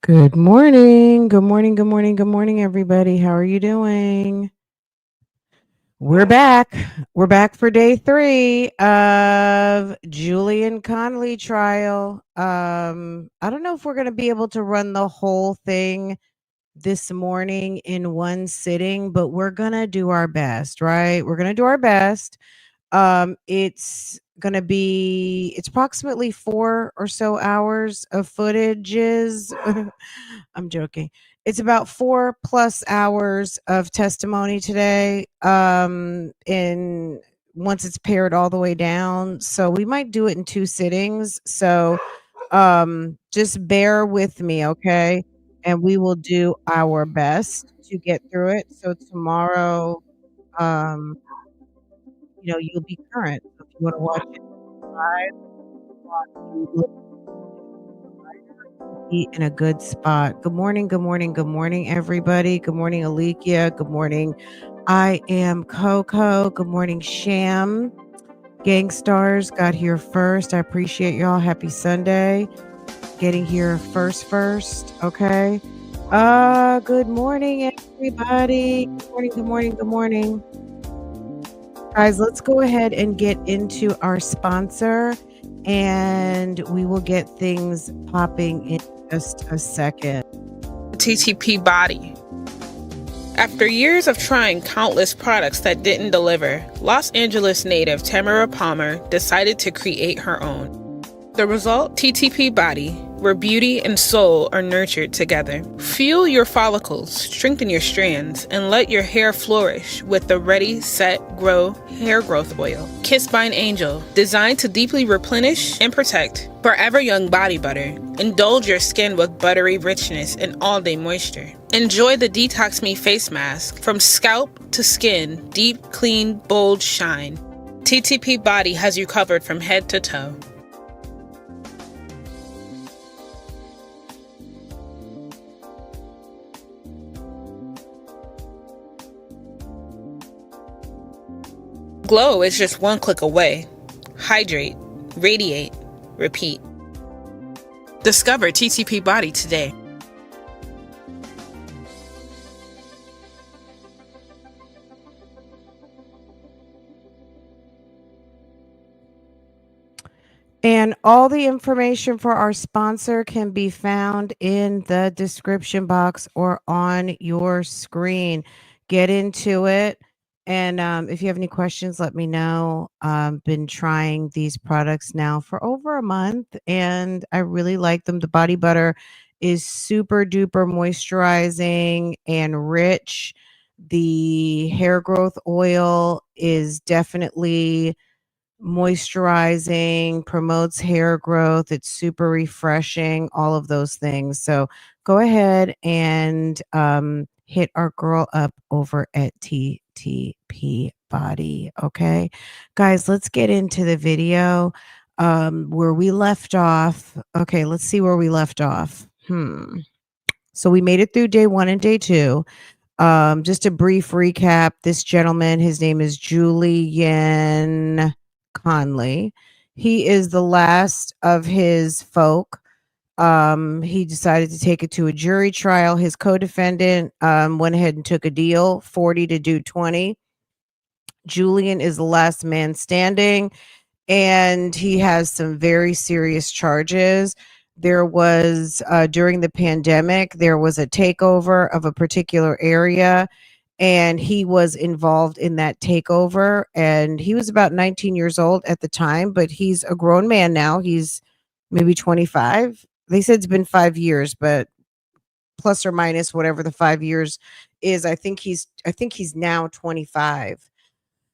Good morning. Good morning. Good morning. Good morning, everybody. How are you doing? We're back. We're back for day 3 of Julian Conley trial. I don't know if we're going to be able to run the whole thing this morning in one sitting, but we're going to do our best, right? We're going to do our best. It's approximately 4 or so hours of footages. I'm joking. It's about 4+ hours of testimony today. In Once it's pared all the way down. So we might do it in 2 sittings. So just bear with me, okay? And we will do our best to get through it. So tomorrow, um, you'll be current. So if you want to watch it live, you will be in a good spot. Good morning, good morning, good morning, everybody. Good morning, Alikia. Good morning. I am Coco. Good morning, Sham. Gangstars got here first. I appreciate y'all. Happy Sunday. Getting here first. Okay. Good morning, everybody. Good morning, good morning, good morning. Guys, let's go ahead and get into our sponsor and we will get things popping in just a second. TTP Body. After years of trying countless products that didn't deliver, Los Angeles native Tamara Palmer decided to create her own. The result? TTP Body, where beauty and soul are nurtured together. Fuel your follicles, strengthen your strands, and let your hair flourish with the Ready, Set, Grow Hair Growth Oil. Kissed by an Angel, designed to deeply replenish and protect. Forever Young Body Butter. Indulge your skin with buttery richness and all-day moisture. Enjoy the Detox Me face mask. From scalp to skin, deep, clean, bold shine. TTP Body has you covered from head to toe. Glow is just one click away. Hydrate, radiate, repeat. Discover TTP Body today. And all the information for our sponsor can be found in the description box or on your screen. Get into it. And if you have any questions, let me know. Been trying these products now for over a month and I really like them. The body butter is super duper moisturizing and rich. The hair growth oil is definitely moisturizing, promotes hair growth. It's super refreshing, all of those things. So go ahead and hit our girl up over at TTP Body. Okay, guys, let's get into the video where we left off. Okay, let's see where we left off. So we made it through day 1 and day 2. Just a brief recap. This gentleman, his name is Julian Conley. He is the last of his folk. He decided to take it to a jury trial. His co-defendant went ahead and took a deal, 40 to do 20. Julian is the last man standing, and he has some very serious charges. There was, during the pandemic, there was a takeover of a particular area, and he was involved in that takeover. And he was about 19 years old at the time, but he's a grown man now. He's maybe 25. They said it's been 5 years, but plus or minus whatever the 5 years is, I think he's now 25.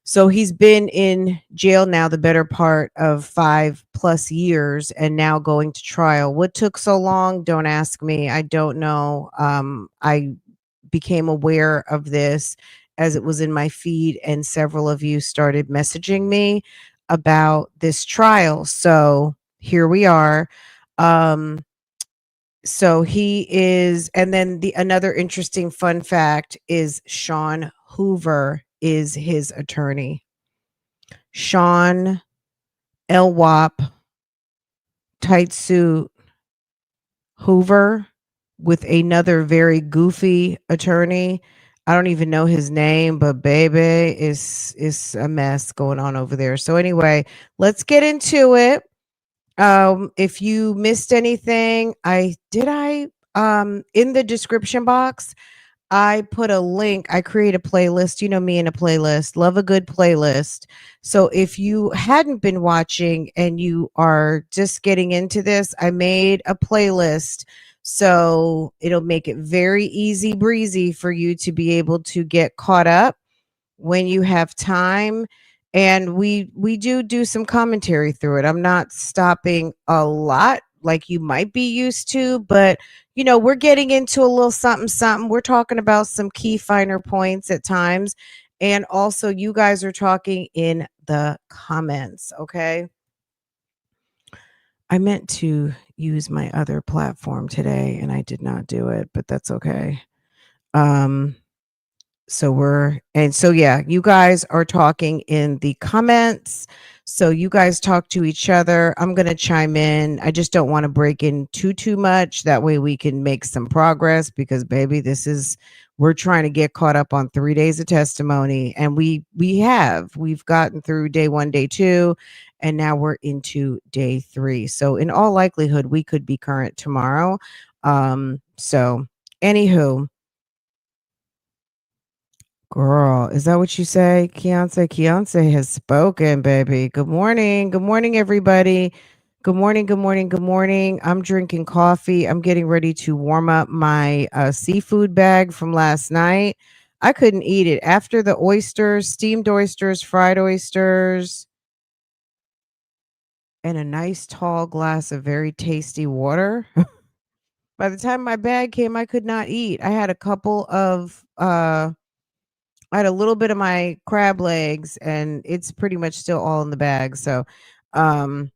So he's been in jail now the better part of 5+ years and now going to trial. What took so long? Don't ask me. I don't know. I became aware of this as it was in my feed, and several of you started messaging me about this trial. So here we are. So he is, and then the another interesting fun fact is Shawn Hoover is his attorney. Shawn LWAP, tight suit, Hoover with another very goofy attorney. I don't even know his name, but baby is a mess going on over there. So anyway, let's get into it. If you missed anything, I in the description box, I put a link. I create a playlist. You know me and a playlist. Love a good playlist. So if you hadn't been watching and you are just getting into this, I made a playlist. So it'll make it very easy breezy for you to be able to get caught up when you have time. And we do some commentary through it. I'm not stopping a lot like you might be used to, but we're getting into a little something something. We're talking about some key finer points at times, and also you guys are talking in the comments. Okay, I meant to use my other platform today and I did not do it, but that's okay. um yeah, you guys are talking in the comments. So you guys talk to each other. I'm going to chime in. I just don't want to break in too much. That way we can make some progress, because baby, we're trying to get caught up on 3 days of testimony, and we've gotten through day 1, day 2, and now we're into day 3. So in all likelihood, we could be current tomorrow. So anywho, girl, is that what you say? Keonce has spoken, baby. Good morning. Good morning, everybody. Good morning. Good morning. Good morning. I'm drinking coffee. I'm getting ready to warm up my seafood bag from last night. I couldn't eat it after the oysters, steamed oysters, fried oysters, and a nice tall glass of very tasty water. By the time my bag came, I could not eat. I had a little bit of my crab legs, and it's pretty much still all in the bag. So, um,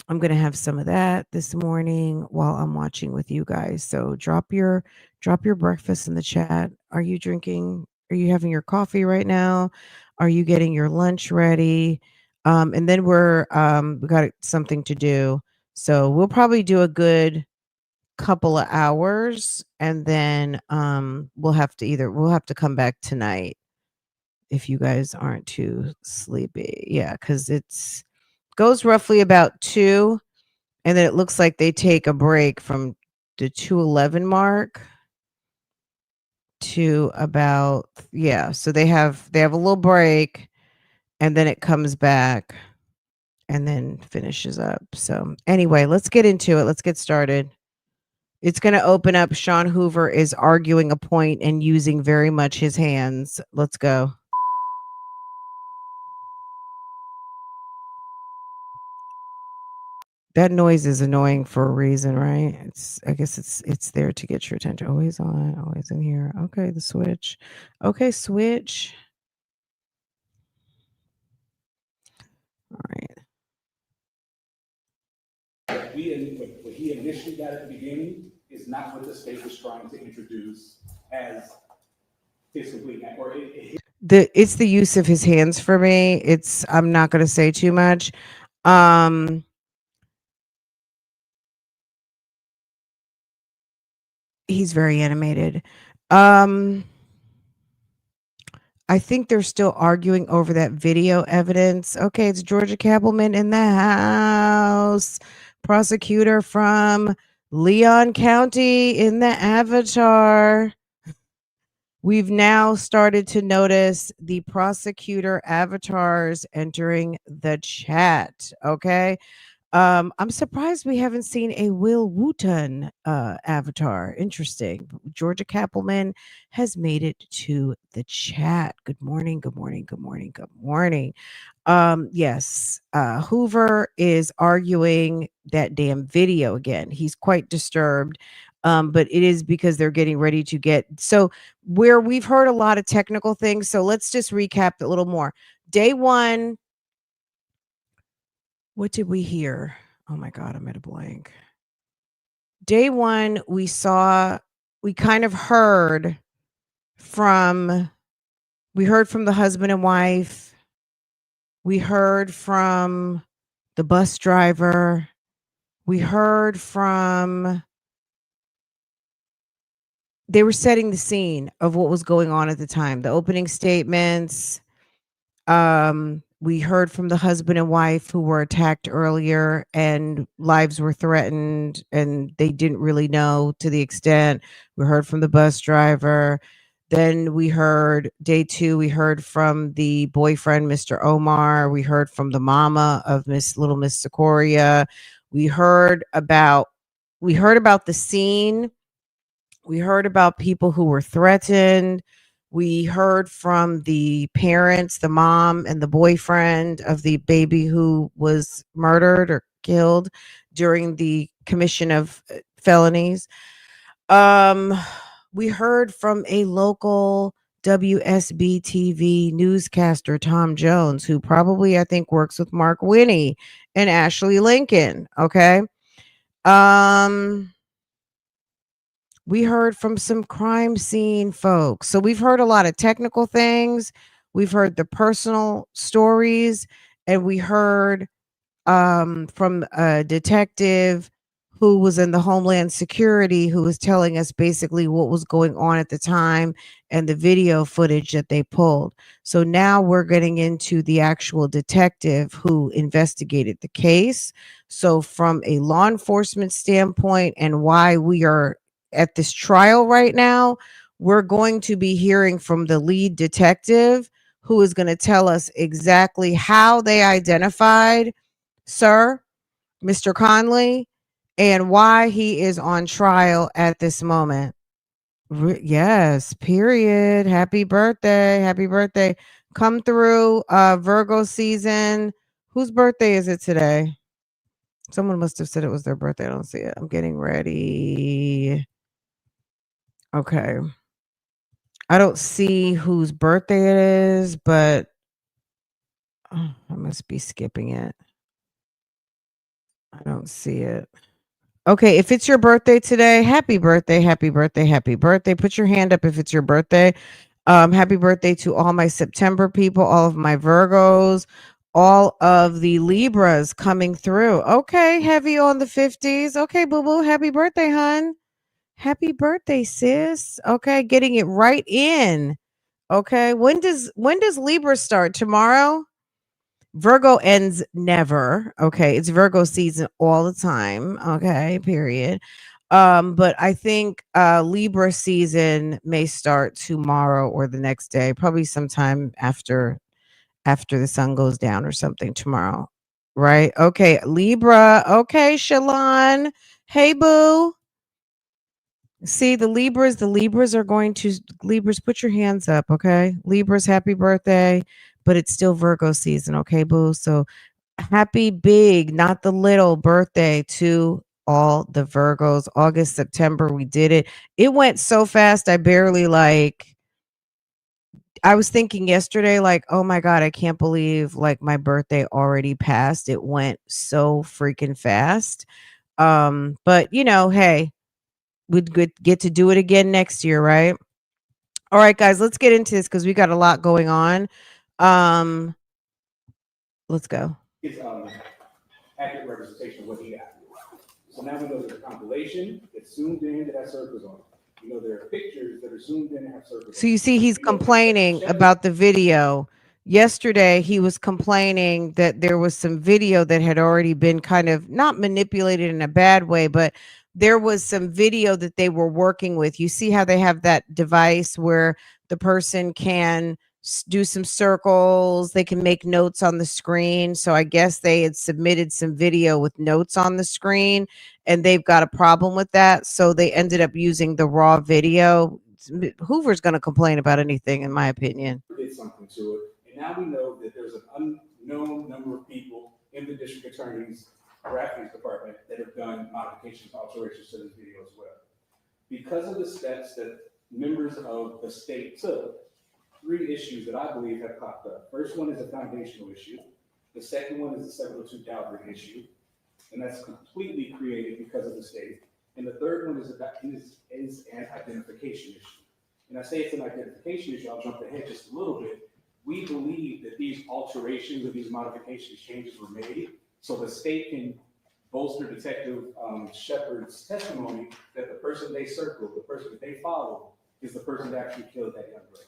I'm gonna have some of that this morning while I'm watching with you guys. So drop your breakfast in the chat. Are you drinking? Are you having your coffee right now? Are you getting your lunch ready? And then we got something to do. So we'll probably do a good couple of hours, and then we'll have to come back tonight if you guys aren't too sleepy. Yeah, because it's goes roughly about 2, and then it looks like they take a break from the 2:11 mark to about, yeah, so they have a little break, and then it comes back and then finishes up. So anyway, let's get into it. Let's get started. It's going to open up. Shawn Hoover is arguing a point and using very much his hands. Let's go. That noise is annoying for a reason, right? I guess it's there to get your attention. Always on, always in here. Okay, the switch. Okay, switch. All right. What he initially got at the beginning is not what the state was trying to introduce as physically, or It's the use of his hands for me. I'm not going to say too much. He's very animated. I think they're still arguing over that video evidence. Okay, it's Georgia Cappleman in the house. Prosecutor from Leon County in the avatar. We've now started to notice the prosecutor avatars entering the chat. Okay. I'm surprised we haven't seen a Will Wooten avatar. Interesting. Georgia Cappleman has made it to the chat. Good morning. Good morning. Good morning. Good morning. Yes, Hoover is arguing that damn video again. He's quite disturbed. But it is because they're getting ready to get so where we've heard a lot of technical things. So let's just recap a little more. Day 1, what did we hear? Oh my God, I'm at a blank. Day 1, we kind of heard from the husband and wife. We heard from the bus driver. We heard from they were setting the scene of what was going on at the time. The opening statements. We heard from the husband and wife who were attacked earlier and lives were threatened and they didn't really know to the extent. We heard from the bus driver. Then we heard day 2, we heard from the boyfriend, Mr. Omar. We heard from the mama of Miss Secoriea. We heard about the scene. We heard about people who were threatened. We heard from the parents, the mom and the boyfriend of the baby who was murdered or killed during the commission of felonies. Um, we heard from a local WSB TV newscaster, Tom Jones, who probably I think works with Mark Winnie and Ashley Lincoln. Okay. Um, we heard from some crime scene folks. So we've heard a lot of technical things. We've heard the personal stories, and we heard from a detective who was in the Homeland Security who was telling us basically what was going on at the time and the video footage that they pulled. So now we're getting into the actual detective who investigated the case. So from a law enforcement standpoint and why we are at this trial right now, we're going to be hearing from the lead detective who is going to tell us exactly how they identified Sir, Mr. Conley, and why he is on trial at this moment. Yes, period. Happy birthday. Happy birthday. Come through Virgo season. Whose birthday is it today? Someone must have said it was their birthday. I don't see it. I'm getting ready. Okay. I don't see whose birthday it is, but I must be skipping it. I don't see it. Okay, if it's your birthday today, happy birthday, happy birthday, happy birthday. Put your hand up if it's your birthday. Happy birthday to all my September people, all of my Virgos, all of the Libras coming through. Okay, heavy on the 50s. Okay, boo boo, happy birthday, hun. Happy birthday, sis. Okay, getting it right in. Okay, when does Libra start? Tomorrow? Virgo ends never. Okay. It's Virgo season all the time. Okay. Period. But I think Libra season may start tomorrow or the next day, probably sometime after the sun goes down or something tomorrow. Right? Okay, Libra. Okay, Shalon. Hey boo. See the Libras are going to Libras, put your hands up, okay? Libras, happy birthday, but it's still Virgo season, okay, boo? So happy big, not the little birthday to all the Virgos. August, September, we did it. It went so fast. I was thinking yesterday, like, oh my God, I can't believe like my birthday already passed. It went so freaking fast. But hey, we'd get to do it again next year, right? All right, guys, let's get into this because we got a lot going on. Um, let's go. His accurate representation of what he got. So now we know there's a compilation that's zoomed in that has circles on it. You know, there are pictures that are zoomed in and have circles So on you it. see, he's complaining about the video. Yesterday, he was complaining that there was some video that had already been kind of not manipulated in a bad way, but there was some video that they were working with. You see how they have that device where the person can do some circles, they can make notes on the screen. So I guess they had submitted some video with notes on the screen and they've got a problem with that. So they ended up using the raw video. Hoover's going to complain about anything, in my opinion. Did something to it. And now we know that there's an unknown number of people in the district attorney's graphics department that have done modifications, alterations to this video as well. Because of the steps that members of the state took, 3 issues that I believe have popped up. First one is a foundational issue. The second one is a 702 Daubert issue, and that's completely created because of the state. And the third one is an identification issue. And I say it's an identification issue, I'll jump ahead just a little bit. We believe that these alterations or these modifications, changes were made so the state can bolster Detective Shepard's testimony that the person they circled, the person that they followed, is the person that actually killed that young girl.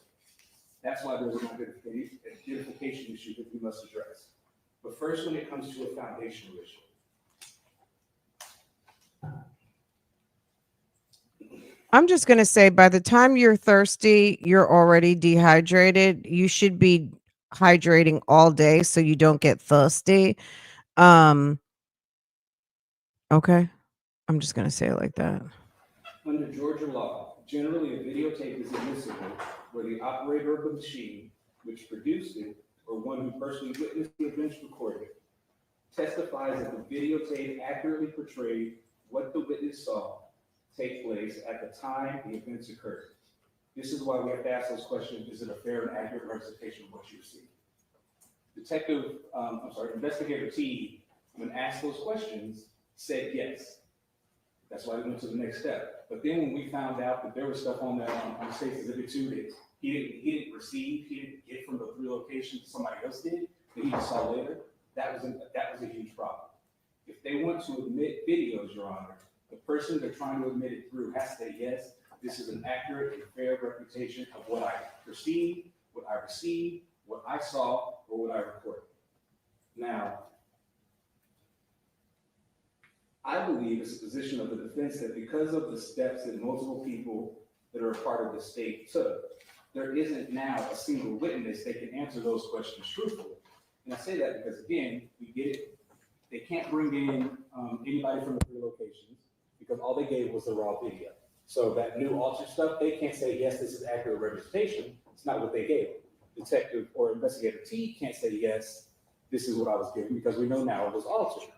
That's why there's an identification issue that we must address. But first, when it comes to a foundational issue, I'm just going to say, by the time you're thirsty, you're already dehydrated. You should be hydrating all day so you don't get thirsty. Okay. I'm just going to say it like that. Under Georgia law, generally a videotape is admissible where the operator of the machine, which produced it, or one who personally witnessed the events recorded, testifies that the videotape accurately portrayed what the witness saw take place at the time the events occurred. This is why we have to ask those questions: is it a fair and accurate representation of what you see? Investigator T, when asked those questions, said yes. That's why we went to the next step. But then when we found out that there was stuff on the State's Exhibit 2 that he didn't receive, he didn't get from the 3 locations somebody else did, that he just saw later, that was a huge problem. If they want to admit videos, Your Honor, the person they're trying to admit it through has to say, yes, this is an accurate and fair representation of what I perceived, what I received, what I saw, or what I recorded. Now, I believe it's a position of the defense that because of the steps that multiple people that are a part of the state took, there isn't now a single witness that can answer those questions truthfully. And I say that because, again, we get it. They can't bring in anybody from the 3 locations because all they gave was the raw video. So that new altered stuff, they can't say, yes, this is accurate representation. It's not what they gave. Detective or Investigator T can't say, yes, this is what I was given, because we know now it was altered.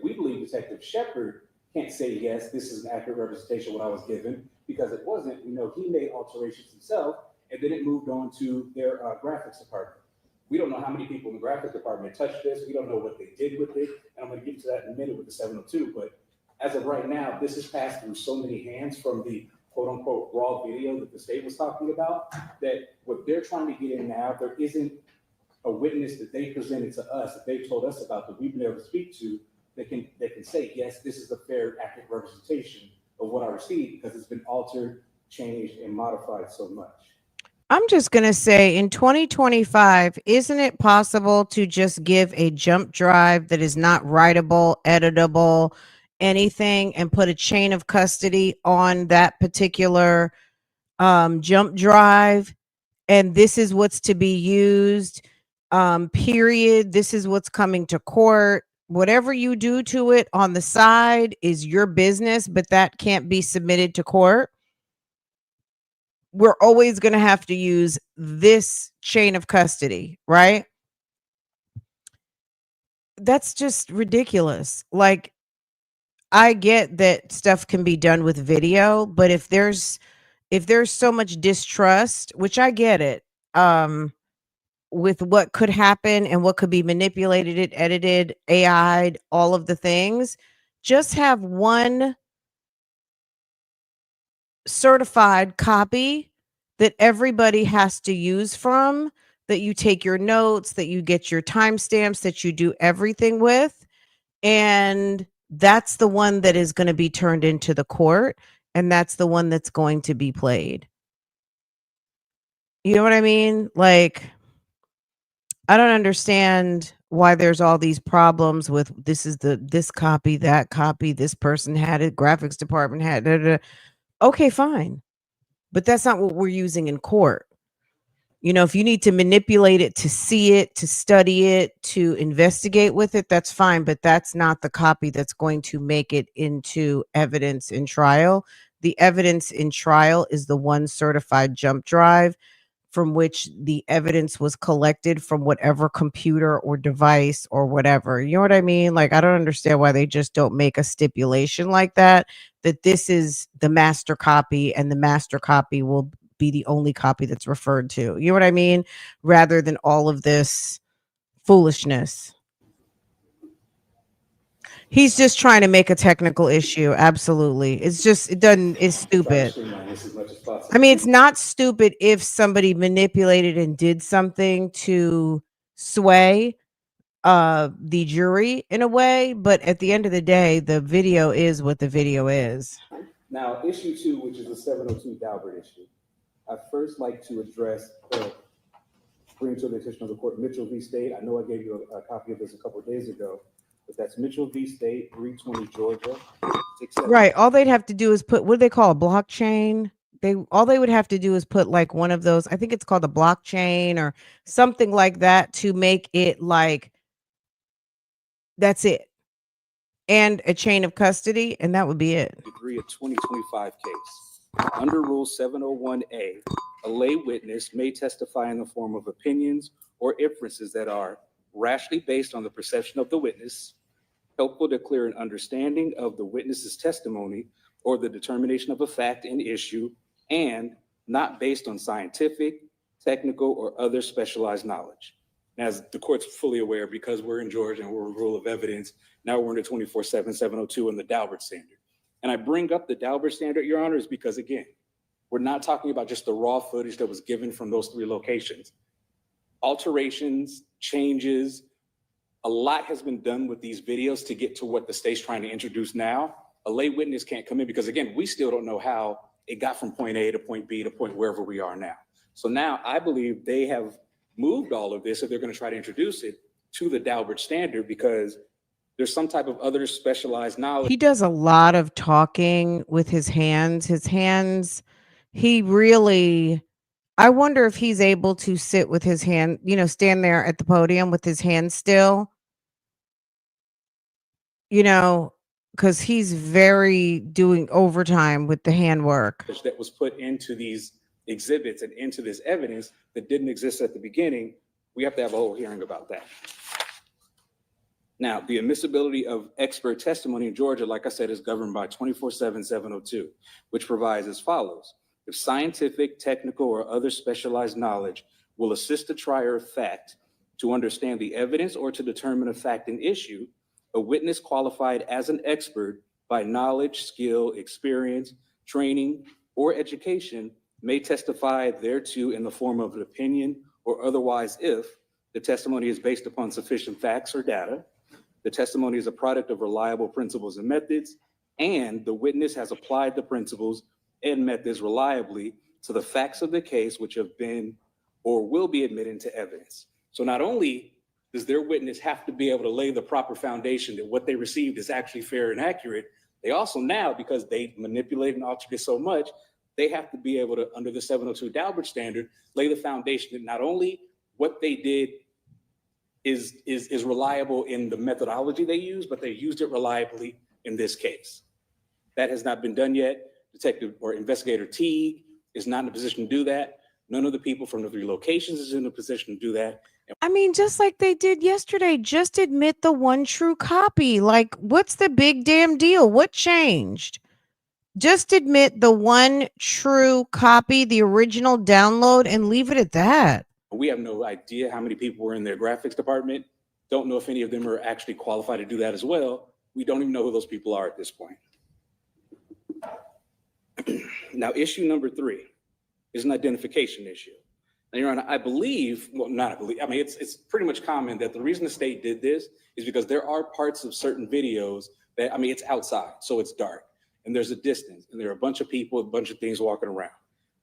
We believe Detective Shepard can't say, yes, this is an accurate representation of what I was given, because it wasn't. We know he made alterations himself, and then it moved on to their graphics department. We don't know how many people in the graphics department touched this. We don't know what they did with it. And I'm going to get to that in a minute with the 702. But as of right now, this has passed through so many hands from the quote unquote raw video that the state was talking about, that what they're trying to get in now, there isn't a witness that they presented to us, that they told us about, that we've been able to speak to, that can say, yes, this is a fair, accurate representation of what I received, because it's been altered, changed, and modified so much. I'm just going to say, in 2025, isn't it possible to just give a jump drive that is not writable, editable, anything, and put a chain of custody on that particular jump drive? And this is what's to be used, period. This is what's coming to court. Whatever you do to it on the side is your business, but that can't be submitted to court. We're always going to have to use this chain of custody, right? That's just ridiculous. Like, I get that stuff can be done with video, but if there's so much distrust, which I get it, with what could happen and what could be manipulated, edited, AI'd, all of the things, just have one certified copy that everybody has to use from, that you take your notes, that you get your timestamps, that you do everything with. And that's the one that is going to be turned into the court. And that's the one that's going to be played. You know what I mean? Like, I don't understand why there's all these problems with this copy, that copy, this person had it, graphics department had it. Okay, fine. But that's not what we're using in court. You know, if you need to manipulate it, to see it, to study it, to investigate with it, that's fine. But that's not the copy that's going to make it into evidence in trial. The evidence in trial is the one certified jump drive from which the evidence was collected from whatever computer or device or whatever. You know what I mean? Like, I don't understand why they just don't make a stipulation like that, that this is the master copy and the master copy will be the only copy that's referred to. You know what I mean? Rather than all of this foolishness. He's just trying to make a technical issue. Absolutely. It's stupid. I mean, it's not stupid if somebody manipulated and did something to sway the jury in a way, but at the end of the day, the video is what the video is. Now, issue 2, which is the 702 Daubert issue, I first like to address, bring to the attention of the court, Mitchell v. State. I know I gave you a copy of this a couple of days ago, but that's Mitchell v. State, 320 Georgia. Right. All they'd have to do is put, what do they call a blockchain? All they would have to do is put like one of those, I think it's called a blockchain or something like that, to make it like, that's it. And a chain of custody, and that would be it. Degree of 2025 case. Under Rule 701A, a lay witness may testify in the form of opinions or inferences that are rationally based on the perception of the witness, helpful to clear an understanding of the witness's testimony or the determination of a fact and issue, and not based on scientific, technical, or other specialized knowledge. As the court's fully aware, because we're in Georgia and we're a rule of evidence, now we're in the 24/7 702 and the Daubert standard. And I bring up the Daubert standard, Your Honors, because again, we're not talking about just the raw footage that was given from those 3 locations. Alterations, changes, a lot has been done with these videos to get to what the state's trying to introduce now. A lay witness can't come in because again, we still don't know how it got from point A to point B to point wherever we are now. So now I believe they have moved all of this if they're going to try to introduce it to the Daubert standard, because there's some type of other specialized knowledge. He does a lot of talking with his hands. He really, I wonder if he's able to sit with his hand, stand there at the podium with his hands still, because he's very doing overtime with the handwork. That was put into these exhibits and into this evidence that didn't exist at the beginning. We have to have a whole hearing about that. Now, the admissibility of expert testimony in Georgia, like I said, is governed by 24/7 702, which provides as follows. If scientific, technical, or other specialized knowledge will assist the trier of fact to understand the evidence or to determine a fact and issue, a witness qualified as an expert by knowledge, skill, experience, training, or education may testify thereto in the form of an opinion or otherwise if the testimony is based upon sufficient facts or data, the testimony is a product of reliable principles and methods, and the witness has applied the principles and methods reliably to the facts of the case which have been or will be admitted into evidence. So not only does their witness have to be able to lay the proper foundation that what they received is actually fair and accurate, they also now, because they manipulate and altered it so much, they have to be able to, under the 702 Daubert standard, lay the foundation that not only what they did is reliable in the methodology they use, but they used it reliably in this case. That has not been done yet. Detective or Investigator Teague is not in a position to do that. None of the people from the 3 locations is in a position to do that. I mean, just like they did yesterday, just admit the one true copy. Like, what's the big damn deal? What changed? Just admit the one true copy, the original download, and leave it at that. We have no idea how many people were in their graphics department. Don't know if any of them are actually qualified to do that as well. We don't even know who those people are at this point. Now, issue number 3 is an identification issue. Now, Your Honor, I believe, well, not I believe, I mean, it's pretty much common that the reason the state did this is because there are parts of certain videos that, I mean, it's outside, so it's dark, and there's a distance, and there are a bunch of people, a bunch of things walking around.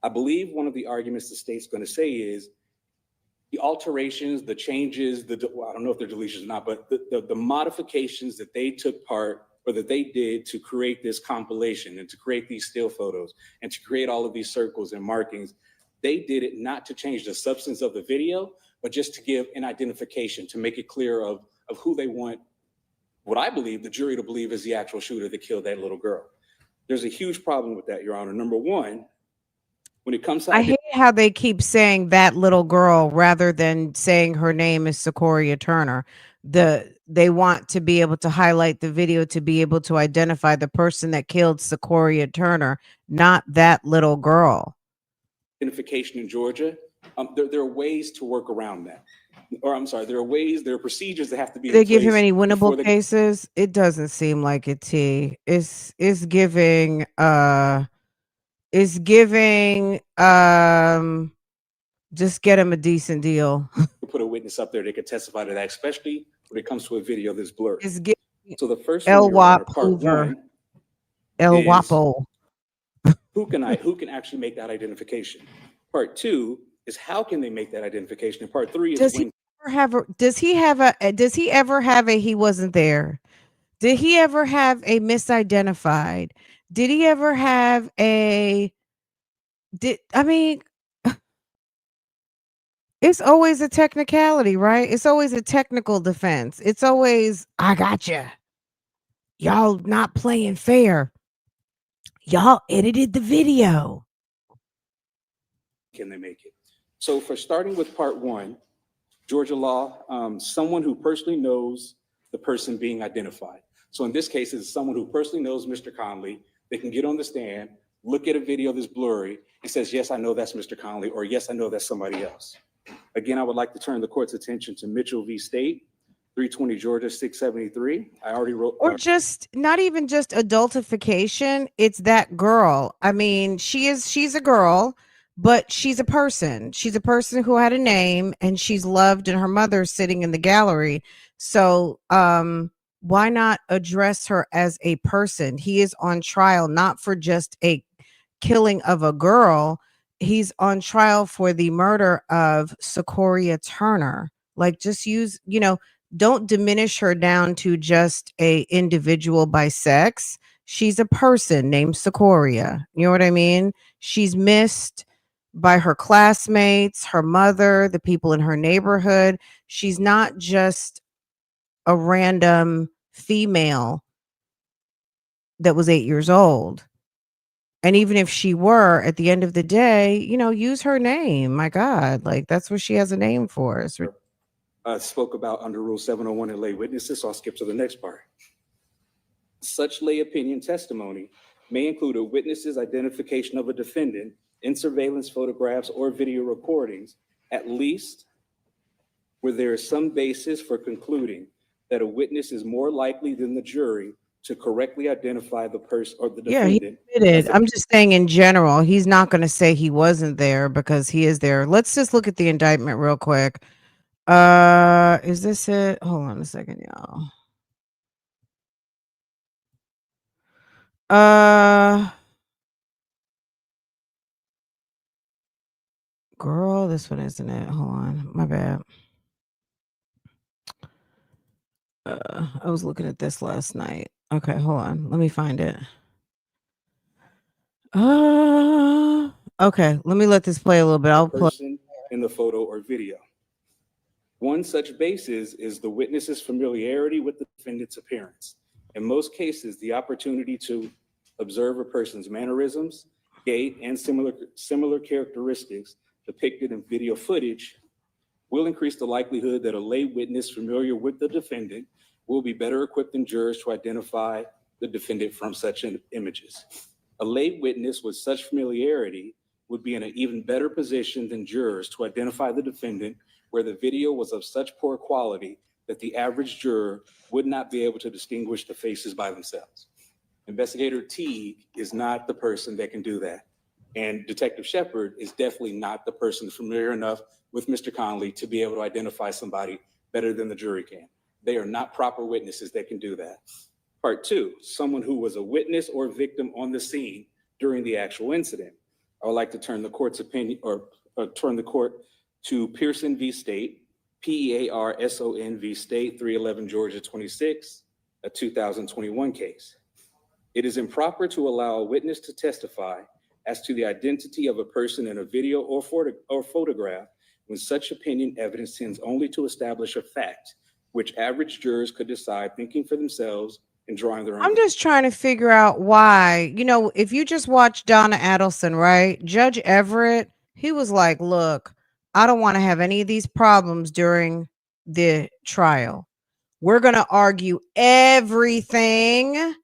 I believe one of the arguments the state's going to say is the alterations, the changes, well, I don't know if they're deletions or not, but the modifications that they took part or that they did to create this compilation and to create these still photos and to create all of these circles and markings, they did it not to change the substance of the video, but just to give an identification, to make it clear of who they want, what I believe the jury to believe is the actual shooter that killed that little girl. There's a huge problem with that, Your Honor. Number one, when it comes to— I hate how they keep saying that little girl rather than saying her name is Secoriea Turner. They want to be able to highlight the video to be able to identify the person that killed Secoriea Turner, not that little girl. Identification in Georgia, there are ways to work around that. Or I'm sorry, there are procedures that have to be. They give him any winnable cases? It doesn't seem like it, T. It's giving just get him a decent deal. Put a witness up there that could testify to that, especially when it comes to a video that's blurry. It's giving So the first one, El Your Honor, Wap part Hoover. one, El is Wapo. who can actually make that identification. Part two is how can they make that identification, and part three is Does he when. ever have a does he ever have a he wasn't there? Did he ever have a misidentified? Did he ever have a I mean, it's always a technicality, right? It's always a technical defense. It's always, I got you. Y'all not playing fair. Y'all edited the video. Can they make it? So for starting with part one, Georgia law, someone who personally knows the person being identified. So in this case, it's someone who personally knows Mr. Conley. They can get on the stand, look at a video that's blurry, and says, yes, I know that's Mr. Conley, or yes, I know that's somebody else. Again, I would like to turn the court's attention to Mitchell v. State, 320 Georgia 673. I already wrote. Or just not even just adultification. It's that girl. I mean, she's a girl, but she's a person. She's a person who had a name and she's loved, and her mother's sitting in the gallery. So why not address her as a person? He is on trial not for just a killing of a girl. He's on trial for the murder of Secoriea Turner. Like, just use, don't diminish her down to just a individual by sex. She's a person named Secoriea. You know what I mean? She's missed by her classmates, her mother, the people in her neighborhood. She's not just a random female that was 8 years old. And even if she were, at the end of the day, use her name. My God, like, that's what she has a name for. Spoke about under Rule 701 in lay witnesses, so I'll skip to the next part. Such lay opinion testimony may include a witness's identification of a defendant in surveillance photographs or video recordings, at least where there is some basis for concluding that a witness is more likely than the jury to correctly identify the person or the defendant. Yeah, he admitted. I'm just saying in general, he's not going to say he wasn't there because he is there. Let's just look at the indictment real quick. Is this it? Hold on a second, y'all. Girl, this one isn't it. Hold on. My bad. I was looking at this last night. Okay, hold on. Let me find it. Okay, let me let this play a little bit. I'll play in the photo or video. One such basis is the witness's familiarity with the defendant's appearance. In most cases, the opportunity to observe a person's mannerisms, gait, and similar characteristics depicted in video footage will increase the likelihood that a lay witness familiar with the defendant will be better equipped than jurors to identify the defendant from such images. A lay witness with such familiarity would be in an even better position than jurors to identify the defendant where the video was of such poor quality that the average juror would not be able to distinguish the faces by themselves. Investigator Teague is not the person that can do that. And Detective Shepard is definitely not the person familiar enough with Mr. Conley to be able to identify somebody better than the jury can. They are not proper witnesses that can do that. Part two, someone who was a witness or victim on the scene during the actual incident. I would like to turn the court's opinion or turn the court to Pearson v. State, Pearson v. State, 311 Georgia 26, a 2021 case. It is improper to allow a witness to testify as to the identity of a person in a video or photograph when such opinion evidence tends only to establish a fact, which average jurors could decide thinking for themselves and drawing their own. I'm just trying to figure out why, if you just watch Donna Adelson, right? Judge Everett, he was like, look, I don't want to have any of these problems during the trial. We're going to argue everything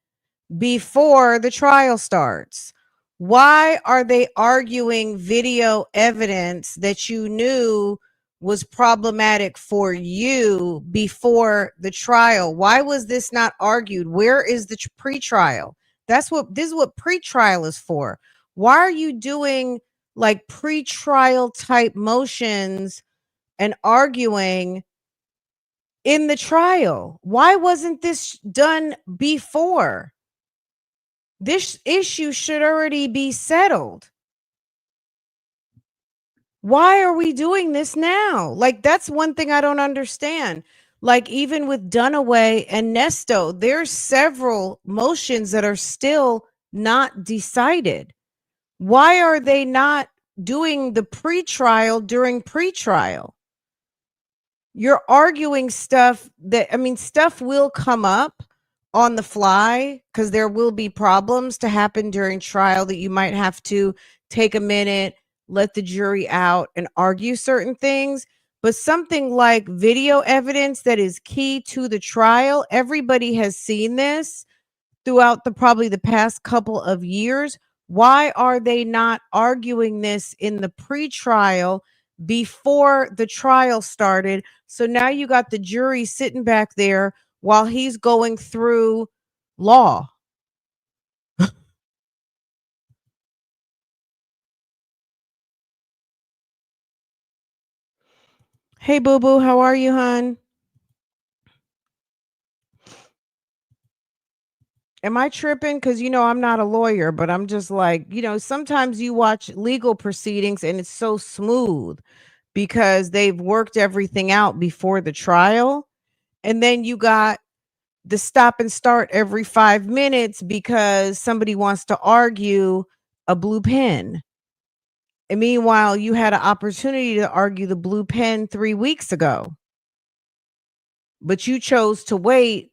before the trial starts. Why are they arguing video evidence that you knew was problematic for you before the trial? Why was this not argued? Where is the pre-trial? This is what pre-trial is for. Why are you doing like pre-trial type motions and arguing in the trial? Why wasn't this done before? This issue should already be settled. Why are we doing this now? Like, that's one thing I don't understand. Like, even with Dunaway and Nesto, there's several motions that are still not decided. Why are they not doing the pretrial during pretrial? You're arguing stuff that, I mean, stuff will come up on the fly because there will be problems to happen during trial that you might have to take a minute, let the jury out and argue certain things. But something like video evidence that is key to the trial, everybody has seen this throughout probably the past couple of years. Why are they not arguing this in the pretrial before the trial started? So now you got the jury sitting back there while he's going through law. Hey, boo boo, how are you, hon? Am I tripping? Because, I'm not a lawyer, but I'm just like, sometimes you watch legal proceedings and it's so smooth because they've worked everything out before the trial. And then you got the stop and start every 5 minutes because somebody wants to argue a blue pen. And meanwhile, you had an opportunity to argue the blue pen 3 weeks ago, but you chose to wait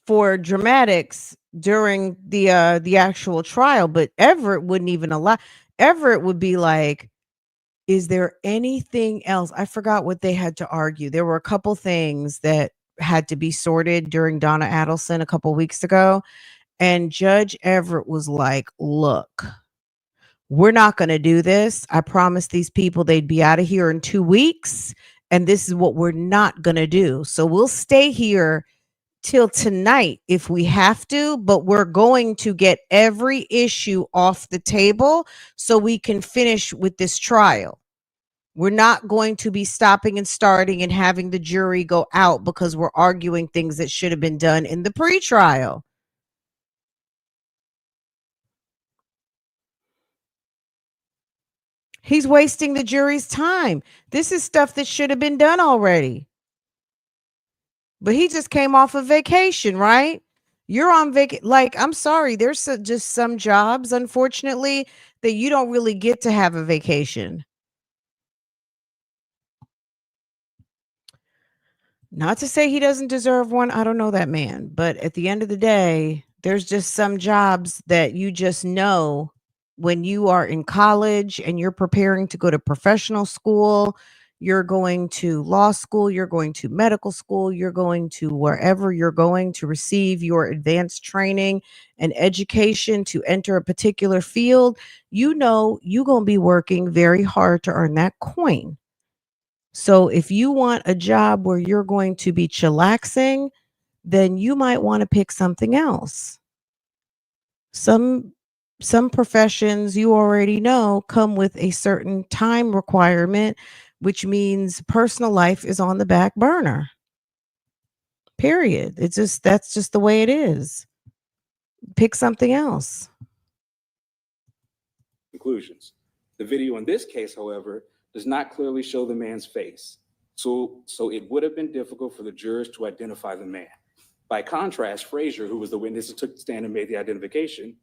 for dramatics during the actual trial. But Everett wouldn't even allow. Everett would be like, is there anything else? I forgot what they had to argue. There were a couple things that had to be sorted during Donna Adelson a couple weeks ago. And Judge Everett was like, look, we're not going to do this. I promised these people they'd be out of here in 2 weeks. And this is what we're not going to do. So we'll stay here till tonight if we have to, but we're going to get every issue off the table so we can finish with this trial. We're not going to be stopping and starting and having the jury go out because we're arguing things that should have been done in the pretrial. He's wasting the jury's time. This is stuff that should have been done already. But he just came off of vacation, right? You're on vacation. Like, I'm sorry, there's just some jobs, unfortunately, that you don't really get to have a vacation. Not to say he doesn't deserve one. I don't know that man. But at the end of the day, there's just some jobs that you just know when you are in college and you're preparing to go to professional school, you're going to law school, you're going to medical school, you're going to wherever you're going to receive your advanced training and education to enter a particular field, you're going to be working very hard to earn that coin. So if you want a job where you're going to be chillaxing, then you might want to pick something else. Some professions you already know come with a certain time requirement, which means personal life is on the back burner. Period. That's just the way it is. Pick something else. Conclusions. The video in this case, however, does not clearly show the man's face. So it would have been difficult for the jurors to identify the man. By contrast, Frazier, who was the witness who took the stand and made the identification,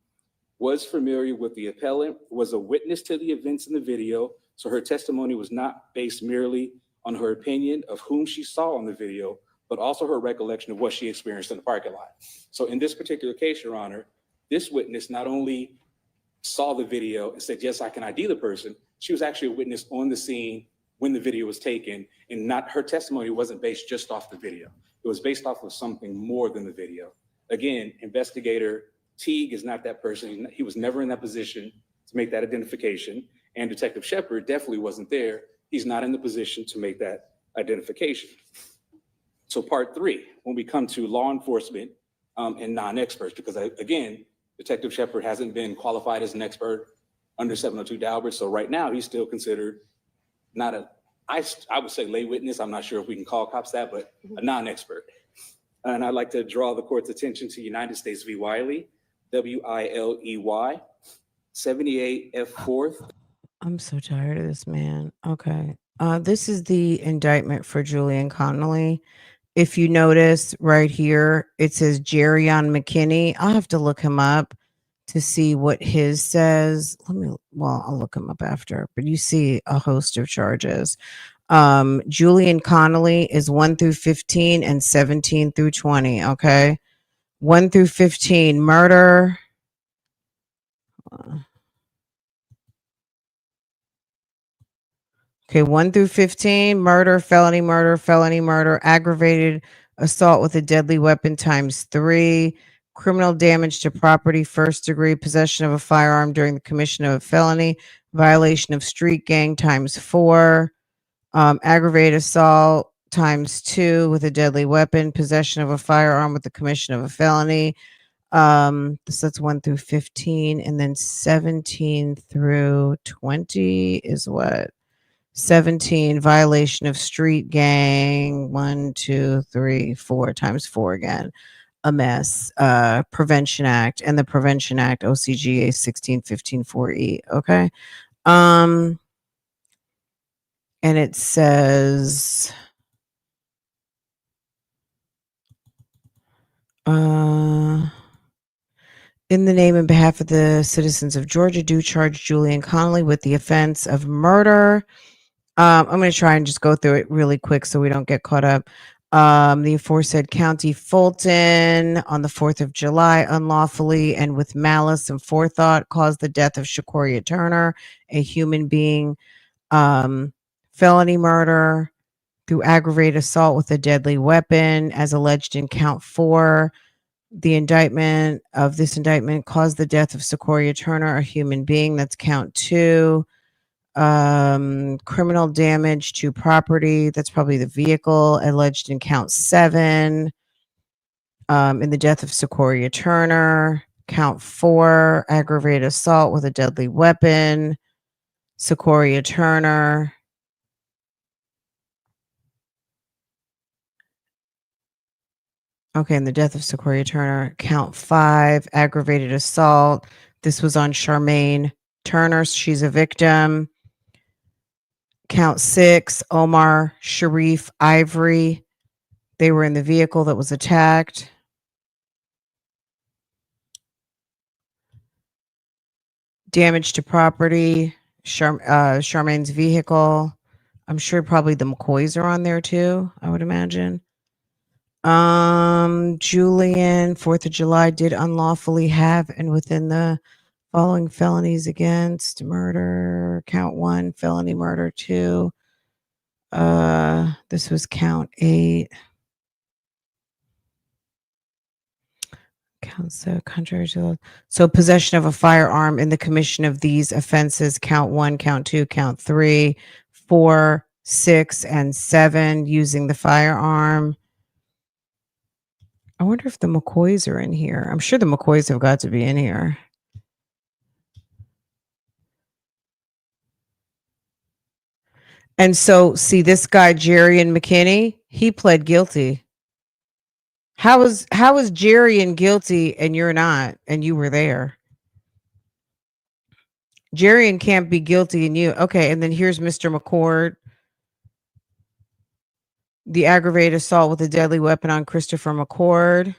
was familiar with the appellant, was a witness to the events in the video, so her testimony was not based merely on her opinion of whom she saw on the video, but also her recollection of what she experienced in the parking lot. So in this particular case, Your Honor, this witness not only saw the video and said, yes, I can ID the person, she was actually a witness on the scene when the video was taken, and her testimony wasn't based just off the video. It was based off of something more than the video. Again, investigator Teague is not that person. He was never in that position to make that identification. And Detective Shepard definitely wasn't there. He's not in the position to make that identification. So part 3, when we come to law enforcement and non-experts, because again, Detective Shepard hasn't been qualified as an expert under 702 Daubert. So right now he's still considered not a I would say lay witness. I'm not sure if we can call cops that, but a non-expert. And I'd like to draw the court's attention to United States v. Wiley, Wiley, 78 F 4th. I'm so tired of this man. Okay. This is the indictment for Julian Conley. If you notice right here, it says Jerrion McKinney. I'll have to look him up to see what his says. I'll look him up after, but you see a host of charges. Julian Conley is 1 through 15 and 17 through 20. Okay. 1 through 15, murder. Okay, 1 through 15, murder, felony murder, aggravated assault with a deadly weapon ×3, criminal damage to property, first degree, possession of a firearm during the commission of a felony, violation of street gang ×4, aggravated assault ×2 with a deadly weapon, possession of a firearm with the commission of a felony. So that's 1 through 15, and then 17 through 20 is what? 17, violation of street gang, 1, 2, 3, 4 ×4 again. A mess. Prevention Act and the Prevention Act, OCGA 1615-4E. Okay. And it says in the name and behalf of the citizens of Georgia, do charge Julian Conley with the offense of murder. I'm going to try and just go through it really quick so we don't get caught up. The aforesaid County Fulton on the 4th of July unlawfully and with malice and forethought caused the death of Secoriea Turner, a human being. Felony murder through aggravated assault with a deadly weapon as alleged in count 4. The indictment of this indictment caused the death of Secoriea Turner, a human being. That's count 2. Criminal damage to property, that's probably the vehicle, alleged in count 7. In the death of Secoriea Turner, count 4, aggravated assault with a deadly weapon, Secoriea Turner. Okay, in the death of Secoriea Turner, count 5, aggravated assault. This was on Charmaine Turner. She's a victim. Count 6, Omar Sharif Ivory. They were in the vehicle that was attacked. Damage to property, Charmaine's vehicle. I'm sure probably the McCoys are on there too, I would imagine. Julian, 4th of July, did unlawfully have and within the following felonies against murder, count 1, felony murder 2. This was count 8. Counts contrary to law. So possession of a firearm in the commission of these offenses, count 1, count 2, count 3, 4, 6, and 7, using the firearm. I wonder if the McCoys are in here. I'm sure the McCoys have got to be in here. And so, see, this guy, Jerrion McKinney, he pled guilty. How is Jerrion guilty and you're not, and you were there? Jerrion can't be guilty and you. Okay, and then here's Mr. McCord. The aggravated assault with a deadly weapon on Christopher McCord.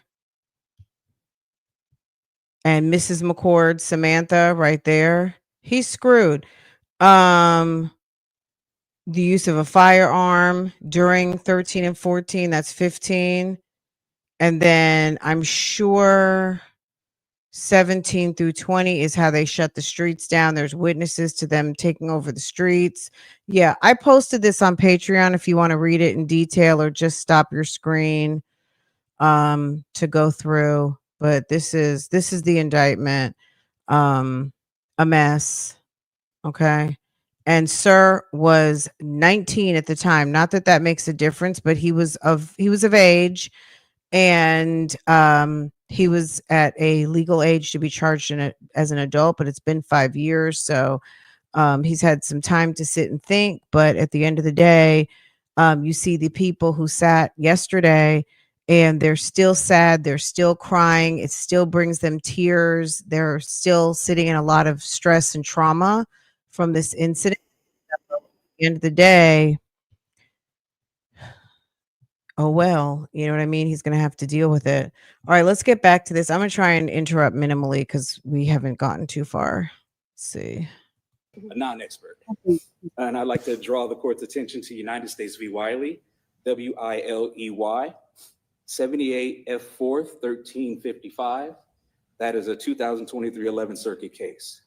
And Mrs. McCord, Samantha, right there. He's screwed. The use of a firearm during 13 and 14, that's 15. And then I'm sure 17 through 20 is how they shut the streets down. There's witnesses to them taking over the streets. Yeah, I posted this on Patreon if you want to read it in detail or just stop your screen to go through. But this is the indictment. A mess. Okay. And Sir was 19 at the time. Not that that makes a difference, but he was of age, and he was at a legal age to be charged as an adult, but it's been 5 years. So He's had some time to sit and think, but at the end of the day, you see the people who sat yesterday and they're still sad, they're still crying, it still brings them tears, they're still sitting in a lot of stress and trauma from this incident. At the end of the day, oh well, you know what I mean? He's going to have to deal with it. All right, let's get back to this. I'm going to try and interrupt minimally because we haven't gotten too far. Let's see. A non-expert. And I'd like to draw the court's attention to United States v. Wiley, Wiley, 78 F. 4th, 1355. That is a 2023 11th Circuit case.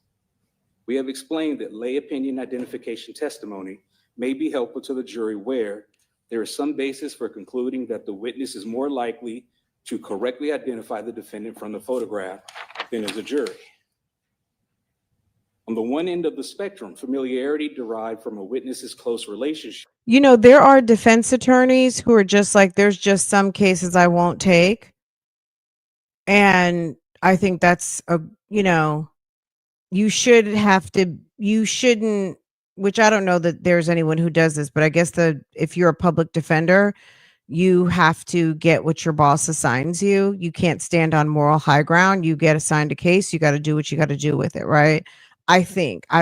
We have explained that lay opinion identification testimony may be helpful to the jury where there is some basis for concluding that the witness is more likely to correctly identify the defendant from the photograph than is a jury. On the one end of the spectrum, familiarity derived from a witness's close relationship. You know, there are defense attorneys who are just like, there's just some cases I won't take. And I think that's you shouldn't, which I don't know that there's anyone who does this, but I guess if you're a public defender, you have to get what your boss assigns you. You can't stand on moral high ground. You get assigned a case, you got to do what you got to do with it, right? I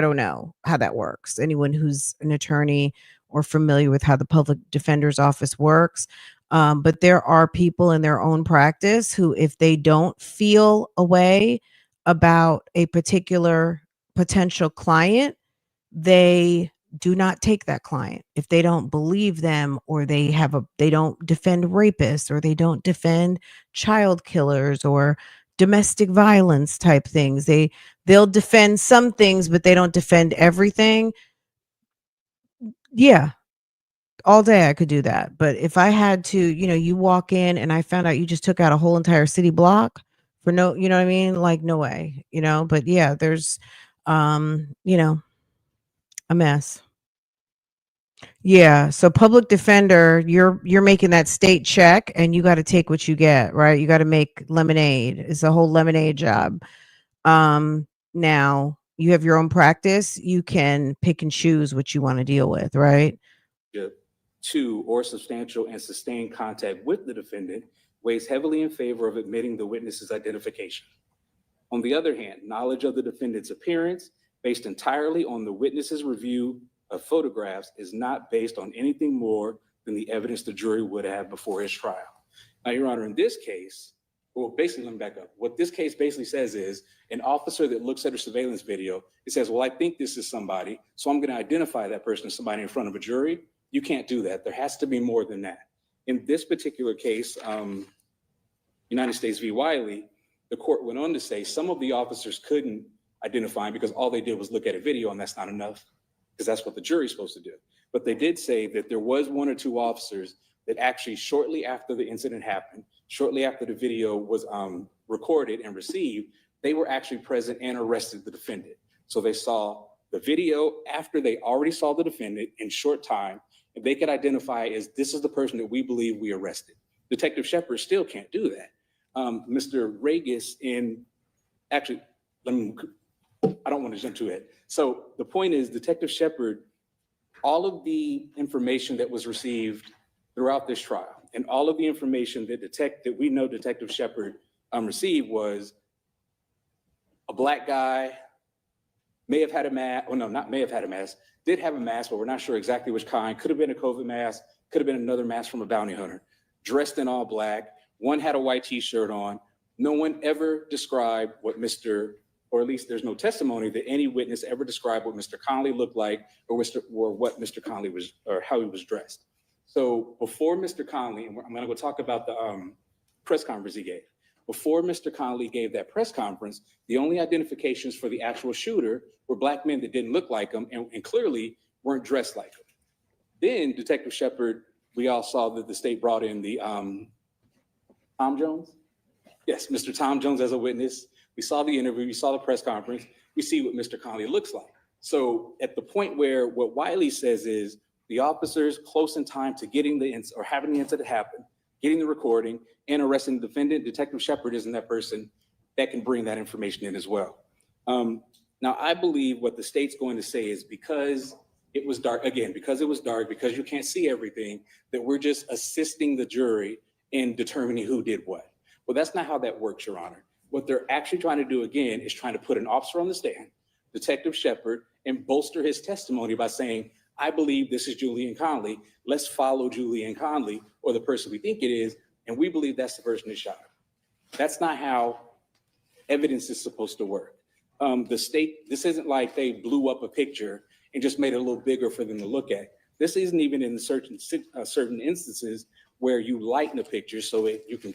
don't know how that works. Anyone who's an attorney or familiar with how the public defender's office works. But there are people in their own practice who, if they don't feel a way about a particular potential client, they do not take that client. If they don't believe them, or they don't defend rapists, or they don't defend child killers or domestic violence type things. They'll defend some things, but they don't defend everything. Yeah, all day I could do that. But if I had to, you walk in and I found out you just took out a whole entire city block for no, you know what I mean? Like, no way, but yeah, there's, a mess. Yeah. So public defender, you're making that state check and you got to take what you get, right? You got to make lemonade. It's a whole lemonade job. Now you have your own practice. You can pick and choose what you want to deal with, right? To or substantial and sustained contact with the defendant weighs heavily in favor of admitting the witness's identification. On the other hand, knowledge of the defendant's appearance based entirely on the witness's review of photographs is not based on anything more than the evidence the jury would have before his trial. Now, Your Honor, in this case, well, basically, let me back up. What this case basically says is an officer that looks at a surveillance video, it says, well, I think this is somebody, so I'm going to identify that person as somebody in front of a jury. You can't do that. There has to be more than that. In this particular case, United States v. Wiley, the court went on to say some of the officers couldn't identify him because all they did was look at a video, and that's not enough, because that's what the jury's supposed to do. But they did say that there was one or two officers that actually, shortly after the incident happened, shortly after the video was recorded and received, they were actually present and arrested the defendant. So they saw the video after they already saw the defendant in short time, and they could identify as this is the person that we believe we arrested. Detective Shepard still can't do that. Mr. Regis actually, I don't want to jump to it. So the point is, Detective Shepard, all of the information that was received throughout this trial and all of the information that we know Detective Shepard received was a black guy, may have had a mask, well, no, not may have had a mask, did have a mask, but we're not sure exactly which kind. Could have been a COVID mask, could have been another mask from a bounty hunter, dressed in all black. One had a white t-shirt on. No one ever described what or at least there's no testimony that any witness ever described what Mr. Conley looked like or what Mr. Conley was, or how he was dressed. So before Mr. Conley, and I'm gonna go talk about the press conference he gave. Before Mr. Conley gave that press conference, the only identifications for the actual shooter were black men that didn't look like him and clearly weren't dressed like him. Then Detective Shepard, we all saw that the state brought in the Tom Jones? Yes, Mr. Tom Jones as a witness. We saw the interview, we saw the press conference, we see what Mr. Conley looks like. So at the point where what Wiley says is the officers close in time to getting having the incident happen, getting the recording and arresting the defendant, Detective Shepard isn't that person that can bring that information in as well. Now, I believe what the state's going to say is because it was dark, again, because it was dark, because you can't see everything, that we're just assisting the jury in determining who did what. Well, that's not how that works, Your Honor. What they're actually trying to do, again, is trying to put an officer on the stand, Detective Shepard, and bolster his testimony by saying, I believe this is Julian Conley. Let's follow Julian Conley, or the person we think it is, and we believe that's the person that shot him. That's not how evidence is supposed to work. The state, this isn't like they blew up a picture and just made it a little bigger for them to look at. This isn't even in certain instances where you lighten a picture so you can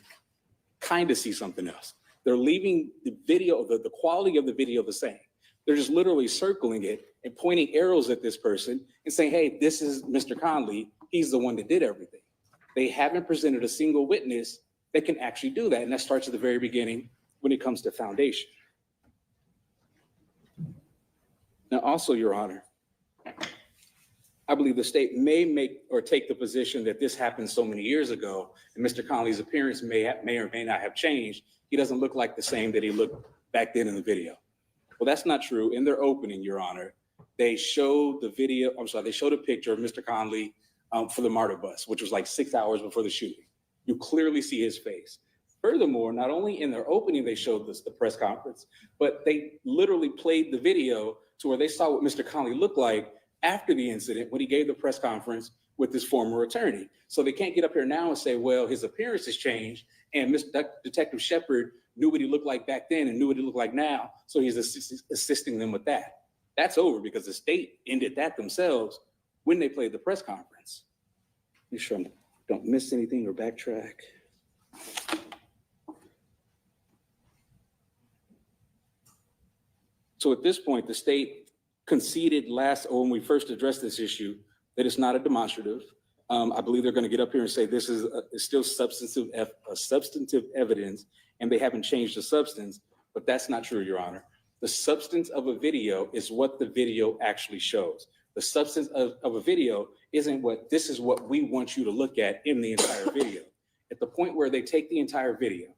kind of see something else. They're leaving the video, the quality of the video the same. They're just literally circling it and pointing arrows at this person and saying, hey, this is Mr. Conley. He's the one that did everything. They haven't presented a single witness that can actually do that. And that starts at the very beginning when it comes to foundation. Now, also, Your Honor, I believe the state may make or take the position that this happened so many years ago, and Mr. Conley's appearance may or may not have changed. He doesn't look like the same that he looked back then in the video. Well, that's not true. In their opening, Your Honor, they showed the video, they showed a picture of Mr. Conley for the MARTA bus, which was like 6 hours before the shooting. You clearly see his face. Furthermore, not only in their opening, they showed this, the press conference, but they literally played the video to where they saw what Mr. Conley looked like after the incident when he gave the press conference with his former attorney. So they can't get up here now and say, well, his appearance has changed and Detective Shepard knew what he looked like back then and knew what he looked like now, so he's assisting them with that. That's over because the state ended that themselves when they played the press conference. Make sure I don't miss anything or backtrack. So at this point, the state conceded when we first addressed this issue, that it's not a demonstrative. I believe they're going to get up here and say this is still substantive evidence, and they haven't changed the substance, but that's not true, Your Honor. The substance of a video is what the video actually shows. The substance of a video isn't this is what we want you to look at in the entire video. At the point where they take the entire video,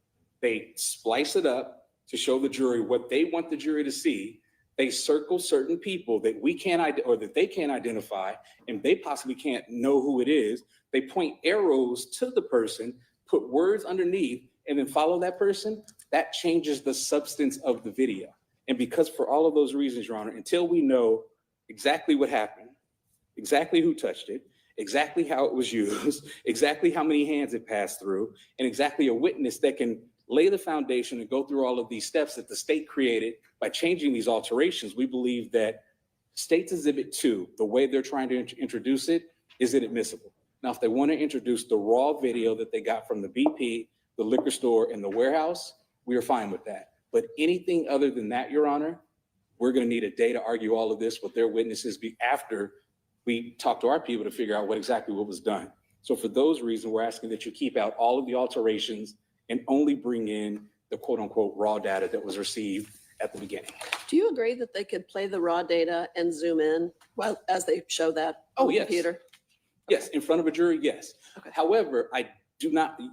they splice it up to show the jury what they want the jury to see. They circle certain people that we can't or that they can't identify, and they possibly can't know who it is. They point arrows to the person, put words underneath, and then follow that person. That changes the substance of the video. And because for all of those reasons, Your Honor, until we know exactly what happened, exactly who touched it, exactly how it was used, exactly how many hands it passed through, and exactly a witness that can lay the foundation and go through all of these steps that the state created by changing these alterations, we believe that State's Exhibit 2, the way they're trying to introduce it, is inadmissible. Now, if they want to introduce the raw video that they got from the BP, the liquor store, and the warehouse, we are fine with that. But anything other than that, Your Honor, we're going to need a day to argue all of this with their witnesses after we talk to our people to figure out what was done. So for those reasons, we're asking that you keep out all of the alterations and only bring in the quote unquote raw data that was received at the beginning. Do you agree that they could play the raw data and zoom in as they show that on the computer? Yes, in front of a jury, yes. Okay. However,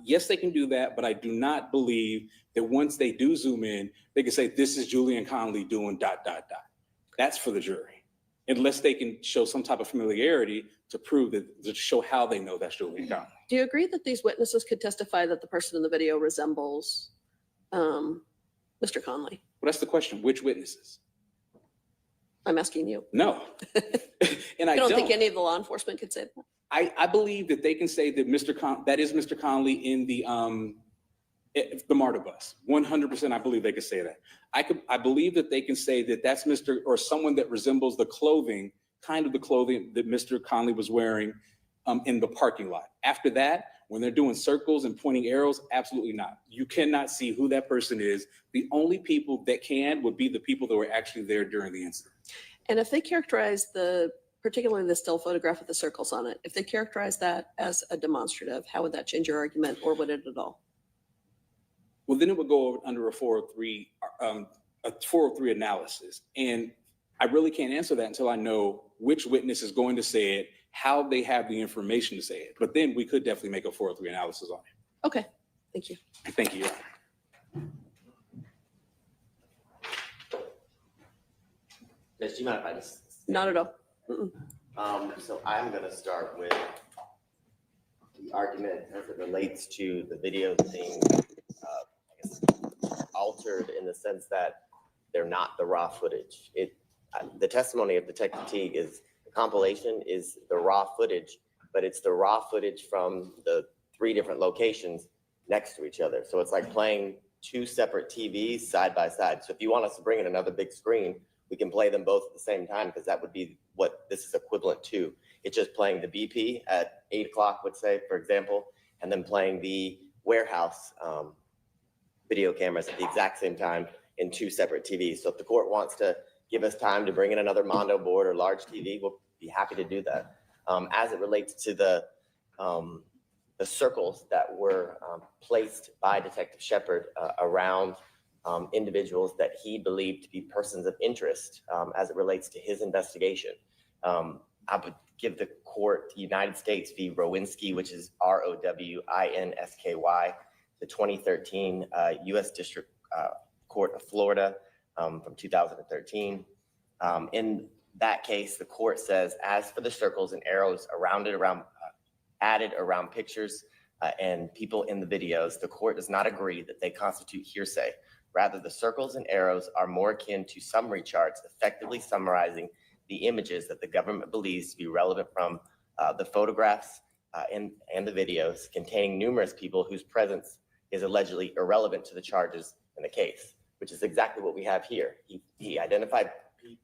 yes, they can do that, but I do not believe that once they do zoom in, they can say, this is Julian Conley doing ... That's for the jury, unless they can show some type of familiarity to prove that, to show how they know that's Julian Conley. Do you agree that these witnesses could testify that the person in the video resembles Mr. Conley? Well, that's the question. Which witnesses? I'm asking you. No. And I don't think any of the law enforcement could say that? I believe that they can say that that is Mr. Conley in the MARTA bus. 100%, I believe they could say that. I believe that they can say that that's Mr. or someone that resembles the clothing, kind of the clothing that Mr. Conley was wearing in the parking lot. After that, when they're doing circles and pointing arrows, absolutely not. You cannot see who that person is. The only people that would be the people that were actually there during the incident. And if they characterize particularly the still photograph with the circles on it, if they characterize that as a demonstrative, how would that change your argument, or would it at all? Well, then it would go under a 403 analysis. And I really can't answer that until I know which witness is going to say it, how they have the information to say it. But then we could definitely make a 403 analysis on it. Okay, thank you. Thank you, Your Honor. Miss, do you mind if I just? Not at all. Mm-mm. So I'm going to start with the argument as it relates to the videos being I guess, altered in the sense that they're not the raw footage. The testimony of Detective Teague is the compilation is the raw footage, but it's the raw footage from the 3 different locations next to each other. So it's like playing 2 separate TVs side by side. So if you want us to bring in another big screen, we can play them both at the same time, because that would be what this is equivalent to. It's just playing the BP at 8 o'clock, let's say, for example, and then playing the warehouse video cameras at the exact same time in 2 separate TVs. So if the court wants to give us time to bring in another Mondo board or large TV, we'll be happy to do that. As it relates to the circles that were placed by Detective Shepard around individuals that he believed to be persons of interest as it relates to his investigation. I would give the court the United States v. Rowinski, which is ROWINSKY, the 2013 U.S. District Court of Florida from 2013. In that case, the court says, as for the circles and arrows added around pictures and people in the videos, the court does not agree that they constitute hearsay. Rather, the circles and arrows are more akin to summary charts, effectively summarizing the images that the government believes to be relevant from the photographs and the videos containing numerous people whose presence is allegedly irrelevant to the charges in the case, which is exactly what we have here. He identified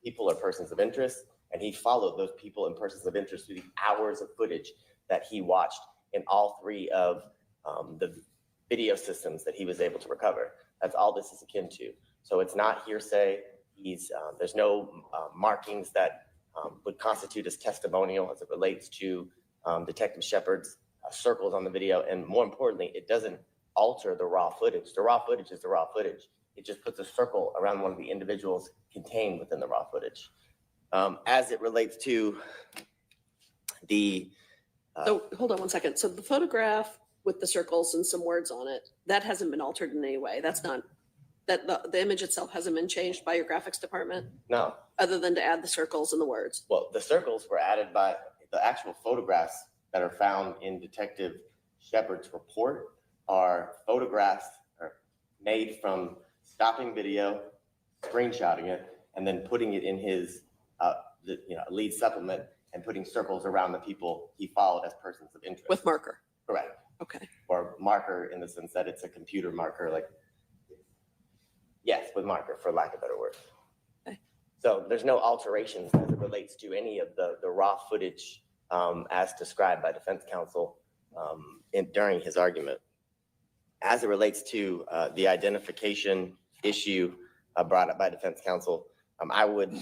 people or persons of interest, and he followed those people and persons of interest through the hours of footage that he watched in all 3 of the video systems that he was able to recover. That's all this is akin to. So it's not hearsay. There's no markings that would constitute as testimonial as it relates to Detective Shepard's circles on the video. And more importantly, it doesn't alter the raw footage. The raw footage is the raw footage. It just puts a circle around one of the individuals contained within the raw footage. As it relates to the... So hold on one second. So the photograph with the circles and some words on it, that hasn't been altered in any way. That's not, that the image itself hasn't been changed by your graphics department? No. Other than to add the circles and the words? Well, the circles were added by the actual photographs that are found in Detective Shepard's report are photographs made from stopping video, screenshotting it, and then putting it in his lead supplement and putting circles around the people he followed as persons of interest. With marker? Correct. Okay. Or marker in the sense that it's a computer marker, like, yes, with marker, for lack of a better word. Okay. So there's no alterations as it relates to any of the raw footage as described by defense counsel during his argument. As it relates to the identification issue brought up by defense counsel, I would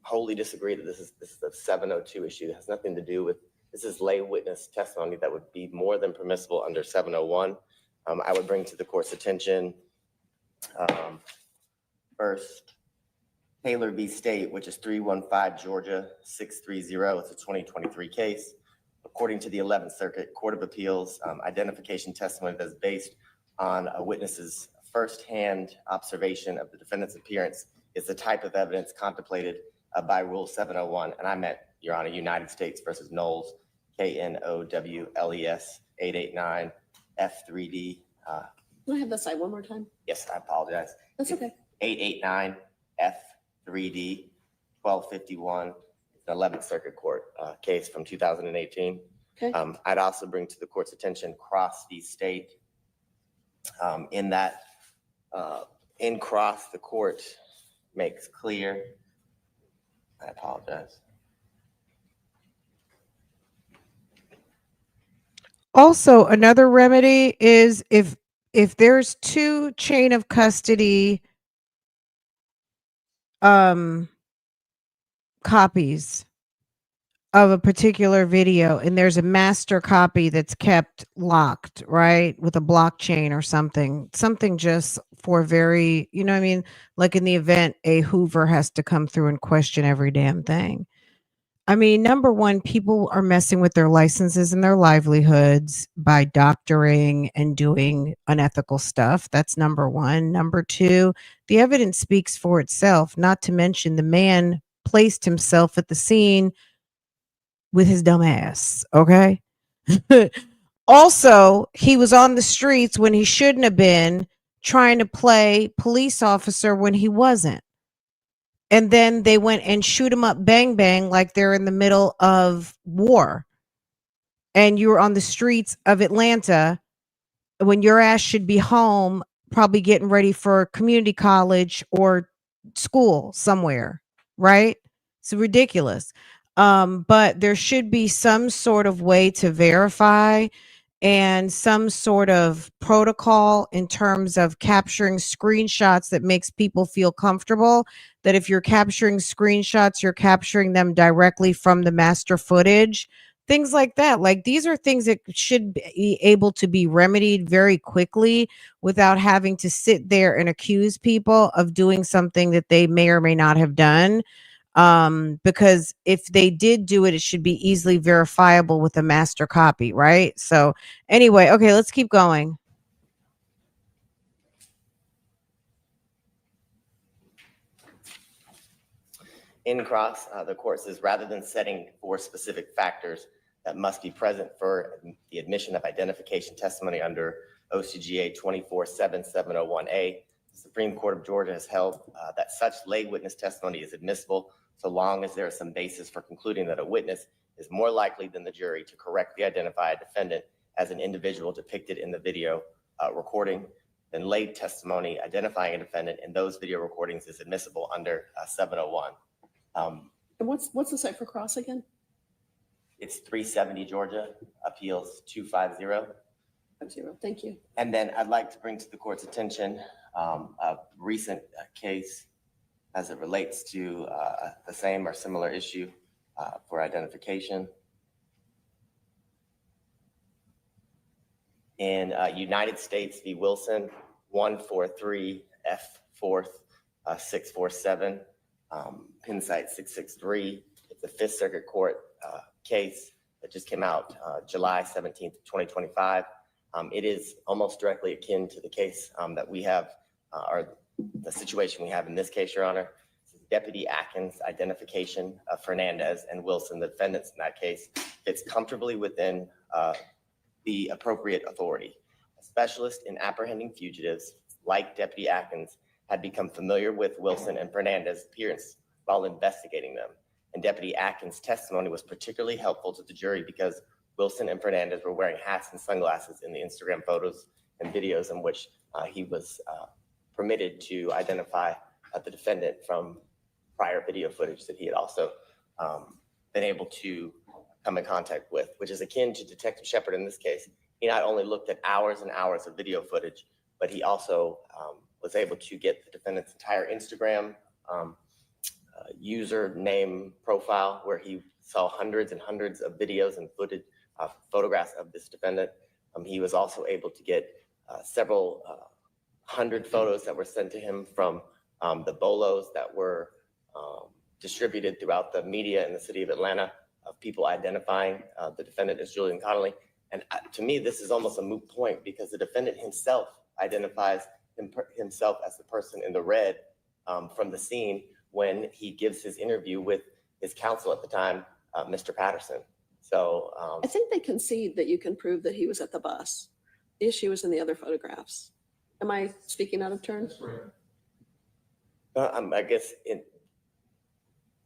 wholly disagree that this is a 702 issue. It has nothing to do with, this is lay witness testimony that would be more than permissible under 701. I would bring to the court's attention first, Taylor v. State, which is 315 Georgia 630. It's a 2023 case. According to the 11th Circuit Court of Appeals, identification testimony that's based on a witness's firsthand observation of the defendant's appearance is the type of evidence contemplated by Rule 701. And I meant, Your Honor, United States versus Knowles, KNOWLES 889 F3D. Can I have that side one more time? Yes, I apologize. That's okay. 889 F3D 1251. It's an 11th Circuit Court case from 2018. Okay. I'd also bring to the court's attention Cross v. State. In that, in Cross, the court makes clear, I apologize. Also, another remedy is if there's 2 chain of custody copies of a particular video and there's a master copy that's kept locked, right, with a blockchain or something just for very, you know what I mean, like in the event a Hoover has to come through and question every damn thing. I mean, number one, people are messing with their licenses and their livelihoods by doctoring and doing unethical stuff. That's number one. Number two, the evidence speaks for itself, not to mention the man placed himself at the scene with his dumb ass. Okay. Also, he was on the streets when he shouldn't have been, trying to play police officer when he wasn't. And then they went and shoot him up bang bang like they're in the middle of war. And you were on the streets of Atlanta when your ass should be home, probably getting ready for community college or school somewhere, right? It's ridiculous. But there should be some sort of way to verify and some sort of protocol in terms of capturing screenshots that makes people feel comfortable that if you're capturing screenshots, you're capturing them directly from the master footage, things like that. Like, these are things that should be able to be remedied very quickly without having to sit there and accuse people of doing something that they may or may not have done. Because if they did do it, it should be easily verifiable with a master copy, right? So anyway, okay, let's keep going. In cross, the court says rather than setting forth specific factors that must be present for the admission of identification testimony under OCGA 247701A, the Supreme Court of Georgia has held that such lay witness testimony is admissible so long as there is some basis for concluding that a witness is more likely than the jury to correctly identify a defendant as an individual depicted in the video recording. Then lay testimony identifying a defendant in those video recordings is admissible under 701. And what's the site for cross again? It's 370 Georgia, Appeals 250. 50. Thank you. And then I'd like to bring to the court's attention a recent case as it relates to the same or similar issue for identification. In United States v. Wilson, 143 F 4th 647, pin site 663. It's a Fifth Circuit Court case that just came out July 17th, 2025. It is almost directly akin to the case that we have, or the situation we have in this case, Your Honor. Deputy Atkins' identification of Fernandez and Wilson, the defendants in that case, fits comfortably within the appropriate authority. A specialist in apprehending fugitives, like Deputy Atkins, had become familiar with Wilson and Fernandez's appearance while investigating them. And Deputy Atkins' testimony was particularly helpful to the jury because Wilson and Fernandez were wearing hats and sunglasses in the Instagram photos and videos in which he was permitted to identify the defendant from prior video footage that he had also been able to come in contact with, which is akin to Detective Shepard in this case. He not only looked at hours and hours of video footage, but he also was able to get the defendant's entire Instagram username profile, where he saw hundreds and hundreds of videos and footage, photographs of this defendant. He was also able to get several hundred photos that were sent to him from the bolos that were distributed throughout the media in the city of Atlanta of people identifying the defendant as Julian Conley. And to me, this is almost a moot point because the defendant himself identifies himself as the person in the red from the scene when he gives his interview with his counsel at the time, Mr. Patterson. So I think they concede that you can prove that he was at the bus. The issue was in the other photographs. Am I speaking out of turn? I guess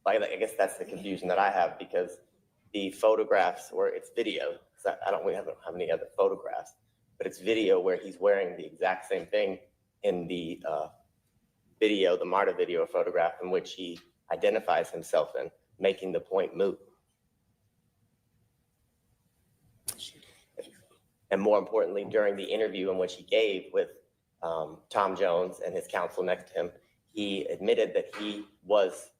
I guess that's the confusion that I have, because the photographs, or it's video, because I don't really have any other photographs, but it's video where he's wearing the exact same thing in the video, the Marta video photograph, in which he identifies himself in, making the point moot. And more importantly, during the interview in which he gave with Tom Jones and his counsel next to him, he admitted that he was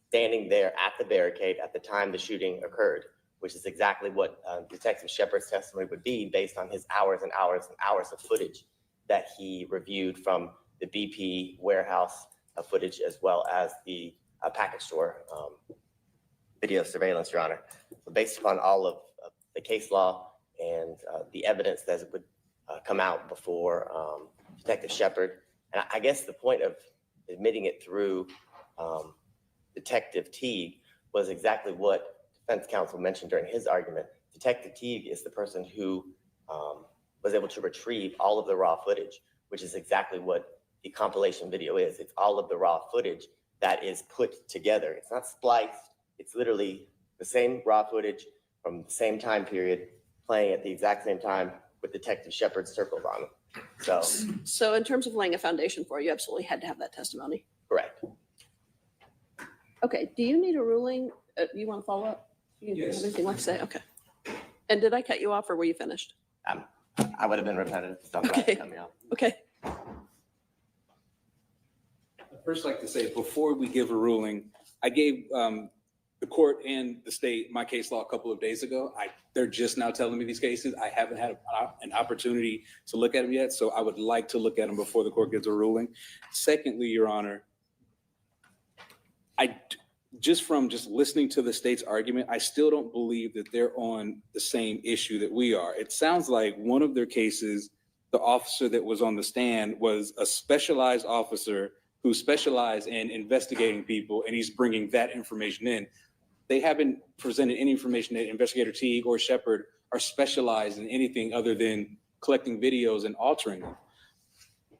standing there at the barricade at the time the shooting occurred, which is exactly what Detective Shepard's testimony would be based on his hours and hours and hours of footage that he reviewed from the BP warehouse footage, as well as the package store video surveillance, Your Honor. So based upon all of the case law and the evidence that would come out before Detective Shepard, and I guess the point of admitting it through Detective Teague was exactly what defense counsel mentioned during his argument. Detective Teague is the person who was able to retrieve all of the raw footage, which is exactly what the compilation video is. It's all of the raw footage that is put together. It's not spliced. It's literally the same raw footage from the same time period playing at the exact same time with Detective Shepard's circles on them. So in terms of laying a foundation for it, you absolutely had to have that testimony. Correct. Okay, do you need a ruling? You want to follow up? You Yes. have anything you want to say? Okay. And did I cut you off or were you finished? I would have been repetitive, so I'm glad Okay. to cut me off. Okay. I'd first like to say, before we give a ruling, I gave the court and the state my case law a couple of days ago. They're just now telling me these cases. I haven't had an opportunity to look at them yet, so I would like to look at them before the court gives a ruling. Secondly, Your Honor, just listening to the state's argument, I still don't believe that they're on the same issue that we are. It sounds like one of their cases, the officer that was on the stand was a specialized officer who specialized in investigating people, and he's bringing that information in. They haven't presented any information that Investigator Teague or Shepard are specialized in anything other than collecting videos and altering them.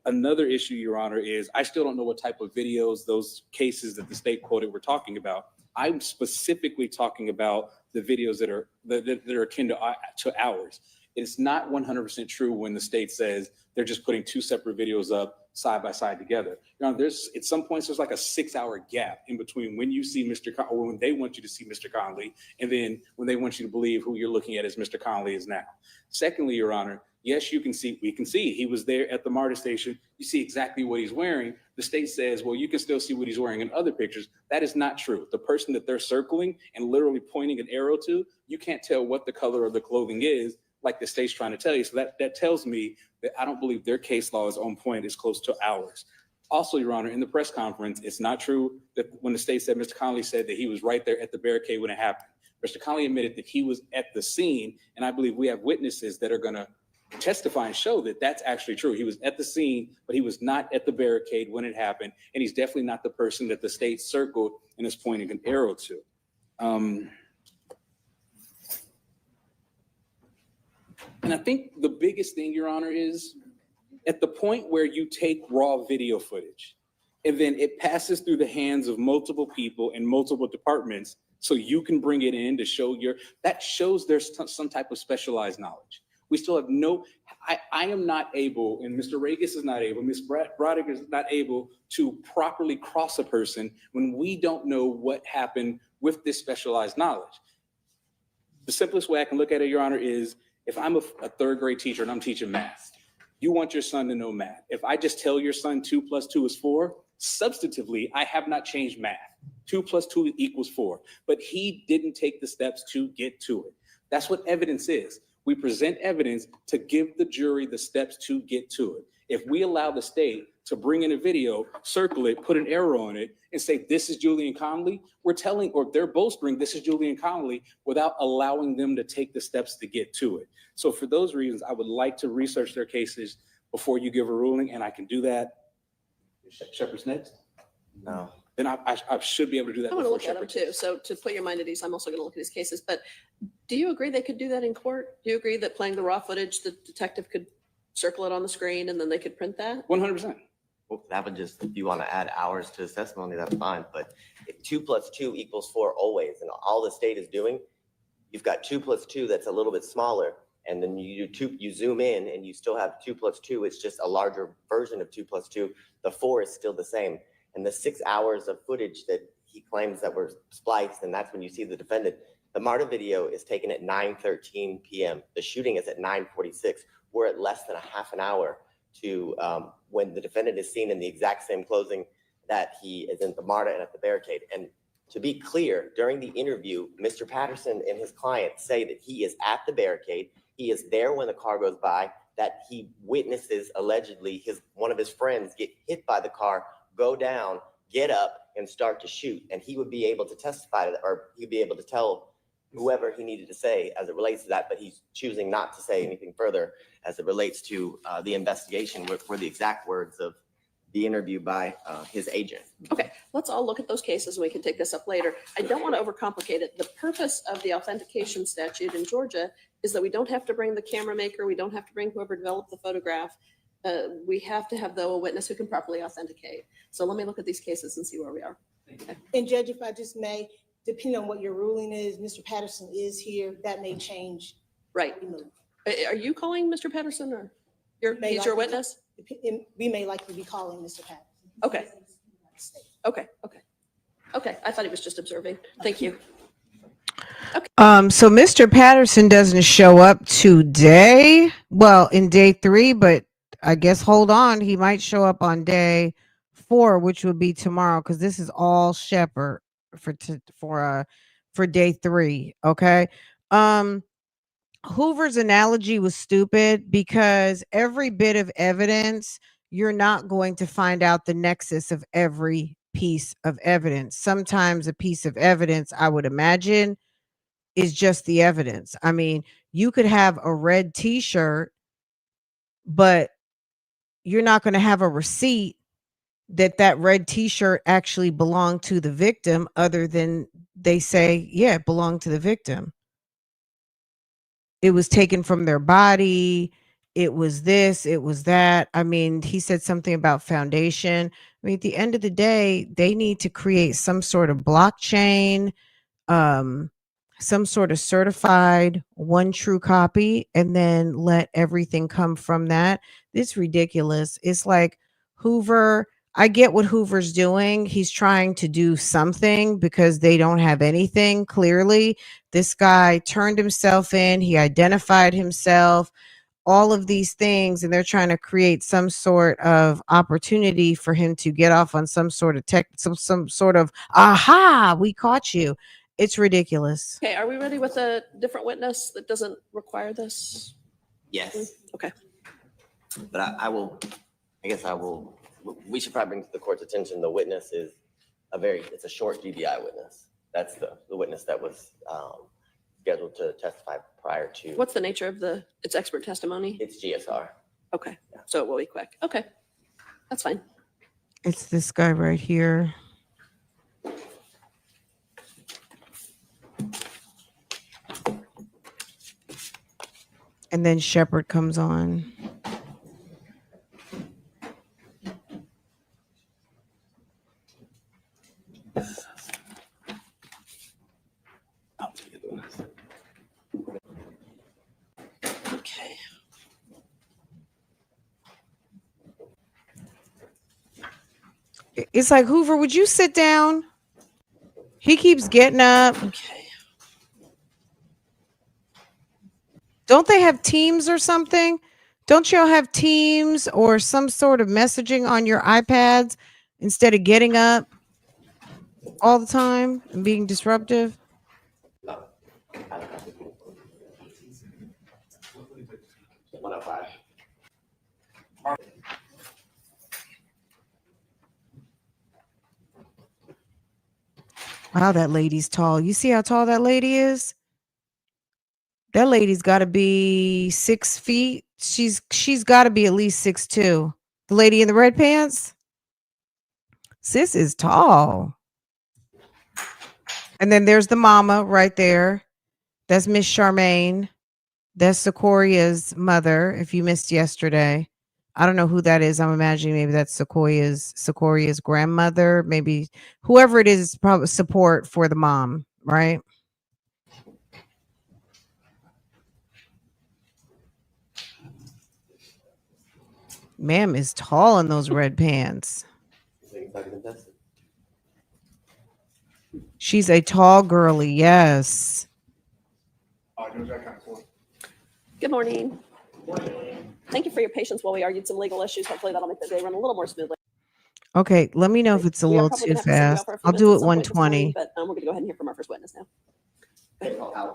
Another issue, Your Honor, is I still don't know what type of videos those cases that the state quoted were talking about. I'm specifically talking about the videos that are akin to ours. It's not 100% true when the state says they're just putting two separate videos up side by side together. Your Honor, at some points there's like a 6-hour gap in between when you see or when they want you to see Mr. Conley, and then when they want you to believe who you're looking at as Mr. Conley is now. Secondly, Your Honor, yes, we can see he was there at the MARTA station. You see exactly what he's wearing. The state says, well, you can still see what he's wearing in other pictures. That is not true. The person that they're circling and literally pointing an arrow to, you can't tell what the color of the clothing is, like the state's trying to tell you. So that tells me that I don't believe their case law is on point as close to ours. Also, Your Honor, in the press conference, it's not true that when the state said Mr. Conley said that he was right there at the barricade when it happened. Mr. Conley admitted that he was at the scene, and I believe we have witnesses that are going to testify and show that that's actually true. He was at the scene, but he was not at the barricade when it happened, and he's definitely not the person that the state circled and is pointing an arrow to. And I think the biggest thing, Your Honor, is at the point where you take raw video footage and then it passes through the hands of multiple people in multiple departments so you can bring it in to show that shows there's some type of specialized knowledge. We still have I am not able, and Mr. Regis is not able, Ms. Broderick is not able to properly cross a person when we don't know what happened with this specialized knowledge. The simplest way I can look at it, Your Honor, is if I'm a third grade teacher and I'm teaching math, you want your son to know math. If I just tell your son 2 + 2 is 4, substantively, I have not changed math. 2 + 2 = 4, but he didn't take the steps to get to it. That's what evidence is. We present evidence to give the jury the steps to get to it. If we allow the state to bring in a video, circle it, put an arrow on it, and say, this is Julian Conley, they're bolstering, this is Julian Conley, without allowing them to take the steps to get to it. So for those reasons, I would like to research their cases before you give a ruling, and I can do that. Shepard's next? No. Then I should be able to do that. I want to before look at them Shepard. too. So to put your mind at ease, I'm also going to look at his cases. But do you agree they could do that in court? Do you agree that playing the raw footage, the detective could circle it on the screen and then they could print that? 100%. Well, that would just, if you want to add hours to his testimony, that's fine. But if 2 + 2 = 4 always, and all the state is doing, you've got 2 + 2 that's a little bit smaller, and then you zoom in and you still have 2 + 2. It's just a larger version of 2 + 2. The 4 is still the same. And the 6 hours of footage that he claims that were spliced, and that's when you see the defendant. The MARTA video is taken at 9:13 p.m. The shooting is at 9:46. We're at less than a half an hour to when the defendant is seen in the exact same clothing that he is in the MARTA and at the barricade. And to be clear, during the interview, Mr. Patterson and his client say that he is at the barricade. He is there when the car goes by, that he witnesses allegedly one of his friends get hit by the car, go down, get up, and start to shoot. And he would be able to testify to that, or he'd be able to tell whoever he needed to say as it relates to that, but he's choosing not to say anything further as it relates to the investigation, where the exact words of the interview by his agent. Okay, let's all look at those cases and we can take this up later. I don't want to overcomplicate it. The purpose of the authentication statute in Georgia is that we don't have to bring the camera maker, we don't have to bring whoever developed the photograph. We have to have, though, a witness who can properly authenticate. So let me look at these cases and see where we are. Okay. And Judge, if I just may, depending on what your ruling is, Mr. Patterson is here, that may change. Right. Are you calling Mr. Patterson or he's your witness? We may likely be calling Mr. Patterson. Okay. Okay. I thought he was just observing. Thank you. So Mr. Patterson doesn't show up today. Well, in day 3, but I guess hold on. He might show up on day 4, which would be tomorrow, because this is all Shepherd for day 3. Okay. Hoover's analogy was stupid because every bit of evidence, you're not going to find out the nexus of every piece of evidence. Sometimes a piece of evidence, I would imagine, is just the evidence. I mean, you could have a red t-shirt, but you're not going to have a receipt that red t-shirt actually belonged to the victim, other than they say, yeah, it belonged to the victim. It was taken from their body. It was this, it was that. I mean, he said something about foundation. I mean, at the end of the day, they need to create some sort of blockchain, some sort of certified one true copy, and then let everything come from that. It's ridiculous. It's like Hoover. I get what Hoover's doing. He's trying to do something because they don't have anything. Clearly, this guy turned himself in. He identified himself, all of these things, and they're trying to create some sort of opportunity for him to get off on some sort of some sort of, aha, we caught you. It's ridiculous. Okay, are we ready with a different witness that doesn't require this? Yes. Okay. But I guess we should probably bring to the court's attention, the witness is it's a short GBI witness. That's the witness that was scheduled to testify prior to. What's the nature of its expert testimony? It's GSR. Okay, so it will be quick. Okay, that's fine. It's this guy right here. And then Shepherd comes on. Okay. It's like, Hoover, would you sit down? He keeps getting up. Okay. Don't they have Teams or something? Don't y'all have Teams or some sort of messaging on your iPads instead of getting up all the time and being disruptive? 105. Wow, that lady's tall. You see how tall that lady is? That lady's got to be 6 feet. She's got to be at least 6'2". The lady in the red pants? Sis is tall. And then there's the mama right there. That's Miss Charmaine. That's Secoria's mother, if you missed yesterday. I don't know who that is. I'm imagining maybe that's Secoria's grandmother. Maybe whoever it is probably support for the mom, right? Ma'am is tall in those red pants. She's a tall girly, yes. Good morning. Thank you for your patience while we argued some legal issues. Hopefully that'll make the day run a little more smoothly. Okay, let me know if it's a little too fast. I'll do it 120. But we're going to go ahead and hear from our first witness now.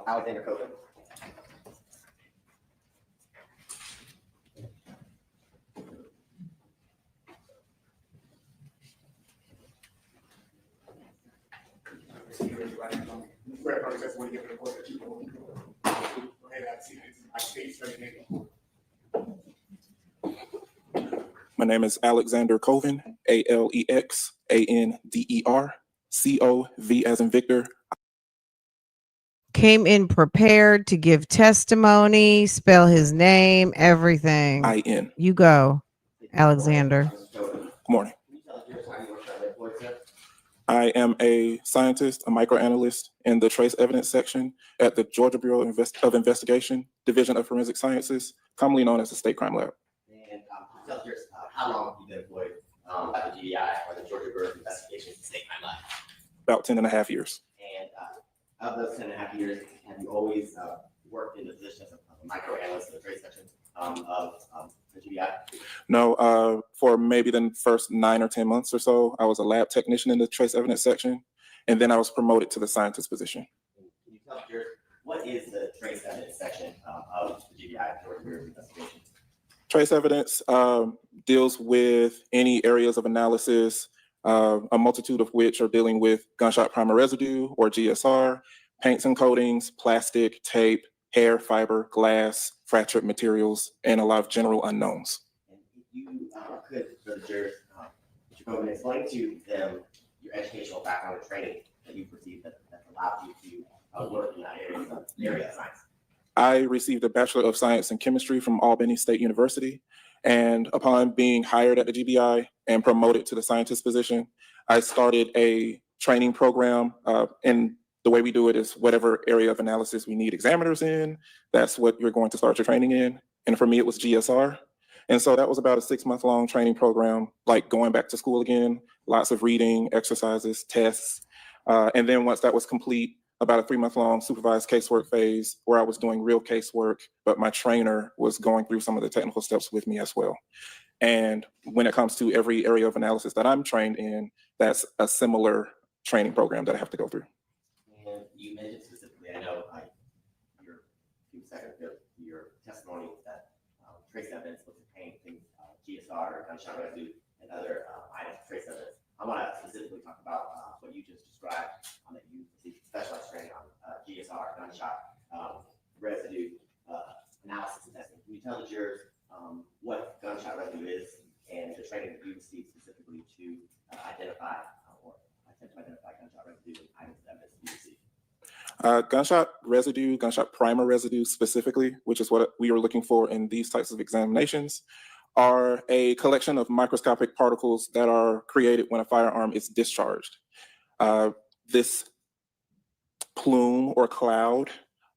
Alexander Coven. My name is Alexander Coven, ALEXANDER, COV as in Victor. Came in prepared to give testimony, spell his name, everything. IN. You go, Alexander. Good morning. Can you tell us how you work at Redwood, sir? I am a scientist, a microanalyst in the trace evidence section at the Georgia Bureau of Investigation, Division of Forensic Sciences, commonly known as the State Crime Lab. And can you tell us how long have you been employed at the GBI or the Georgia Bureau of Investigation, the State Crime Lab? About 10 and a half years. And of those 10 and a half years, have you always worked in the position of a microanalyst in the trace section of the GBI? No, for maybe the first 9 or 10 months or so, I was a lab technician in the trace evidence section, and then I was promoted to the scientist position. Can you tell us, what is the trace evidence section of the GBI, Georgia Bureau of Investigation? Trace evidence deals with any areas of analysis, a multitude of which are dealing with gunshot primer residue or GSR, paints and coatings, plastic, tape, hair, fiber, glass, fractured materials, and a lot of general unknowns. And if you could, for the jurors, explain to them your educational background and training that you've received that allowed you to work in that area of science. I received a Bachelor of Science in Chemistry from Albany State University. And upon being hired at the GBI and promoted to the scientist position, I started a training program. And the way we do it is whatever area of analysis we need examiners in, that's what you're going to start your training in. And for me, it was GSR. And so that was about a 6-month-long training program, like going back to school again, lots of reading, exercises, tests. And then once that was complete, about a 3-month-long supervised casework phase where I was doing real casework, but my trainer was going through some of the technical steps with me as well. And when it comes to every area of analysis that I'm trained in, that's a similar training program that I have to go through. And you mentioned specifically, I know your testimony that trace evidence looks at paint, things, GSR, gunshot residue, and other items of trace evidence. I want to specifically talk about what you just described, that you received specialized training on GSR, gunshot residue analysis and testing. Can you tell the jurors what gunshot residue is and the training that you received specifically to identify or attempt to identify gunshot residue and items of evidence you received? Gunshot residue, gunshot primer residue specifically, which is what we were looking for in these types of examinations, are a collection of microscopic particles that are created when a firearm is discharged. This plume or cloud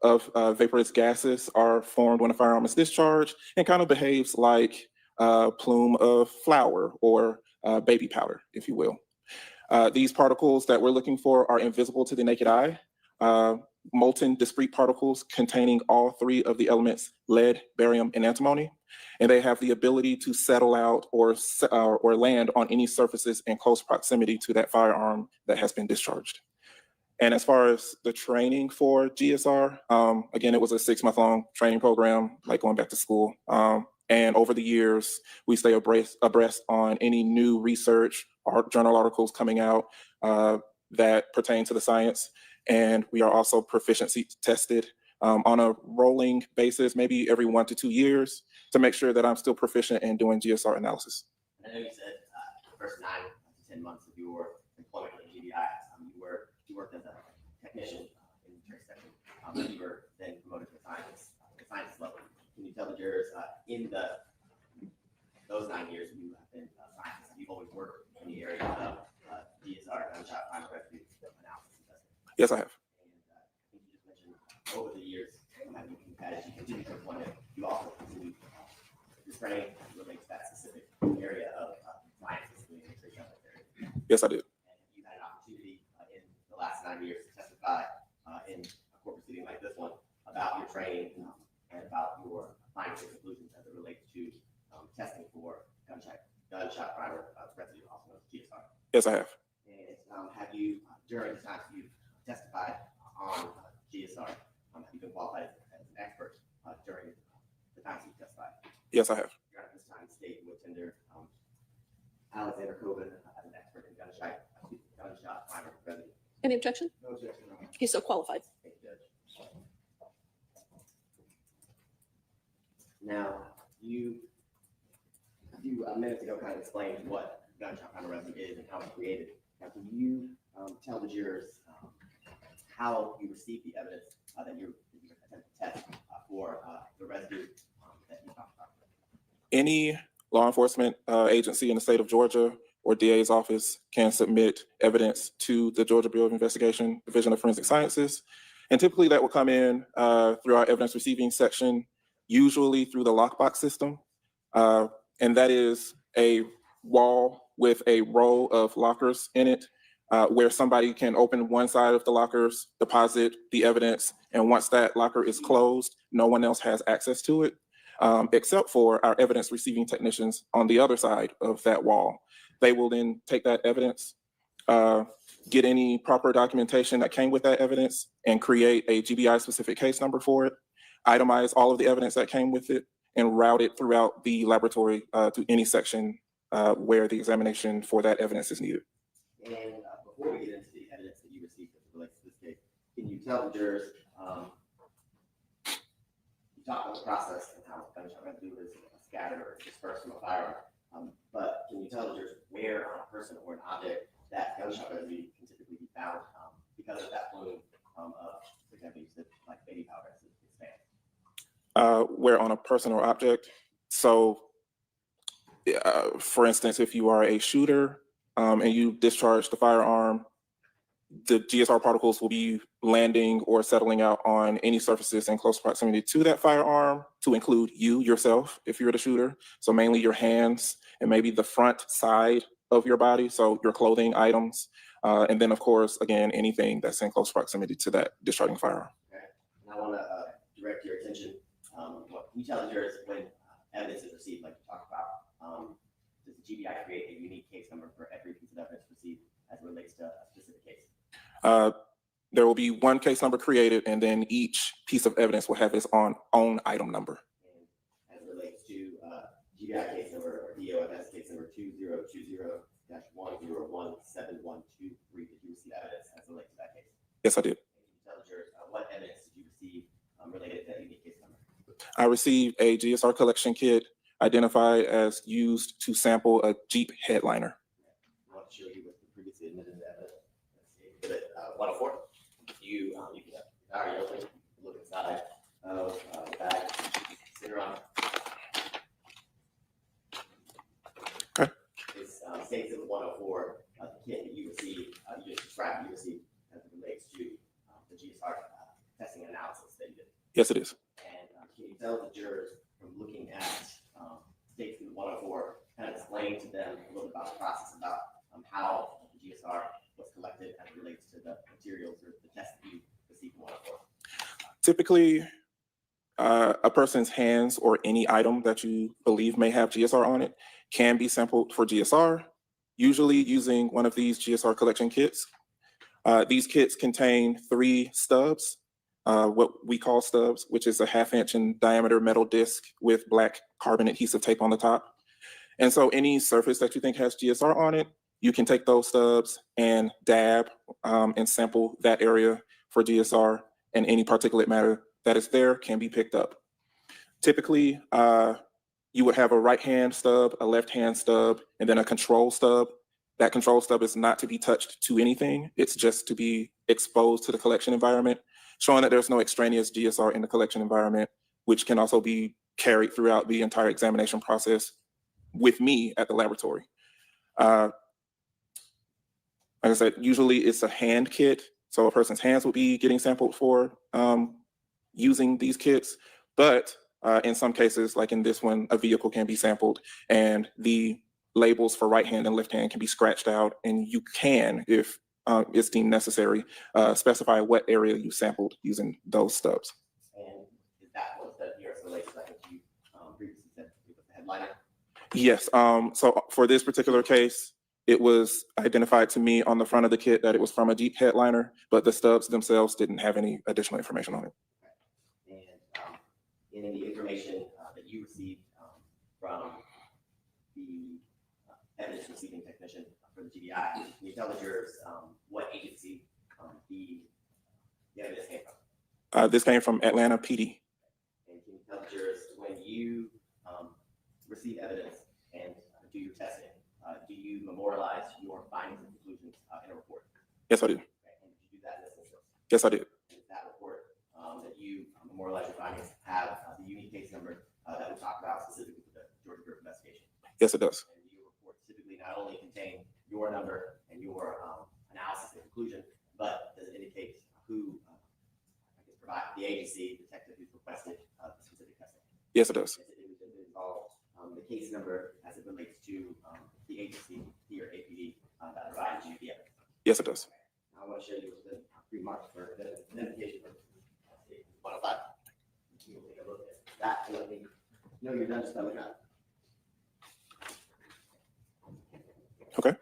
of vaporous gases are formed when a firearm is discharged and kind of behaves like a plume of flour or baby powder, if you will. These particles that we're looking for are invisible to the naked eye. Molten discrete particles containing all 3 of the elements lead, barium, and antimony. And they have the ability to settle out or land on any surfaces in close proximity to that firearm that has been discharged. And as far as the training for GSR, again, it was a 6-month-long training program, like going back to school. And over the years, we stay abreast on any new research or journal articles coming out that pertain to the science. And we are also proficiency tested on a rolling basis, maybe every 1 to 2 years, to make sure that I'm still proficient in doing GSR analysis. I know you said the first 9 to 10 months of your employment at GBI, you worked as a technician in the trace section. You were then promoted to the scientist level. Can you tell the jurors in those 9 years you have been a scientist? Have you always worked in the area of GSR, gunshot primer residue analysis and testing? Yes, I have. And I think you just mentioned over the years, as you continue to employment, you also continue your training relates to that specific area of science, specifically in the trace evidence area. Yes, I did. And you had an opportunity in the last 9 years to testify in a court proceeding like this one about your training and about your findings and conclusions as it relates to testing for gunshot primer residue, also known as GSR. Yes, I have. And have you, during the time you've testified on GSR, have you been qualified as an expert during the time you've testified? Yes, I have. You're at this time state you would tender Alexander Coven as an expert in gunshot primer residue. Any objection? No objection. He's so qualified. Thank you, Judge. Now, you a few minutes ago kind of explained what gunshot primer residue is and how it's created. Now, can you tell the jurors how you received the evidence that you attempted to test for the residue that you talked about? Any law enforcement agency in the state of Georgia or DA's office can submit evidence to the Georgia Bureau of Investigation, Division of Forensic Sciences. And typically that will come in through our evidence receiving section, usually through the lockbox system. And that is a wall with a row of lockers in it, where somebody can open one side of the lockers, deposit the evidence, and once that locker is closed, no one else has access to it, except for our evidence receiving technicians on the other side of that wall. They will then take that evidence, get any proper documentation that came with that evidence, and create a GBI specific case number for it, itemize all of the evidence that came with it, and route it throughout the laboratory to any section where the examination for that evidence is needed. And before we get into the evidence that you received as it relates to this case, can you tell the jurors, you talked about the process and how gunshot residue is scattered or dispersed from a firearm, but can you tell the jurors where on a person or an object that gunshot residue can typically be found because of that plume of, for example, you said like baby powder as it expands? Where on a person or object. So, for instance, if you are a shooter and you discharge the firearm, the GSR particles will be landing or settling out on any surfaces in close proximity to that firearm, to include you yourself if you're the shooter. So mainly your hands and maybe the front side of your body, so your clothing items. And then, of course, again, anything that's in close proximity to that discharging firearm. Okay. And I want to direct your attention. Can you tell the jurors when evidence is received, like you talked about, does the GBI create a unique case number for every piece of evidence received as it relates to a specific case? There will be one case number created, and then each piece of evidence will have its own item number. And as it relates to GBI case number or DOFS case number 2020-1017123, did you receive evidence as it relates to that case? Yes, I did. And can you tell the jurors what evidence did you receive related to that unique case number? I received a GSR collection kit identified as used to sample a Jeep headliner. I want to show you what the previously admitted evidence. Let's see, exhibit 104. You can already open, look inside of the bag, sit around. Okay. This states in 104, the kit that you received, you just described, you received as it relates to the GSR testing and analysis that you did. Yes, it is. And can you tell the jurors from looking at states in 104, kind of explain to them a little bit about the process, about how the GSR was collected as it relates to the materials or the tests that you received in 104? Typically, a person's hands or any item that you believe may have GSR on it can be sampled for GSR, usually using one of these GSR collection kits. These kits contain 3 stubs, what we call stubs, which is a 1/2 inch in diameter metal disc with black carbon adhesive tape on the top. And so any surface that you think has GSR on it, you can take those stubs and dab and sample that area for GSR, and any particulate matter that is there can be picked up. Typically, you would have a right hand stub, a left hand stub, and then a control stub. That control stub is not to be touched to anything. It's just to be exposed to the collection environment, showing that there's no extraneous GSR in the collection environment, which can also be carried throughout the entire examination process with me at the laboratory. Like I said, usually it's a hand kit, so a person's hands will be getting sampled for using these kits, but in some cases, like in this one, a vehicle can be sampled, and the labels for right hand and left hand can be scratched out, and you can, if it's deemed necessary, specify what area you sampled using those stubs. And is that what's done here as it relates to, I think you previously said with the headliner? Yes, so for this particular case, it was identified to me on the front of the kit that it was from a Jeep headliner, but the stubs themselves didn't have any additional information on it. And in the information that you received from the evidence receiving technician for the GBI, can you tell the jurors what agency the evidence came from? This came from Atlanta PD. And can you tell the jurors when you receive evidence and do your testing, do you memorialize your findings and conclusions in a report? Yes, I do. Okay. And did you do that in this instance? Yes, I did. And does that report that you memorialize your findings have the unique case number that we talked about specifically for the Georgia Group investigation? Yes, it does. And your report typically not only contain your number and your analysis and conclusion, but does it indicate who, provide the agency, detective who's requested the specific testing? Yes, it does. Does it involve the case number as it relates to the agency, P or APD, that provided you the evidence? Yes, it does. I want to show you what's been pre-marked for the identification of 105. You will take a look at that and let me know you're done just by looking at it. Okay.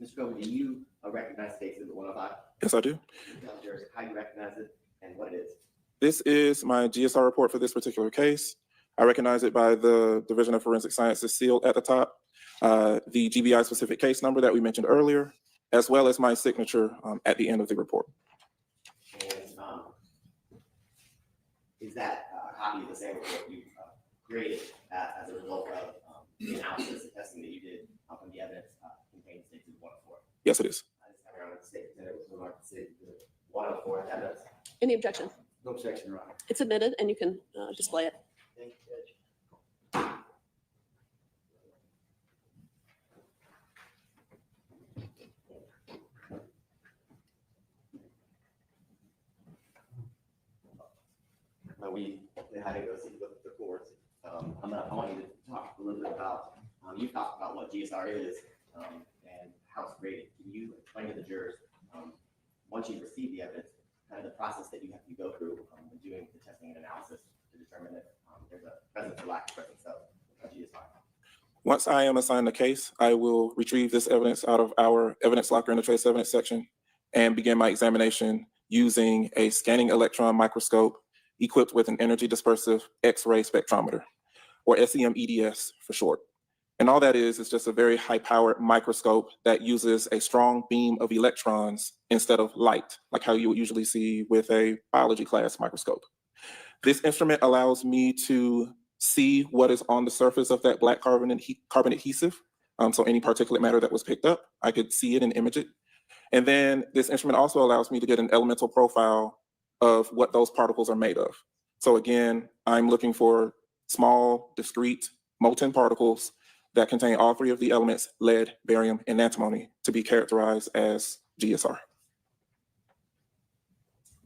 Mr. Cohen, do you recognize State Exhibit 105? Yes, I do. Can you tell jurors how you recognize it and what it is? This is my GSR report for this particular case. I recognize it by the Division of Forensic Sciences seal at the top, the GBI specific case number that we mentioned earlier, as well as my signature at the end of the report. And is that a copy of the same report you created as a result of the analysis and testing that you did from the evidence contained in State Exhibit 104? Yes, it is. I just have around the state that it was remarked to say 104 evidence. Any objection? No objection, Your Honor. It's admitted and you can display it. Thank you, Judge. We had to go see the courts. I want you to talk a little bit about, you talked about what GSR is and how it's created. Can you explain to the jurors, once you receive the evidence, kind of the process that you have to go through when doing the testing and analysis to determine if there's a presence or lack of presence of GSR? Once I am assigned the case, I will retrieve this evidence out of our evidence locker in the trace evidence section and begin my examination using a scanning electron microscope equipped with an energy dispersive X-ray spectrometer, or SEM-EDS for short. And all that is just a very high-powered microscope that uses a strong beam of electrons instead of light, like how you would usually see with a biology class microscope. This instrument allows me to see what is on the surface of that black carbon adhesive. So any particulate matter that was picked up, I could see it and image it. And then this instrument also allows me to get an elemental profile of what those particles are made of. So again, I'm looking for small, discrete, molten particles that contain all three of the elements, lead, barium, and antimony, to be characterized as GSR.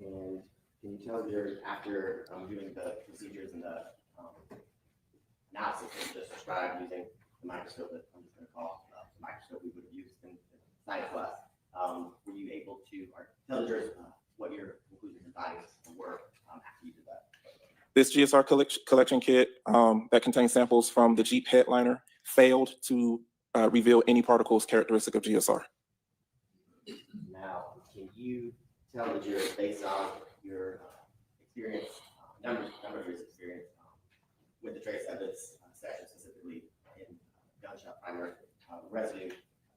And can you tell jurors, after doing the procedures and the analysis that you just described using the microscope that I'm just going to call the microscope we would have used in science class, were you able to tell the jurors what your conclusions and findings were after you did that? This GSR collection kit that contains samples from the Jeep headliner failed to reveal any particles characteristic of GSR. Now, can you tell the jurors, based on your experience, number of years experience with the trace evidence section, specifically in gunshot primer residue,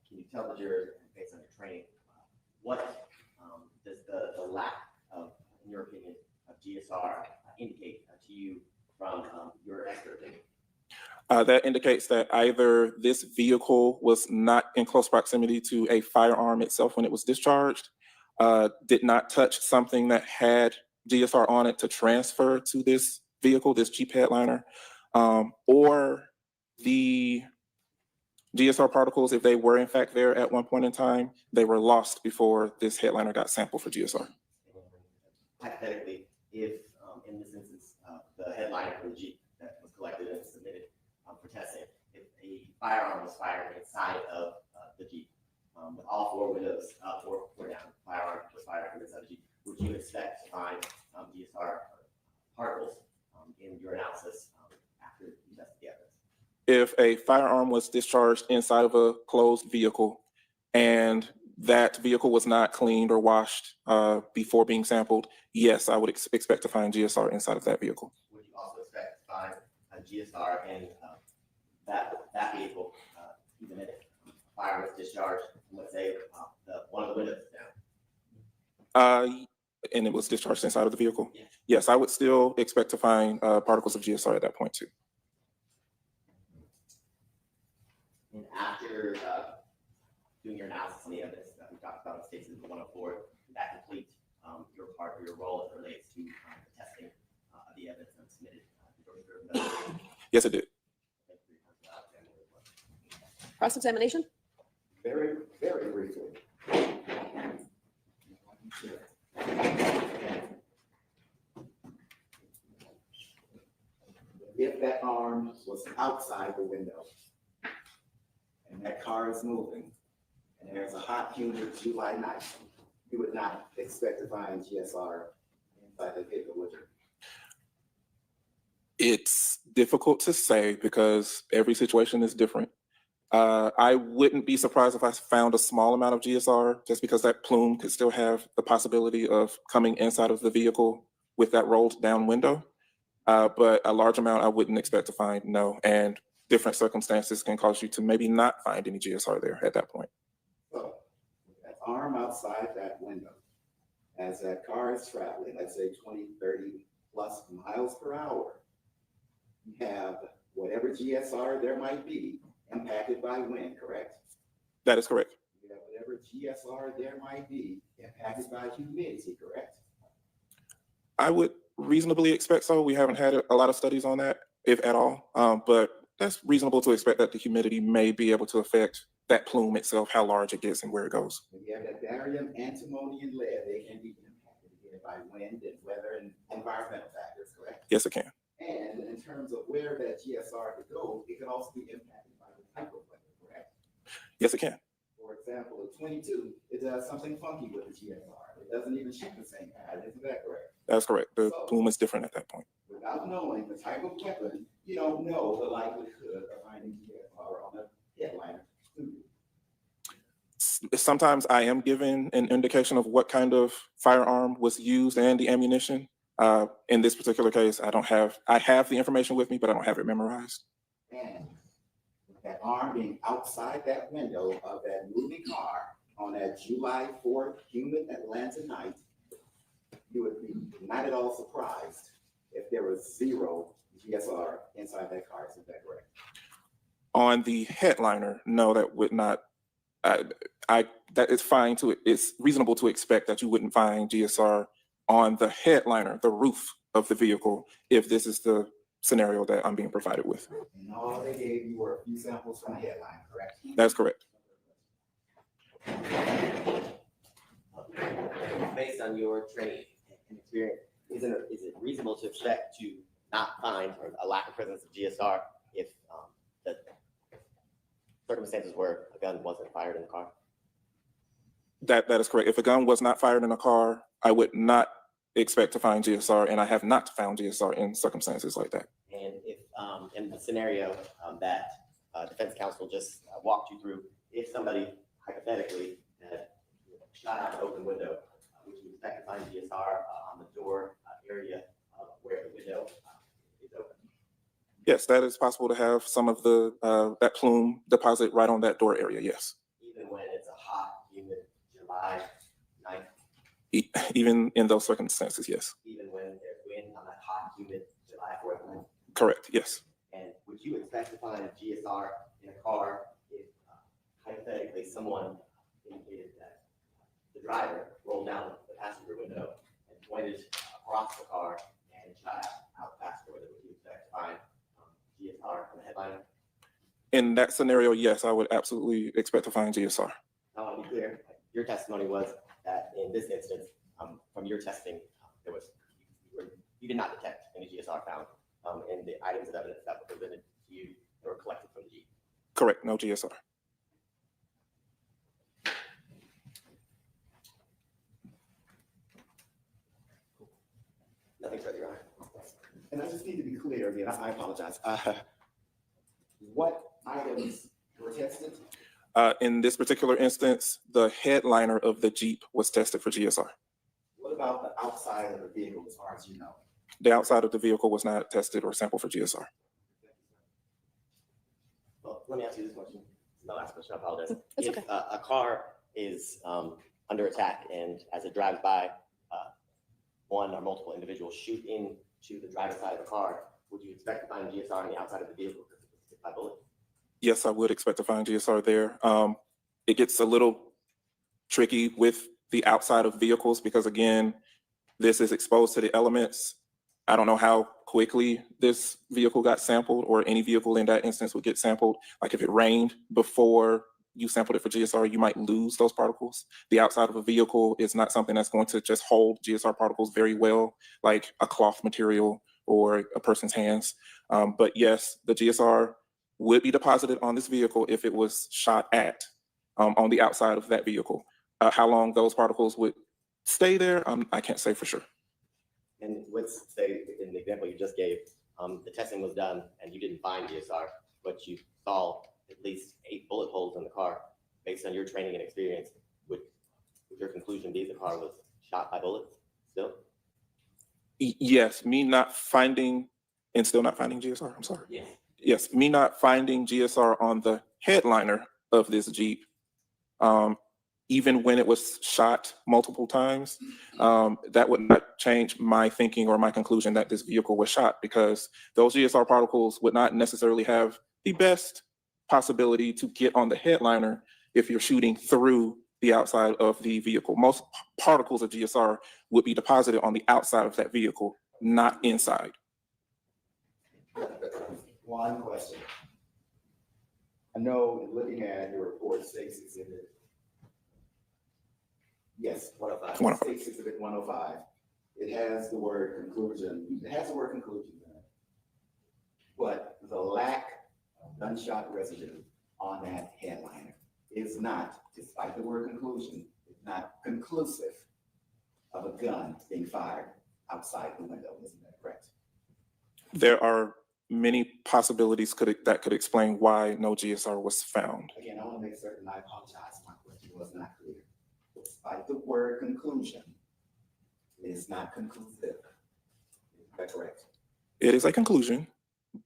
can you tell the jurors, based on your training, what does the lack of, in your opinion, of GSR indicate to you from your expert opinion? That indicates that either this vehicle was not in close proximity to a firearm itself when it was discharged, did not touch something that had GSR on it to transfer to this vehicle, this Jeep headliner, or the GSR particles, if they were in fact there at one point in time, they were lost before this headliner got sampled for GSR. Hypothetically, if in this instance, the headliner for the Jeep that was collected and submitted for testing, if a firearm was fired inside of the Jeep, with all four windows up or down, firearm was fired inside the Jeep, would you expect to find GSR particles in your analysis after you tested the evidence? If a firearm was discharged inside of a closed vehicle and that vehicle was not cleaned or washed before being sampled, yes, I would expect to find GSR inside of that vehicle. Would you also expect to find GSR in that vehicle, even if a fire was discharged, let's say one of the windows down? And it was discharged inside of the vehicle? Yeah. Yes, I would still expect to find particles of GSR at that point too. And after doing your analysis on the evidence that we talked about in States 104, that complete your part of your role as it relates to the testing of the evidence that was submitted. Yes, it did. Cross-examination? Very, very briefly. If that arm was outside the window and that car is moving and there's a hot, humid July night, you would not expect to find GSR inside the vehicle, would you? It's difficult to say because every situation is different. I wouldn't be surprised if I found a small amount of GSR just because that plume could still have the possibility of coming inside of the vehicle with that rolled down window. But a large amount I wouldn't expect to find, no. And different circumstances can cause you to maybe not find any GSR there at that point. So, that arm outside that window, as that car is traveling, let's say 20, 30 plus miles per hour, you have whatever GSR there might be impacted by wind, correct? That is correct. You have whatever GSR there might be impacted by humidity, correct? I would reasonably expect so. We haven't had a lot of studies on that, if at all. But that's reasonable to expect that the humidity may be able to affect that plume itself, how large it gets and where it goes. When you have that barium, antimony, and lead, they can be impacted again by wind and weather and environmental factors, correct? Yes, it can. And in terms of where that GSR could go, it could also be impacted by the type of weather, correct? Yes, it can. For example, at 22, it does something funky with the GSR. It doesn't even shoot the same pattern, isn't that correct? That's correct. The So, plume is different at that point. without knowing the type of weapon, you don't know the likelihood of finding GSR on a headliner. Sometimes I am given an indication of what kind of firearm was used and the ammunition. In this particular case, I have the information with me, but I don't have it memorized. And with that arm being outside that window of that moving car on that July 4th humid Atlanta night, you would be not at all surprised if there was 0 GSR inside that car. Is that correct? On the headliner, no, that would not. That is fine it's reasonable to expect that you wouldn't find GSR on the headliner, the roof of the vehicle, if this is the scenario that I'm being provided with. And all they gave you were a few samples from the headline, correct? That's correct. Based on your training and experience, is it reasonable to expect to not find or a lack of presence of GSR if the circumstances where a gun wasn't fired in the car? That is correct. If a gun was not fired in a car, I would not expect to find GSR, and I have not found GSR in circumstances like that. And if in the scenario that defense counsel just walked you through, if somebody hypothetically had shot out an open window, would you expect to find GSR on the door area where the window is open? Yes, that is possible to have some of the that plume deposit right on that door area. Yes. Even when it's a hot, humid July night? Even in those circumstances, yes. Even when there's wind on that hot, humid July 4th night? Correct, yes. And would you expect to find a GSR in a car if hypothetically someone indicated that the driver rolled down the passenger window and pointed across the car and shot out the passenger window? Would you expect to find GSR on the headliner? In that scenario, yes, I would absolutely expect to find GSR. I want to be clear, your testimony was that in this instance, from your testing, you did not detect any GSR found in the items of evidence that were presented to you that were collected from the Jeep. Correct, no GSR. Nothing further, Your Honor. And I just need to be clear again, I apologize. What items were tested? In this particular instance, the headliner of the Jeep was tested for GSR. What about the outside of the vehicle as far as you know? The outside of the vehicle was not tested or sampled for GSR. Well, let me ask you this question. My last question, I apologize. That's If okay. a car is under attack and as it drives by, one or multiple individuals shoot into the driver's side of the car, would you expect to find GSR on the outside of the vehicle because it was hit by bullet? Yes, I would expect to find GSR there. It gets a little tricky with the outside of vehicles because, again, this is exposed to the elements. I don't know how quickly this vehicle got sampled, or any vehicle in that instance would get sampled. Like if it rained before you sampled it for GSR, you might lose those particles. The outside of a vehicle is not something that's going to just hold GSR particles very well, like a cloth material or a person's hands. But yes, the GSR would be deposited on this vehicle if it was shot at on the outside of that vehicle. How long those particles would stay there, I can't say for sure. And let's say in the example you just gave, the testing was done and you didn't find GSR, but you saw at least 8 bullet holes in the car. Based on your training and experience, would your conclusion be the car was shot by bullets still? Yes, me not finding and still not finding GSR, I'm sorry. Yes. Yes, me not finding GSR on the headliner of this Jeep, even when it was shot multiple times, that would not change my thinking or my conclusion that this vehicle was shot, because those GSR particles would not necessarily have the best possibility to get on the headliner if you're shooting through the outside of the vehicle. Most particles of GSR would be deposited on the outside of that vehicle, not inside. One question. I know in looking at your report, states exhibit. Yes, 105. States exhibit 105. It has the word conclusion. It has the word conclusion in it. But the lack of gunshot residue on that headliner is not, despite the word conclusion, it's not conclusive of a gun being fired outside the window. Isn't that correct? There are many possibilities that could explain why no GSR was found. Again, I want to make certain, I apologize, my question was not clear. Despite the word conclusion, it is not conclusive. Is that correct? It is a conclusion,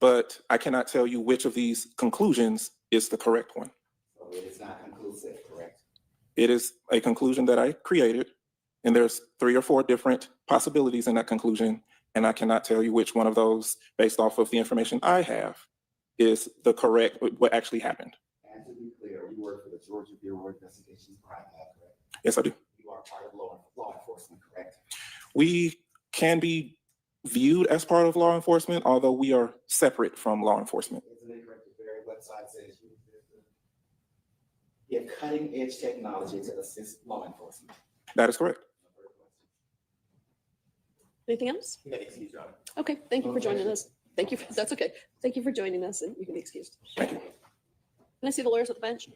but I cannot tell you which of these conclusions is the correct one. So it is not conclusive, correct? It is a conclusion that I created, and there's 3 or 4 different possibilities in that conclusion, and I cannot tell you which one of those, based off of the information I have, is the correct, what actually happened. And to be clear, you work for the Georgia Bureau of Investigation Crime Lab, correct? Yes, I do. You are part of law enforcement, correct? We can be viewed as part of law enforcement, although we are separate from law enforcement. Isn't it correct? The very website says you have cutting edge technology to assist law enforcement. That is correct. Anything else? You may be excused, Your Honor. Okay, thank you for joining us. Thank you, that's okay. Thank you for joining us, and you can be excused. Thank you. Can I see the lawyers at the bench?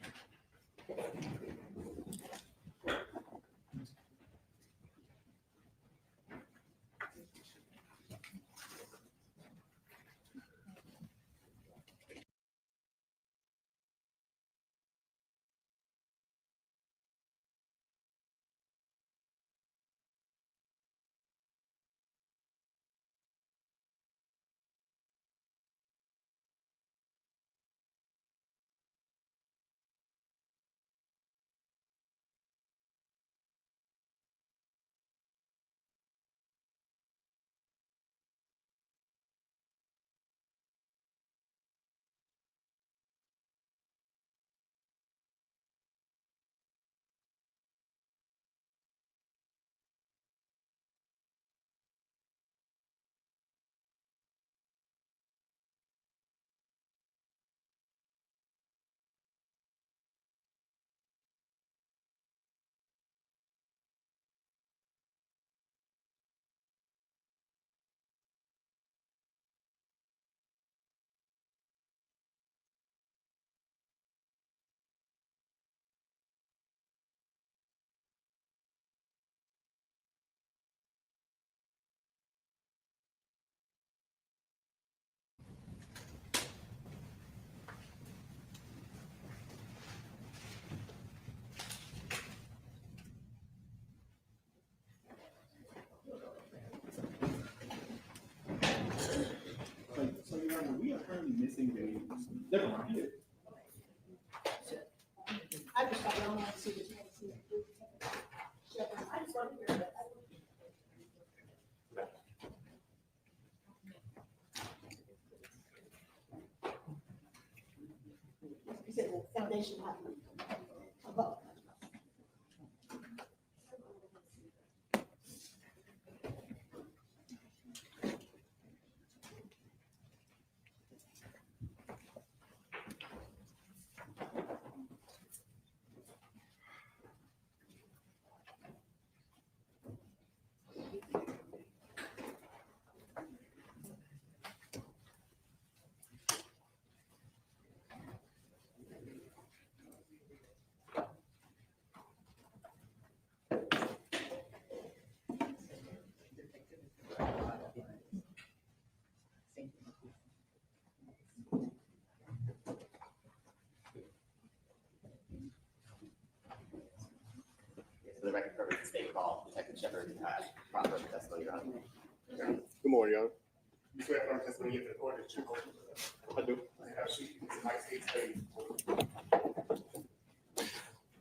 So, Your Honor, we are currently missing the, never mind. I just thought I wanted to see this. I just want to hear that. recommendation have a vote. For the record purposes, state call, Detective Shepard, proper testimony, Your Honor. Good morning, Your Honor. You swear affirm testimony you give to the court is true? I do.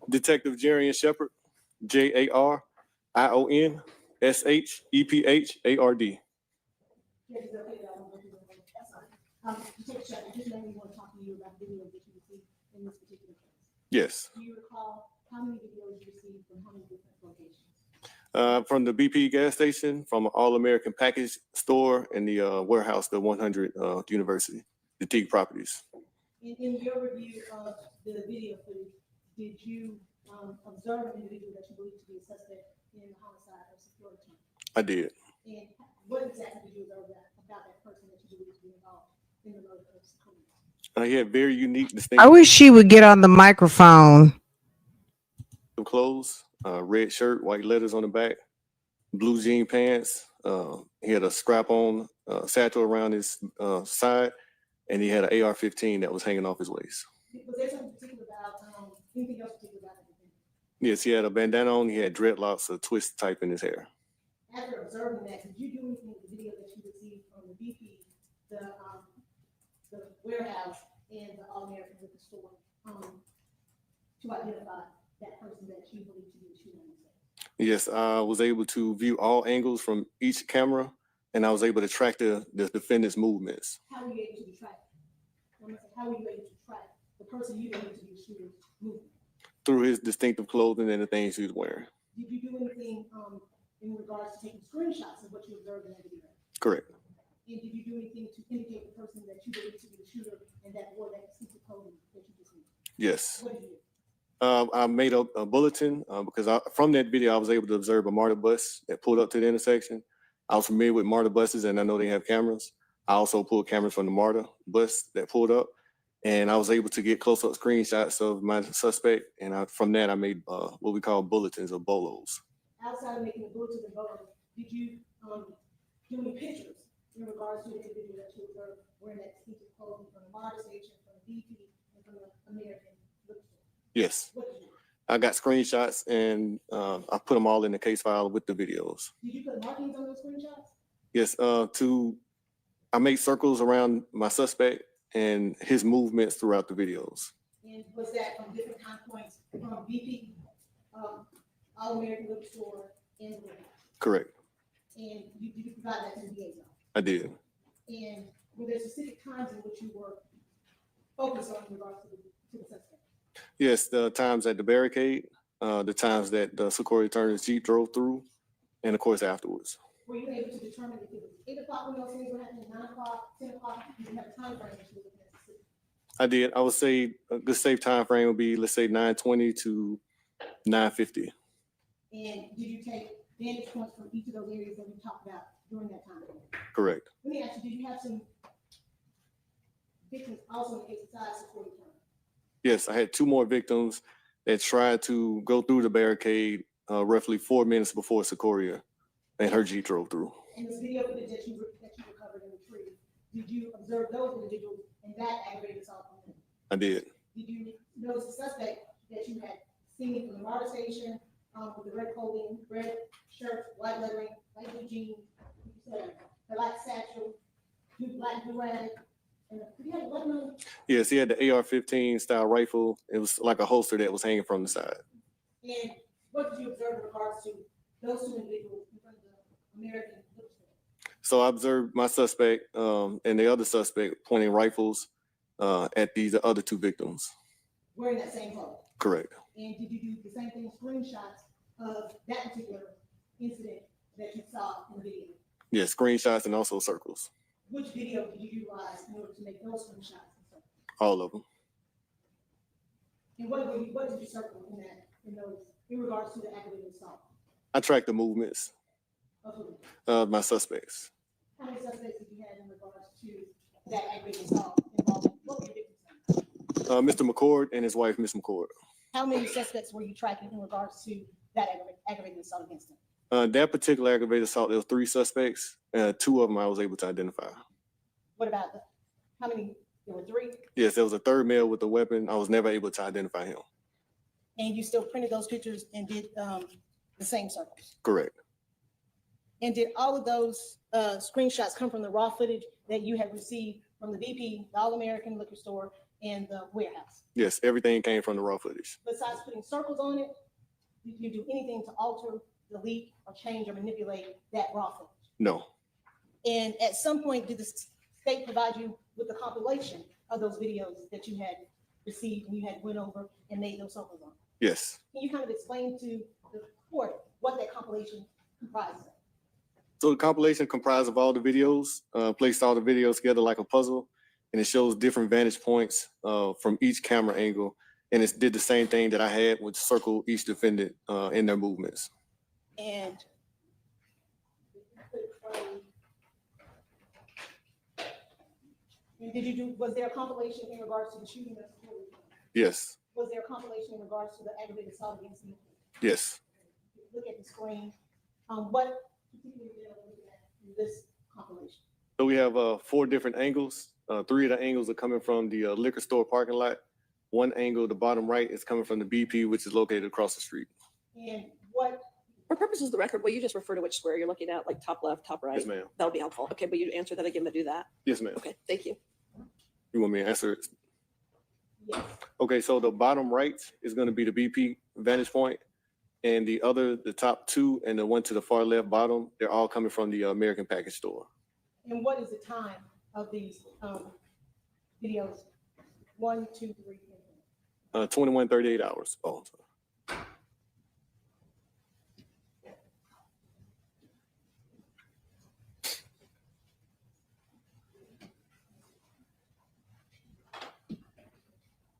Detective Julian Shepard, JARION SHEPHARD. Detective Shepard, just let me want to talk to you about videos that you received in this particular case. Yes. Do you recall how many videos you received from how many different locations? From the BP gas station, from an All-American Package Store, and the warehouse, the 100 University, the Teague properties. In your review of the video footage, did you observe an individual that you believe to be a suspect in the homicide of Secoriea? I did. And what exactly did you observe about that person that you believe to be involved in the murder of Secoriea? He had very unique, distinct I wish she would get on the microphone. clothes, red shirt, white letters on the back, blue jean pants. He had a strap-on satchel around his side, and he had an AR-15 that was hanging off his waist. Was there something particular about, anything else particular about it? Yes, he had a bandana on. He had dreadlocks, a twist type in his hair. After observing that, did you do anything with the video that you received from the BP, the warehouse, and the All-American liquor store, to identify that person that you believe to be the shooter? Yes, I was able to view all angles from each camera, and I was able to track the defendant's movements. How were you able to track? How were you able to track the person you believe to be the shooter's movement? Through his distinctive clothing and the things he was wearing. Did you do anything in regards to taking screenshots of what you observed in that video? Correct. And did you do anything to indicate the person that you believe to be the shooter and that wore that distinctive clothing that you just made? Yes. What did you do? I made a bulletin because from that video, I was able to observe a MARTA bus that pulled up to the intersection. I was familiar with MARTA buses, and I know they have cameras. I also pulled cameras from the MARTA bus that pulled up, and I was able to get close-up screenshots of my suspect. And from that, I made what we call bulletins or bolos. Outside of making the bulletins and bolos, did you do any pictures in regards to the individual that you observed wearing that distinctive clothing from the MARTA station, from the BP, and from the American liquor store? Yes. What did you do? I got screenshots, and I put them all in the case file with the videos. Did you put markings on those screenshots? Yes, I made circles around my suspect and his movements throughout the videos. And was that from different time points from BP, All-American liquor store, and the warehouse? Correct. And did you provide that to the DA's office? I did. And were there specific times in which you were focused on in regards to the suspect? Yes, the times at the barricade, the times that the Secoriea Turner's Jeep drove through, and of course afterwards. Were you able to determine if it was 8 o'clock when those things were happening, 9 o'clock, 10 o'clock? Did you have a time frame that you were looking at the city? I did. I would say a good safe time frame would be, let's say, 9:20 to 9:50. And did you take vantage points from each of those areas that we talked about during that time frame? Correct. Let me ask you, did you have some victims also in the case besides Secoriea Turner? Yes, I had 2 more victims that tried to go through the barricade roughly 4 minutes before Secoriea and her Jeep drove through. In this video footage that you recovered and retrieved, did you observe those individuals and that aggravated assault on them? I did. Did you notice the suspect that you had seen from the MARTA station with the red clothing, red shirt, white lettering, light blue jeans, the black satchel, black do-rag, and did he have a weapon on? Yes, he had the AR-15 style rifle. It was like a holster that was hanging from the side. And what did you observe in regards to those 2 individuals in front of the American liquor store? So I observed my suspect and the other suspect pointing rifles at these other 2 victims. wearing that same clothes? Correct. And did you do the same thing, screenshots of that particular incident that you saw in the video? Yes, screenshots and also circles. Which video did you utilize in order to make those screenshots? All of them. And what did you circle in regards to the aggravated assault? I track the movements Of who? of my suspects. How many suspects did you have in regards to that aggravated assault involving, what were your victims' names? Mr. McCord and his wife, Miss McCord. How many suspects were you tracking in regards to that aggravated assault against them? That particular aggravated assault, there were 3 suspects. 2 of them I was able to identify. What about how many? There were 3, Yes, there was a 3rd male with a weapon. I was never able to identify him. and you still printed those pictures and did the same circles. Correct. And did all of those screenshots come from the raw footage that you had received from the BP, the All-American Liquor Store, and the warehouse? Yes, everything came from the raw footage. Besides putting circles on it, did you do anything to alter, delete, or change or manipulate that raw footage? No. And at some point, did the state provide you with the compilation of those videos that you had received and you had went over and made those circles on? Yes. Can you kind of explain to the court what that compilation comprised of? So the compilation comprised of all the videos, placed all the videos together like a puzzle, and it shows different vantage points from each camera angle. And it did the same thing that I had, which circle each defendant in their movements. And was there a compilation in regards to the shooting of Secoriea? Yes. Was there a compilation in regards to the aggravated assault against me? Yes. Look at the screen. What particularly are we looking at in this compilation? So we have 4 different angles. 3 of the angles are coming from the liquor store parking lot. 1 angle, the bottom right, is coming from the BP, which is located across the street. And what, For purposes of the record, will you just refer to which square you're looking at, like top left, top right? Yes, ma'am. That'll be helpful. Okay, but you answer that again, but do that. Yes, ma'am. Okay, thank you. You want me to answer it? yes, Okay, so the bottom right is going to be the BP vantage point, and the top 2 and the one to the far left bottom, they're all coming from the American Package Store. and what is the time of these videos? 1, 2, 3, 4. 21, 38 hours. Oh, sorry.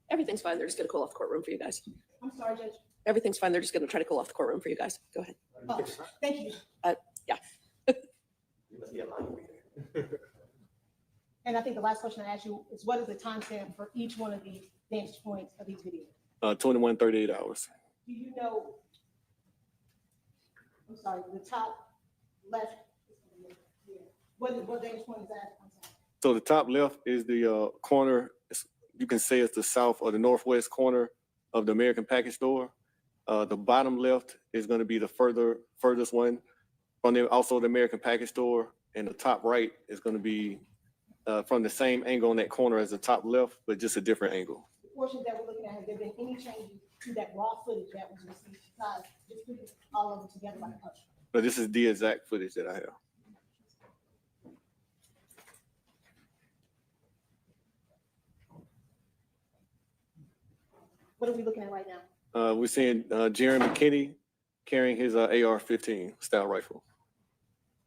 Everything's fine. They're just gonna cool off the courtroom for you guys. I'm sorry, Judge. Everything's fine. They're just gonna try to cool off the courtroom for you guys. Go ahead. Oh, thank you. You must be a mind reader. And I think the last question I asked you is what is the timestamp for each one of these vantage points of these videos? 21, 38 hours. Do you know, I'm sorry, the top left? What vantage point is that? I'm sorry. So the top left is the corner, you can say it's the south or the northwest corner of the American Package Store. The bottom left is going to be the furthest one from also the American Package Store. And the top right is going to be from the same angle on that corner as the top left, but just a different angle. The portion that we're looking at, have there been any changes to that raw footage that was received besides just putting all of them together like a puzzle? But this is the exact footage that I have. What are we looking at right now? We're seeing Jaron McKinney carrying his AR-15 style rifle.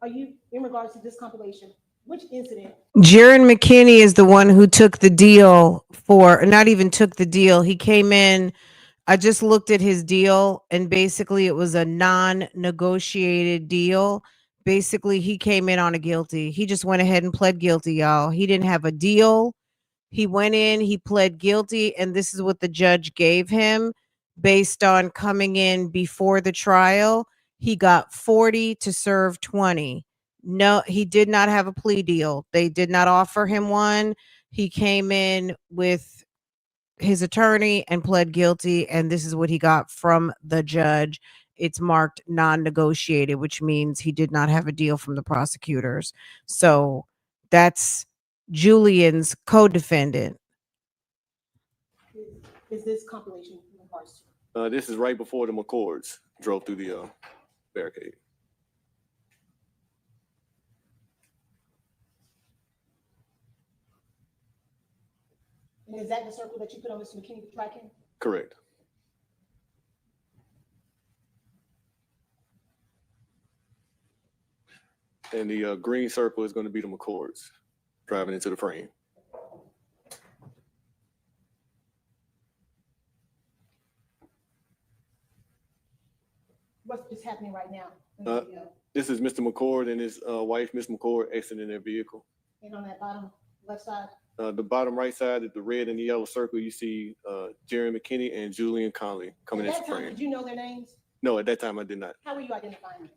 Are you, in regards to this compilation, which incident? Jaron McKinney is the one who took the deal for, not even took the deal. He came in. I just looked at his deal, and basically it was a non-negotiated deal. Basically, he came in on a guilty. He just went ahead and pled guilty, y'all. He didn't have a deal. He went in, he pled guilty, and this is what the judge gave him based on coming in before the trial. He got 40 to serve 20. No, he did not have a plea deal. They did not offer him one. He came in with his attorney and pled guilty, and this is what he got from the judge. It's marked non-negotiated, which means he did not have a deal from the prosecutors. So that's Julian's co-defendant. Is this compilation in regards to? This is right before the McCords drove through the barricade. And is that the circle that you put on Mr. McKinney to track him? Correct. And the green circle is going to be the McCords driving into the frame. What's just happening right now in the video? This is Mr. McCord and his wife, Miss McCord, exiting their vehicle. And on that bottom left side? The bottom right side is the red and the yellow circle. You see Jerry McKinney and Julian Conley coming into At the that time, frame. did you know their names? No, at that time I did not. How were you identifying them?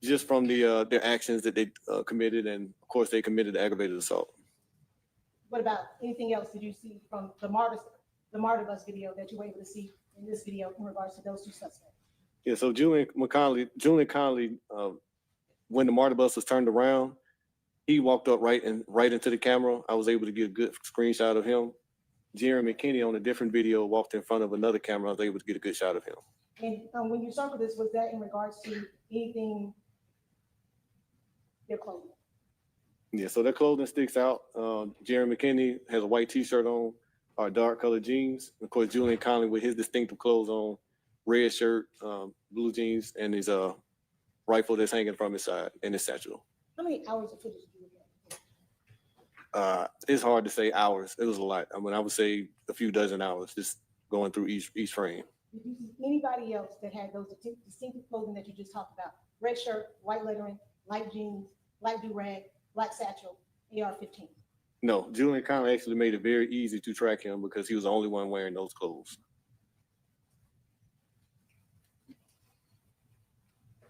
Just from the their actions that they committed, and of course they committed the aggravated assault. What about anything else did you see from the martyr bus video that you were able to see in this video in regards to those two suspects? Yeah, so Julian Conley, when the martyr bus was turned around, he walked up right into the camera. I was able to get a good screenshot of him. Jerry McKinney on a different video walked in front of another camera. I was able to get a good shot of him. And when you circled this, was that in regards to anything, their clothing? Yeah, so their clothing sticks out. Jerry McKinney has a white t-shirt on, or dark colored jeans. Of course, Julian Conley with his distinctive clothes on, red shirt, blue jeans, and his rifle that's hanging from his side and his satchel. How many hours of footage did you get? It's hard to say hours. It was a lot. I mean, I would say a few dozen hours just going through each frame. Did you see anybody else that had those distinctive clothing that you just talked about? Red shirt, white lettering, light jeans, black do-rag, black satchel, AR-15? No, Julian Conley actually made it very easy to track him because he was the only one wearing those clothes.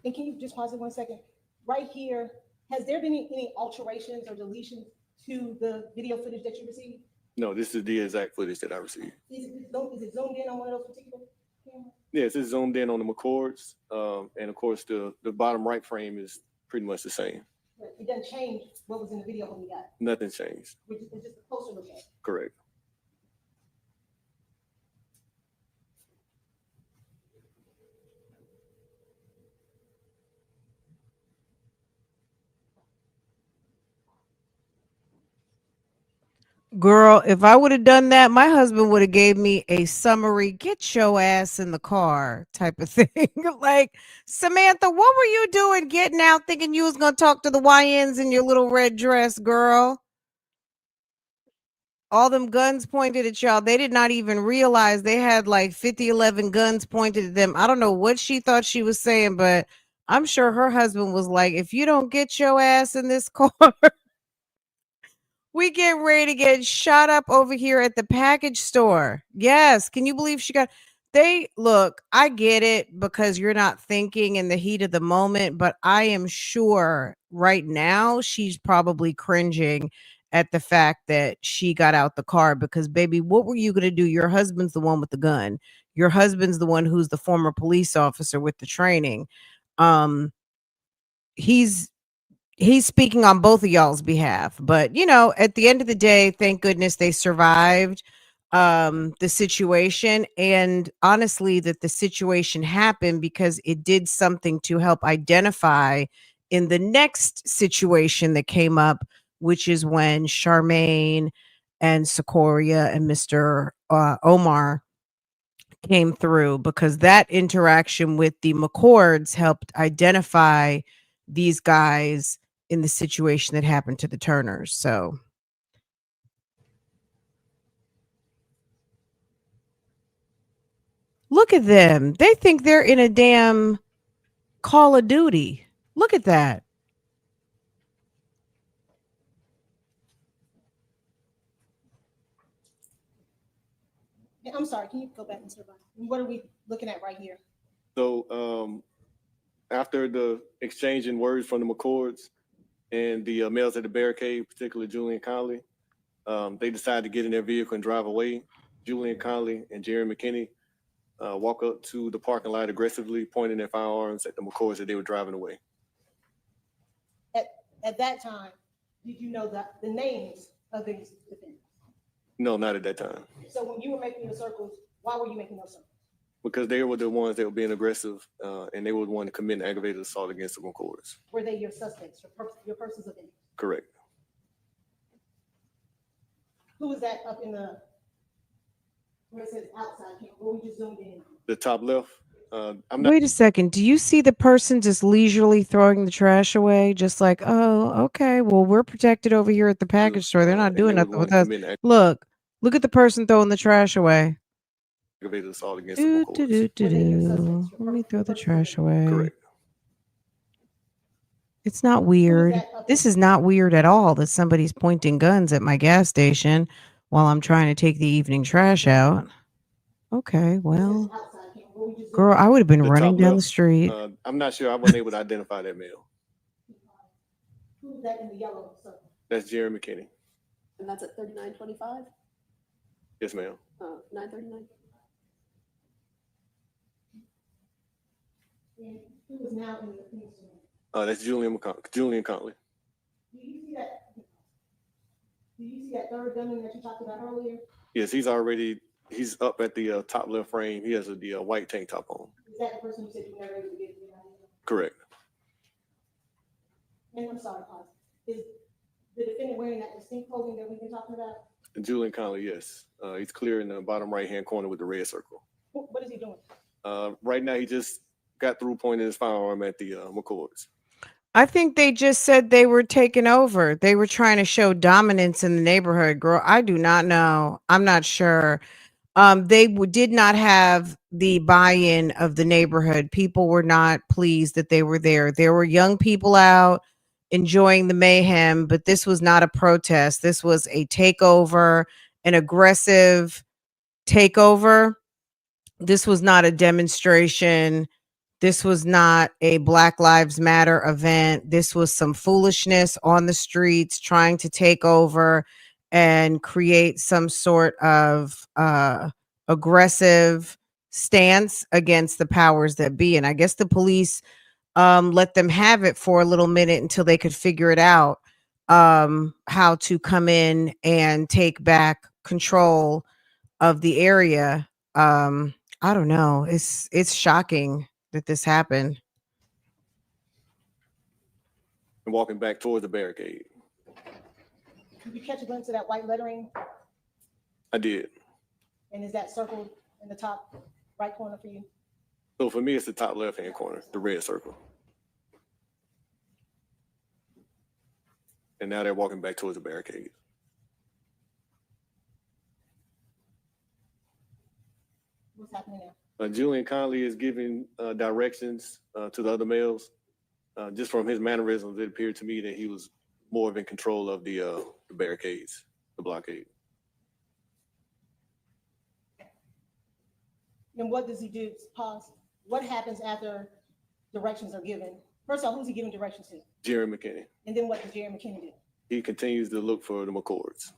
And can you just pause it 1 second? Right here, has there been any alterations or deletions to the video footage that you received? No, this is the exact footage that I received. Is it zoomed in on one of those particular cameras? Yes, it's zoomed in on the McCords. And of course, the bottom right frame is pretty much the same. But it doesn't change what was in the video when we got it. Nothing changed. It's just a closer look at it. Correct. Girl, if I would have done that, my husband would have gave me a summary, get your ass in the car type of thing. Like, Samantha, what were you doing getting out thinking you was going to talk to the YNs in your little red dress, girl? All them guns pointed at y'all. They did not even realize they had like 11 guns pointed at them. I don't know what she thought she was saying, but I'm sure her husband was like, if you don't get your ass in this car, we get ready to get shot up over here at the package store. Yes. Can you believe look, I get it because you're not thinking in the heat of the moment, but I am sure right now she's probably cringing at the fact that she got out the car because, baby, what were you going to do? Your husband's the one with the gun. Your husband's the one who's the former police officer with the training. He's speaking on both of y'all's behalf, but at the end of the day, thank goodness they survived the situation. And honestly, that the situation happened because it did something to help identify in the next situation that came up, which is when Charmaine and Secoriea and Mr. Omar came through, because that interaction with the McCords helped identify these guys in the situation that happened to the Turners. So look at them. They think they're in a damn Call of Duty. Look at that. I'm sorry, can you go back and survive? What are we looking at right here? So after the exchanging words from the McCords and the males at the barricade, particularly Julian Conley, they decided to get in their vehicle and drive away. Julian Conley and Jerry McKinney walk up to the parking lot aggressively, pointing their firearms at the McCords that they were driving away. At that time, did you know the names of these defendants? No, not at that time. So when you were making your circles, why were you making those circles? Because they were the ones that were being aggressive, and they were the one to commit an aggravated assault against the McCords. Were they your suspects, your persons of interest? Correct. Who was that up in the where it says outside camera, where we just zoomed in. The top left, I'm not, Wait a second. Do you see the person just leisurely throwing the trash away? Just like, oh, okay. Well, we're protected over here at the package store. They're not and doing they was nothing one with us. committing Look at the person throwing the trash away. aggravated assault against the Do, McCoys. do, do, do, Were they your do. suspects? Your Let me first- throw your the first trash suspect? away. Correct. It's not weird. that up This there? is not weird at all that somebody's pointing guns at my gas station while I'm trying to take the evening trash out. Okay, Where it says well, outside camera, where we just zoomed girl, in. I would have been The running top down the left, street. I'm not sure. I wasn't able to identify that male. Who's that in the yellow circle? That's Jerry McKinney. And that's at 3925, Yes, ma'am. 939. And who is now in the police room? That's Julian Conley. Do you see that? Do you see that third gunman that you talked about earlier? Yes, he's up at the top left frame. He has the white tank top on. Is that the person who said you never able to get the idea? Correct. And I'm sorry, pause. Is the defendant wearing that distinct clothing that we've been talking about? Julian Conley, yes. He's clear in the bottom right-hand corner with the red circle. What is he doing? Right now, he just got through pointing his firearm at the McCoys. I think they just said they were taking over. They were trying to show dominance in the neighborhood, girl. I do not know. I'm not sure. They did not have the buy-in of the neighborhood. People were not pleased that they were there. There were young people out enjoying the mayhem, but this was not a protest. This was a takeover, an aggressive takeover. This was not a demonstration. This was not a Black Lives Matter event. This was some foolishness on the streets trying to take over and create some sort of aggressive stance against the powers that be. And I guess the police let them have it for a little minute until they could figure it out, how to come in and take back control of the area. I don't know. It's shocking that this happened. And walking back towards the barricade. Did you catch a glimpse of that white lettering? I did. And is that circled in the top right corner for you? So for me, it's the top left-hand corner, the red circle. And now they're walking back towards the barricade. What's happening there? Julian Conley is giving directions to the other males. Just from his mannerisms, it appeared to me that he was more in control of the barricades, the blockade. And what does he do? Pause. What happens after directions are given? First of all, who's he giving directions to? Jerry McKinney. And then what does Jerry McKinney do? He continues to look for the McCords.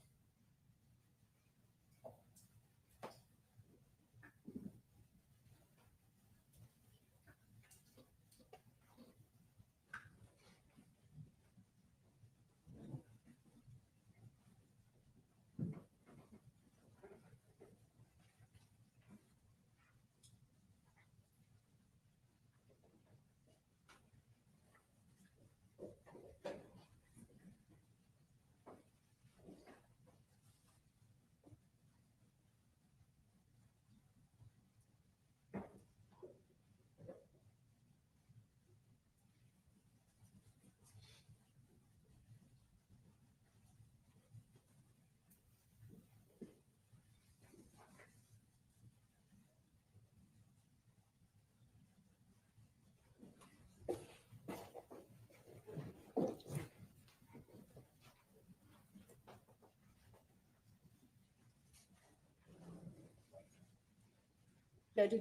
Judge,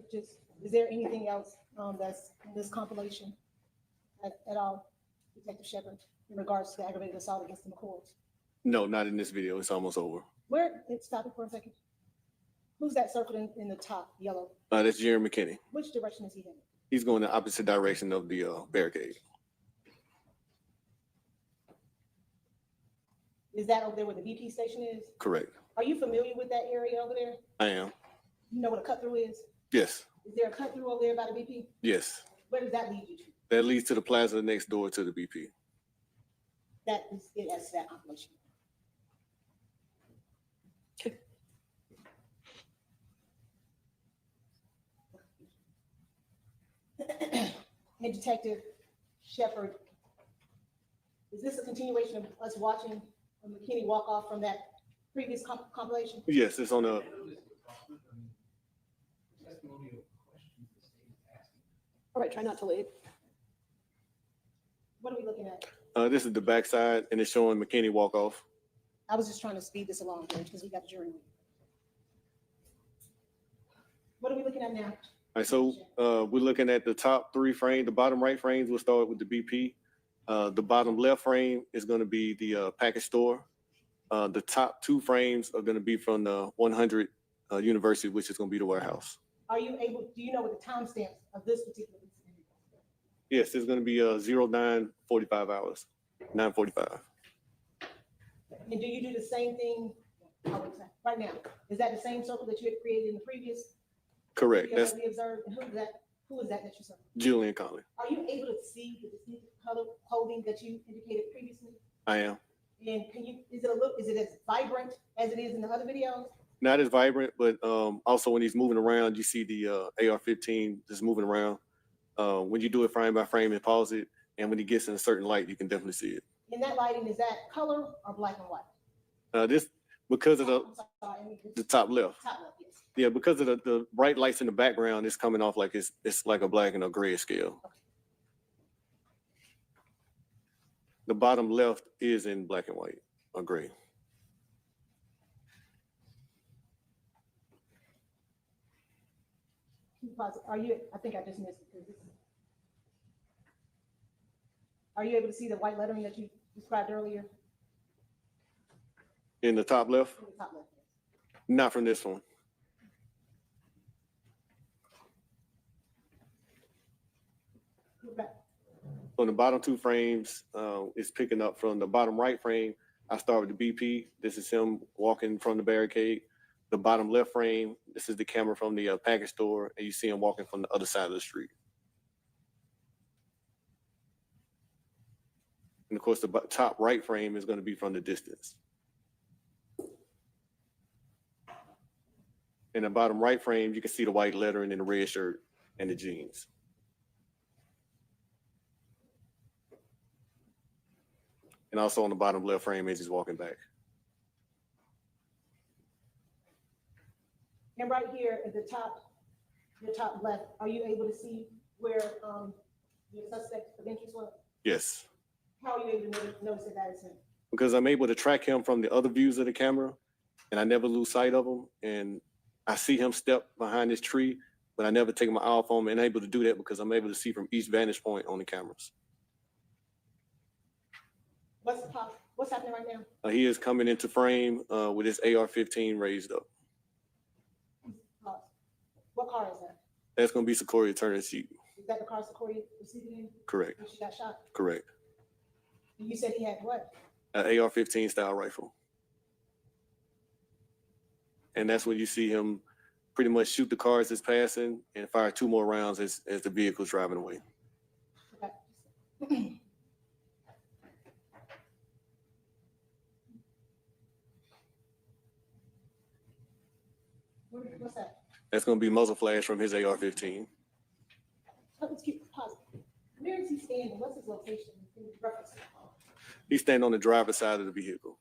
is there anything else that's in this compilation at all, Detective Shepard, in regards to the aggravated assault against the McCoys? No, not in this video. It's almost over. Stop it for a second. Who's that circled in the top, yellow? That's Jerry McKinney. Which direction is he heading? He's going the opposite direction of the barricade. Is that over there where the BP station is? Correct. Are you familiar with that area over there? I am. You know what a cut through is? Yes. Is there a cut through over there by the BP? Yes. Where does that lead you to? That leads to the plaza next door to the BP. That is it as to that operation. and Detective Shepard, is this a continuation of us watching McKinney walk off from that previous compilation? Yes, it's on the, All right, try not to leave. What are we looking at? this is the backside, and it's showing McKinney walk off. I was just trying to speed this along here because we got the jury. What are we looking at now? All right, so we're looking at the top 3 frames. The bottom right frames will start with the BP. The bottom left frame is going to be the package store. The top 2 frames are going to be from the 100 University, which is going to be the warehouse. Are you able, do you know what the timestamps of this particular incident is? Yes, it's going to be 09:45 hours, 9:45. And do you do the same thing right now? Is that the same circle that you had created in the previous? Correct. video That's that we observed? And who is that you saw? Julian Conley. Are you able to see the distinct color clothing that you indicated previously? I am. And is it as vibrant as it is in the other videos? Not as vibrant, but also when he's moving around, you see the AR-15 just moving around. When you do it frame by frame and pause it, and when he gets in a certain light, you can definitely see it. In that lighting, is that color or black and white? This because of I'm sorry, the top left. top left, yes. Yeah, because of the bright lights in the background, it's coming off like it's like a black and a gray scale. Okay. The bottom left is in black and white or gray. Are you, I think I just missed it. Are you able to see the white lettering that you described earlier? In the top left? In the top left, yes. Not from this one. Go back. On the bottom 2 frames, it's picking up from the bottom right frame. I start with the BP. This is him walking from the barricade. The bottom left frame, this is the camera from the package store, and you see him walking from the other side of the street. And of course, the top right frame is going to be from the distance. In the bottom right frame, you can see the white lettering in the red shirt and the jeans. And also on the bottom left frame as he's walking back. And right here at the top, your top left, are you able to see where your suspect of interest was? Yes, How are you able to notice that is him? because I'm able to track him from the other views of the camera, and I never lose sight of him. And I see him step behind this tree, but I never take my eye off him, and able to do that because I'm able to see from each vantage point on the cameras. What's happening right now? He is coming into frame with his AR-15 raised up. Pause. What car is that? That's going to be Secoriea turning sheet. Is that the car Secoriea was seated in Correct. when she got shot? Correct. And you said he had what? An AR-15 style rifle. And that's when you see him pretty much shoot the cars that's passing and fire 2 more rounds as the vehicle's driving away. Okay. What's that? That's going to be muzzle flash from his AR-15. Let's keep positive. Where is he standing? What's his location? Can you reference it? He's standing on the driver's side of the vehicle.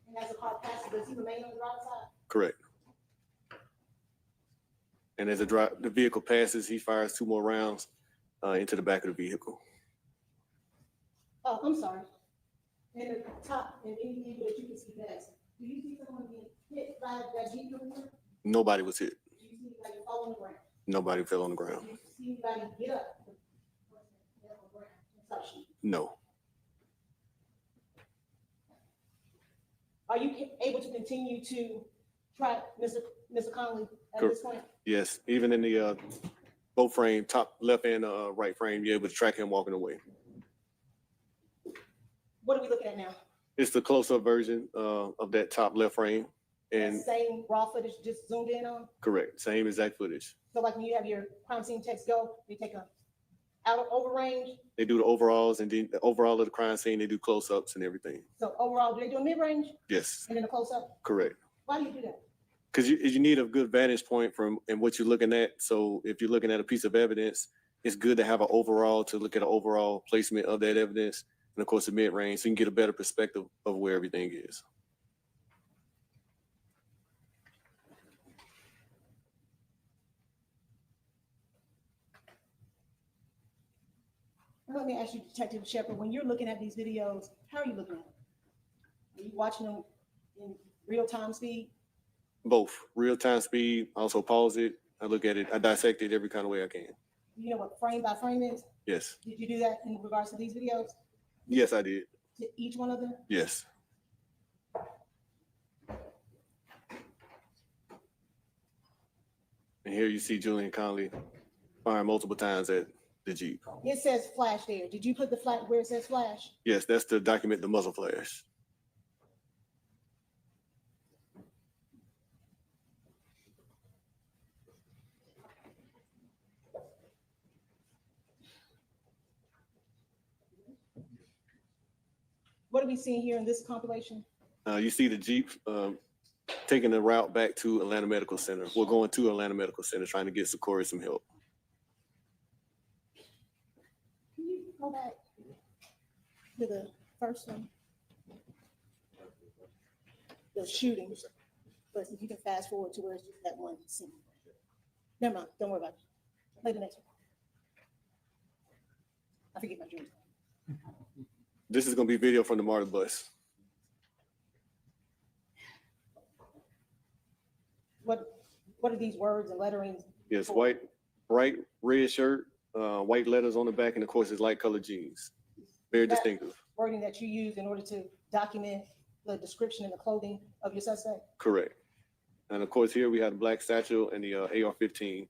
And as the car passes, does he remain on the driver's side? Correct. And as the vehicle passes, he fires 2 more rounds into the back of the vehicle. Oh, I'm sorry. In the top, in any angle that you can see past, do you see someone being hit by that Jeep over there? Nobody was hit. Do you see anybody fall on the ground? Nobody fell on the ground. Do you see anybody get up? On the ground and start shooting? No. Are you able to continue to track Mr. Conley at this point? Yes, even in the both frame, top left and right frame, you're able to track him walking away. What are we looking at now? It's the close-up version of that top left frame. And That same raw footage just zoomed in on? correct, same exact footage. So like when you have your crime scene text go, you take a out over range. They do the overalls, and then the overall of the crime scene, they do close-ups and everything. So overall, do they do a mid range Yes, and then a close up? correct. Why do you do that? Because you need a good vantage point from and what you're looking at. So if you're looking at a piece of evidence it's good to have an overall, to look at an overall placement of that evidence. And of course, the mid-range, so you can get a better perspective of where everything is. Let me ask you, Detective Shepard, when you're looking at these videos, how are you looking at them? Are you watching them in real-time speed? Both real-time speed, also pause it. I look at it, I dissect it every kind of way I can. Do you know what frame by frame is? Yes. Did you do that in regards to these videos? Yes, I did. To each one of them? Yes. And here you see Julian Conley firing multiple times at the Jeep. It says flash there. Did you put the flash where it says flash? Yes, that's to document the muzzle flash. What are we seeing here in this compilation? You see the Jeep taking the route back to Atlanta Medical Center. We're going to Atlanta Medical Center trying to get Secoriea some help. Can you go back to the first one? The shooting, but if you can fast forward to where it's just that one scene. Never mind, don't worry about it. Play the next one. I forget my dreams. This is going to be video from the MARTA bus. What are these words and letterings? Yes, white, bright red shirt, white letters on the back, and of course, it's light colored jeans. Very That distinctive. Wording that you use in order to document the description and the clothing of your suspect? Correct. And of course, here we have the black satchel and the AR-15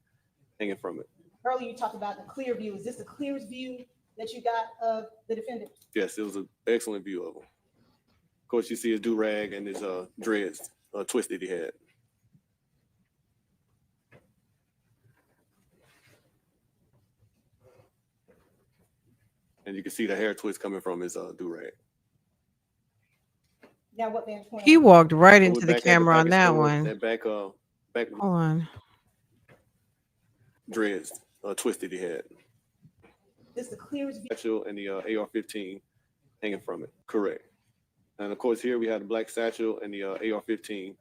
hanging from it. Earlier, you talked about the clear view. Is this the clearest view that you got of the defendant? Yes, it was an excellent view of him. Of course, you see his do-rag and his dreads twisted he had. And you can see the hair twist coming from his do-rag. Now, what vantage point? He walked right So into we're the back at camera on package that store, one. That back Hold on. dreads twisted he had. This the clearest view. Satchel and the AR-15 hanging from it. Correct. And of course, here we have the black satchel and the AR-15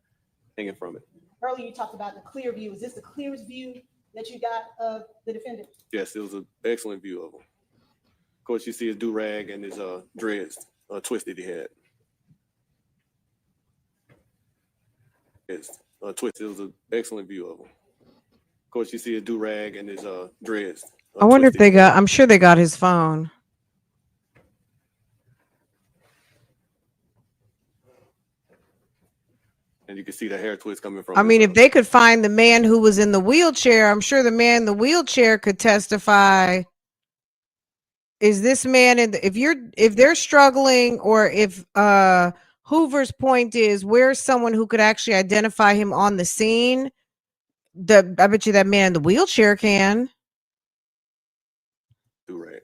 hanging from it. Earlier, you talked about the clear view. Is this the clearest view that you got of the defendant? Yes, it was an excellent view of him. Of course, you see his do-rag and his dreads twisted he had. Yes, twisted. It was an excellent view of him. Of course, you see his do-rag and his dreads. I wonder if twisted. they got, I'm sure they got his phone. And you can see the hair twist coming from I his, mean, if they could find the man who was in the wheelchair, I'm sure the man in the wheelchair could testify. Is this man in the, if they're struggling, or if Hoover's point is where's someone who could actually identify him on the scene, I bet you that man in the wheelchair can. do-rag.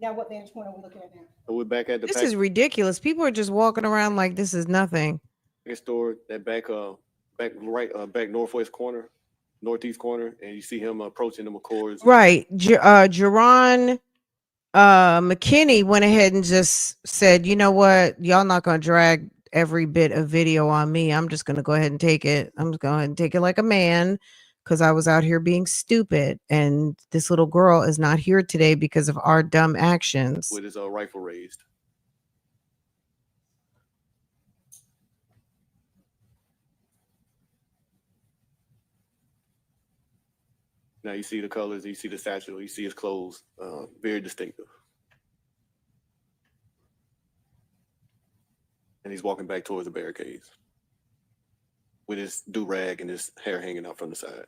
Now, what vantage point are we looking at now? So we're back at the This is ridiculous. People are just walking around like this is nothing. package store, that back northwest corner, northeast corner, and you see him approaching the McCords. Right. Jerron McKinney went ahead and just said, you know what? Y'all not going to drag every bit of video on me. I'm just going to go ahead and take it. I'm just going to go ahead and take it like a man, because I was out here being stupid. And this little girl is not here today because of our dumb actions. With his rifle raised. Now you see the colors, you see the satchel, you see his clothes, very distinctive. And he's walking back towards the barricades with his do-rag and his hair hanging out from the side.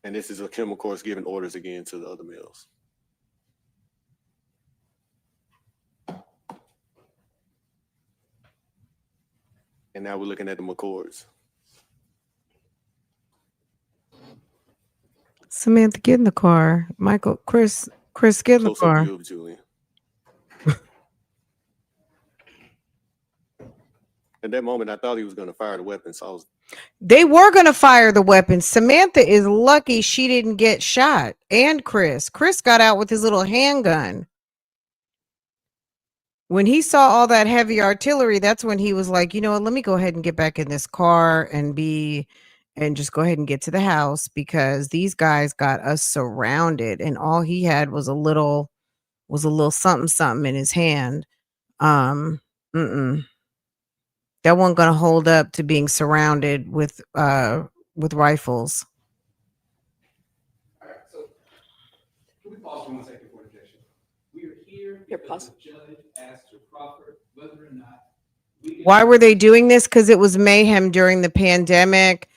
And this is Kim, of course, giving orders again to the other males. And now we're looking at the McCords. Samantha, get in the car. Michael, Chris, get in the Close-up car. view of Julian. And At that moment, I thought he was going to fire the weapon. So I was, They were going to fire the weapon. Samantha is lucky she didn't get shot. And Chris got out with his little handgun. When he saw all that heavy artillery, that's when he was like, you know what, let me go ahead and get back in this car and just go ahead and get to the house, because these guys got us surrounded, and all he had was a little something in his hand. That wasn't gonna hold up to being surrounded with rifles. All right, so can we pause for 1 second for objection? We are here Here, because pause. the judge asked Mr. Crawford whether or not Why were they doing this? Because it was mayhem during the pandemic,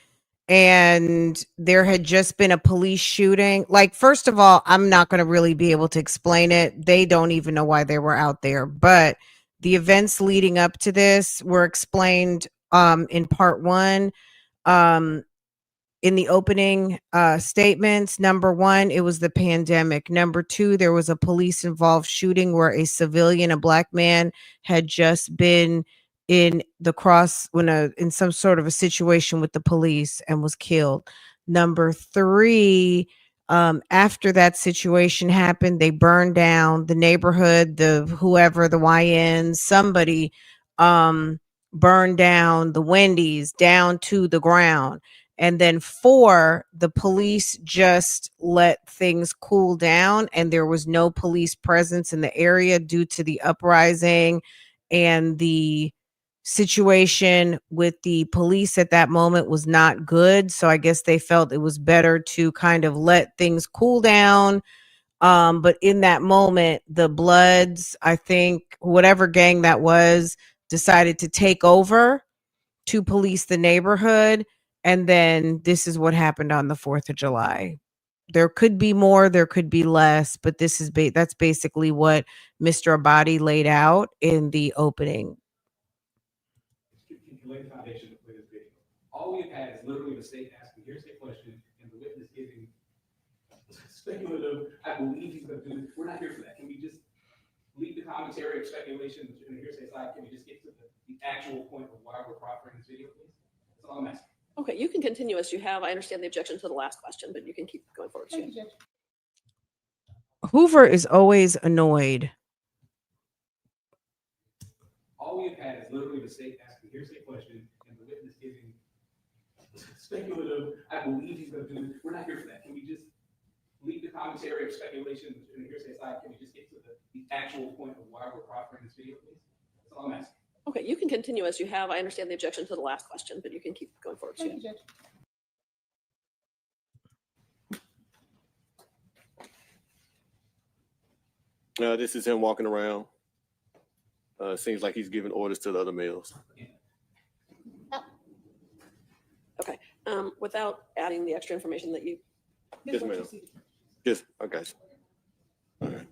and there had just been a police shooting. Like, first of all, I'm not going to really be able to explain it. They don't even know why they were out there. But the events leading up to this were explained in part one. In the opening statements, number one, it was the pandemic. Number two, there was a police involved shooting where a civilian, a black man, had just been in some sort of a situation with the police and was killed. Number three, after that situation happened, they burned down the neighborhood, the YNs, somebody burned down the Wendy's down to the ground. And then four, the police just let things cool down, and there was no police presence in the area due to the uprising, and the situation with the police at that moment was not good. So I guess they felt it was better to kind of let things cool down. But in that moment, the Bloods, I think, whatever gang that was, decided to take over to police the neighborhood. And then this is what happened on the 4th of July. There could be more, there could be less, but that's basically what Mr. Abadi laid out in the opening. Lay the foundation to play this video. All we've had is literally the state asking hearsay question and the witness giving speculative, I believe he's going to do it. We're not here for that. Can we just leave the commentary of speculation and the hearsay side? Can we just get to the actual point of why we're proffering this video, please? That's all I'm asking. Okay, you can continue as you have. I understand the objection to the last question, but you can keep going forward. Thank you, Judge. Hoover is always annoyed. All we've had is literally the state asking hearsay question and the witness giving speculative, I believe he's going to do it. We're not here for that. Can we just leave the commentary of speculation and the hearsay side? Can we just get to the actual point of why we're proffering this video, please? That's all I'm asking. Okay, you can continue as you have. I understand the objection to the last question, but you can keep going forward. Thank you, Judge. this is him walking around. Seems like he's giving orders to the other males. Okay, without adding the extra information that you, Yes, ma'am. Yes, okay. All right.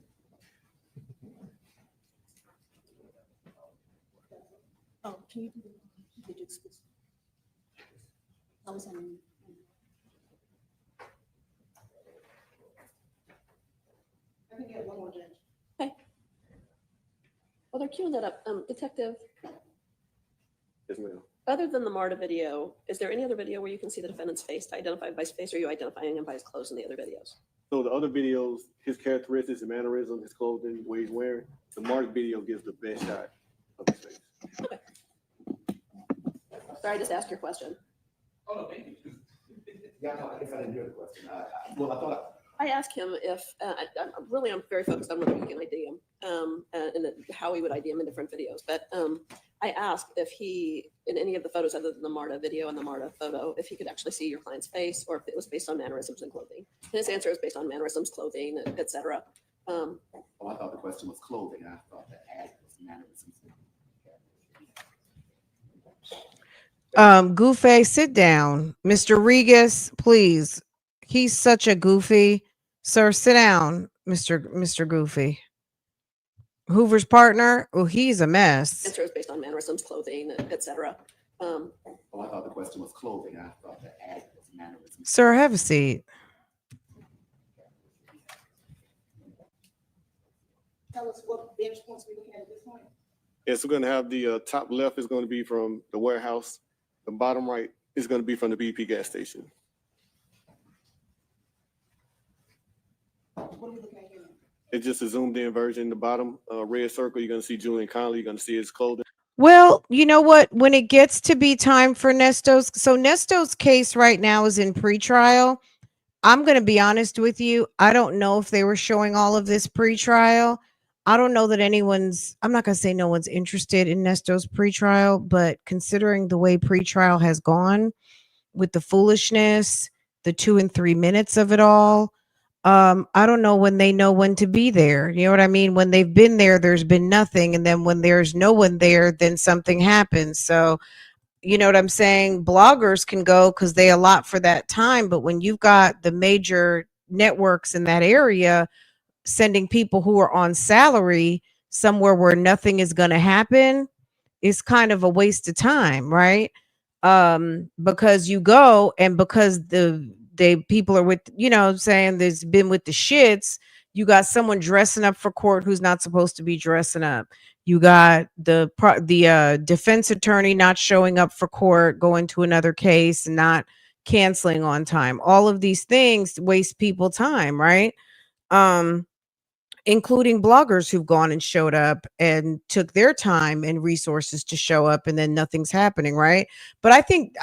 Oh, can you do the digits, please? I was having. I think you have one more, Judge. okay. Well, they're queuing that up. Detective, Yes, ma'am. other than the MARTA video, is there any other video where you can see the defendant's face to identify by his face, or are you identifying him by his clothes in the other videos? So the other videos, his characteristics, his mannerism, his clothing, what he's wearing, the Mark video gives the best shot of his face. Okay. Sorry, I just asked your question. Oh, no, thank you. Yeah, no, I guess I didn't hear the question. Well, I thought, I asked him if, I'm very focused on whether he can ID him, and how he would ID him in different videos. But I asked if he, in any of the photos other than the MARTA video and the MARTA photo, if he could actually see your client's face, or if it was based on mannerisms and clothing. And his answer is based on mannerisms, clothing, etc. oh, I thought the question was clothing. I thought the ad was mannerisms. Goofy, sit down. Mr. Regas, please. He's such a goofy. Sir, sit down, Mr. Goofy. Hoover's partner, oh, he's a mess. Answer is based on mannerisms, clothing, etc. Oh, I thought the question was clothing. I thought the ad was mannerisms. Sir, have a seat. Tell us what bench points we're looking at this point. Yes, we're going to have the top left is going to be from the warehouse. The bottom right is going to be from the BP gas station. What are we looking at here? It's just a zoomed in version. The bottom red circle, you're going to see Julian Conley. You're going to see his clothing. Well, you know what? When it gets to be time for Nesto's, so Nesto's case right now is in pretrial. I'm going to be honest with you. I don't know if they were showing all of this pretrial. I don't know that I'm not going to say no one's interested in Nesto's pretrial, but considering the way pretrial has gone with the foolishness, the 2 and 3 minutes of it all, I don't know when they know when to be there. You know what I mean? When they've been there, there's been nothing. And then when there's no one there, then something happens. So, you know what I'm saying? Bloggers can go because they allot for that time. But when you've got the major networks in that area sending people who are on salary somewhere where nothing is going to happen, it's kind of a waste of time, right? Because you go and because they people are with, you know what I'm saying, there's been with the shits, you got someone dressing up for court who's not supposed to be dressing up. You got the defense attorney not showing up for court, going to another case and not canceling on time. All of these things waste people time, right? Including bloggers who've gone and showed up and took their time and resources to show up and then nothing's happening, right? But I think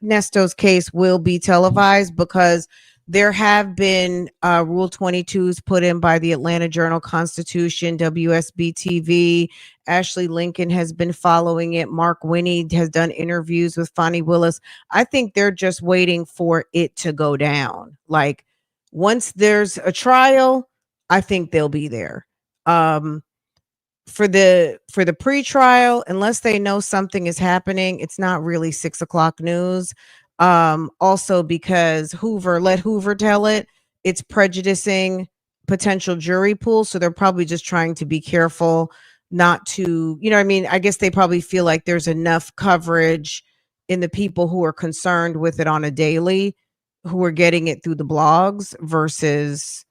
Nesto's case will be televised because there have been Rule 22s put in by the Atlanta Journal-Constitution, WSB TV. Ashley Lincoln has been following it. Mark Winnie has done interviews with Fonnie Willis. I think they're just waiting for it to go down. Like once there's a trial, I think they'll be there. For the pre-trial, unless they know something is happening, it's not really 6 o'clock news. Also because let Hoover tell it, it's prejudicing potential jury pool. So they're probably just trying to be careful not to, you know what I mean? I guess they probably feel like there's enough coverage in the people who are concerned with it on a daily, who are getting it through the blogs versus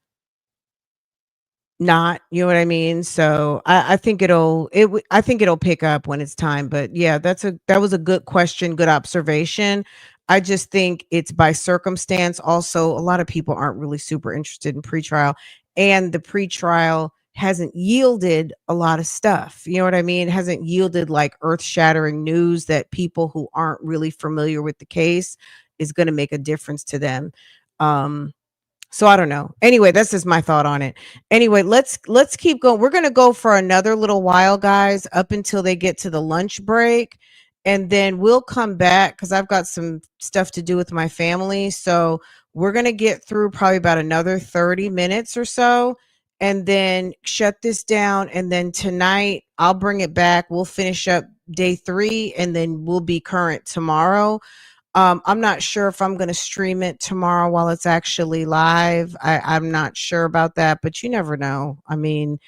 not, you know what I mean? So I think I think it'll pick up when it's time. But yeah, that was a good question, good observation. I just think it's by circumstance. Also, a lot of people aren't really super interested in pretrial, and the pretrial hasn't yielded a lot of stuff. You know what I mean? It hasn't yielded like earth-shattering news that people who aren't really familiar with the case is going to make a difference to them. So I don't know. Anyway, that's just my thought on it. Anyway, let's keep going. We're gonna go for another little while, guys, up until they get to the lunch break, and then we'll come back because I've got some stuff to do with my family. So we're gonna get through probably about another 30 minutes or so, and then shut this down. And then tonight I'll bring it back. We'll finish up day 3, and then we'll be current tomorrow. I'm not sure if I'm going to stream it tomorrow while it's actually live. I'm not sure about that, but you never know. I mean,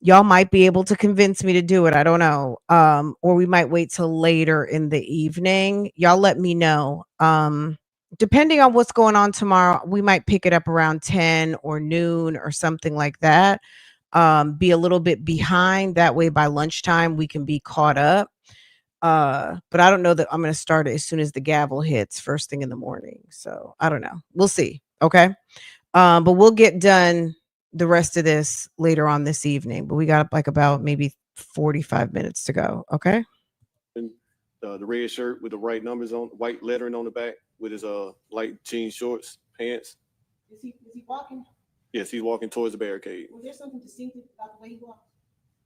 y'all might be able to convince me to do it. I don't know. Or we might wait till later in the evening. Y'all let me know. Depending on what's going on tomorrow, we might pick it up around 10 or noon or something like that. Be a little bit behind. That way by lunchtime, we can be caught up. But I don't know that I'm going to start it as soon as the gavel hits first thing in the morning. So I don't know. We'll see. Okay. But we'll get done the rest of this later on this evening, but we got like about maybe 45 minutes to go. Okay. And the red shirt with the right numbers on, white lettering on the back with his light jean shorts, pants. Is he walking? Yes, he's walking towards the barricade. Was there something distinctive about the way he walked?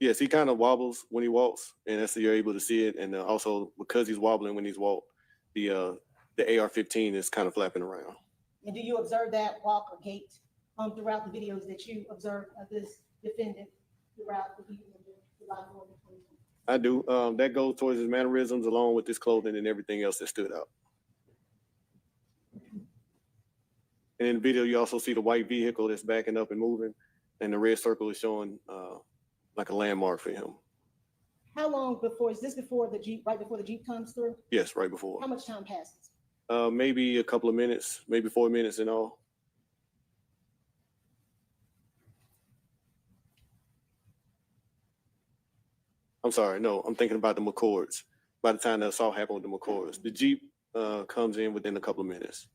Yes, he kind of wobbles when he walks, and that's so you're able to see it. And also because he's wobbling when he's walked, the AR-15 is kind of flapping around. And do you observe that walk or gait throughout the videos that you observed of this defendant throughout the video? I do. That goes towards his mannerisms along with his clothing and everything else that stood out. And in the video, you also see the white vehicle that's backing up and moving, and the red circle is showing like a landmark for him. How long before, is this before the Jeep, right before the Jeep comes through? Yes, right before. How much time passes? Maybe a couple of minutes, maybe 4 minutes in all. I'm sorry, no, I'm thinking about the McCords. By the time the assault happened with the McCords, the Jeep comes in within a couple of minutes.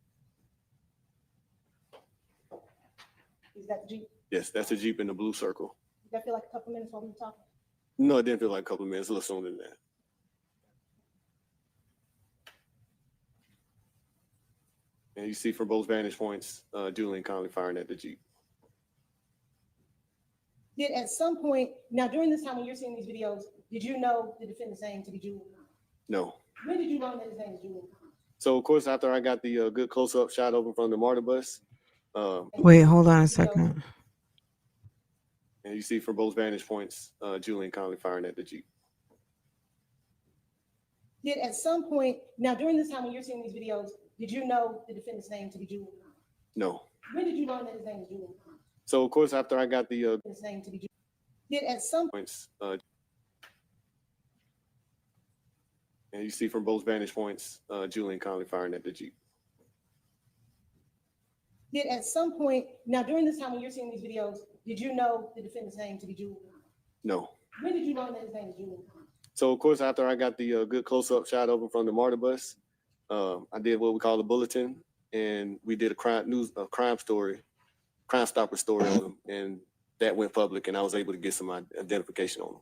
Is that the Jeep? Yes, that's the Jeep in the blue circle. Did that feel like a couple minutes while we were talking? No, it didn't feel like a couple of minutes, a little sooner than that. And you see from both vantage points, Julian Conley firing at the Jeep. Did at some point, now during this time when you're seeing these videos, did you know the defendant's name to be Julian Conley? No. When did you learn that his name is Julian Conley? So of course, after I got the good close-up shot over from the MARTA bus, Wait, hold on a second. and you see from both vantage points, Julian Conley firing at the Jeep. Did at some point, now during this time when you're seeing these videos, did you know the defendant's name to be Julian Conley? No. When did you learn that his name is Julian Conley? So of course, after I got the His name to be Julian. Did at some points, and you see from both vantage points, Julian Conley firing at the Jeep. Did at some point, now during this time when you're seeing these videos, did you know the defendant's name to be Julian Conley? No. When did you learn that his name is Julian Conley? So of course, after I got the good close-up shot over from the MARTA bus, I did what we call a bulletin, and we did a crime stopper story on him, and that went public, and I was able to get some identification on him.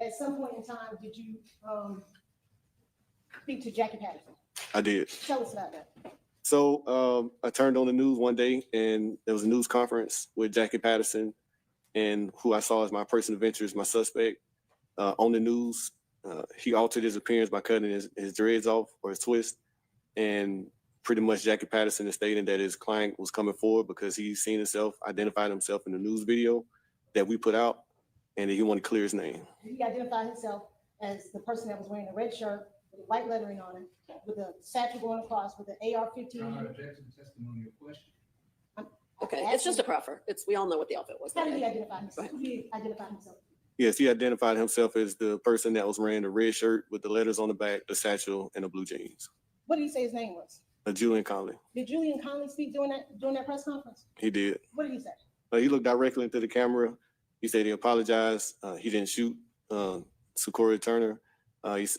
At some point in time, did you speak to Jackie Patterson? I did. Tell us about that. So I turned on the news one day, and there was a news conference with Jackie Patterson, and who I saw as my person of interest, my suspect, on the news. He altered his appearance by cutting his dreads off or his twist, and pretty much Jackie Patterson is stating that his client was coming forward because he's seen himself, identified himself in the news video that we put out, and that he wanted to clear his name. He identified himself as the person that was wearing a red shirt with white lettering on it, with a satchel going across, with an AR-15. Okay, it's just a proffer. We all know what the outfit was. How did he identify himself? Who did he identify himself? Yes, he identified himself as the person that was wearing the red shirt with the letters on the back, the satchel, and the blue jeans. What did he say his name was? Julian Conley. Did Julian Conley speak during that press conference? He did. What did he say? He looked directly into the camera. He said he apologized. He didn't shoot Secoriea Turner.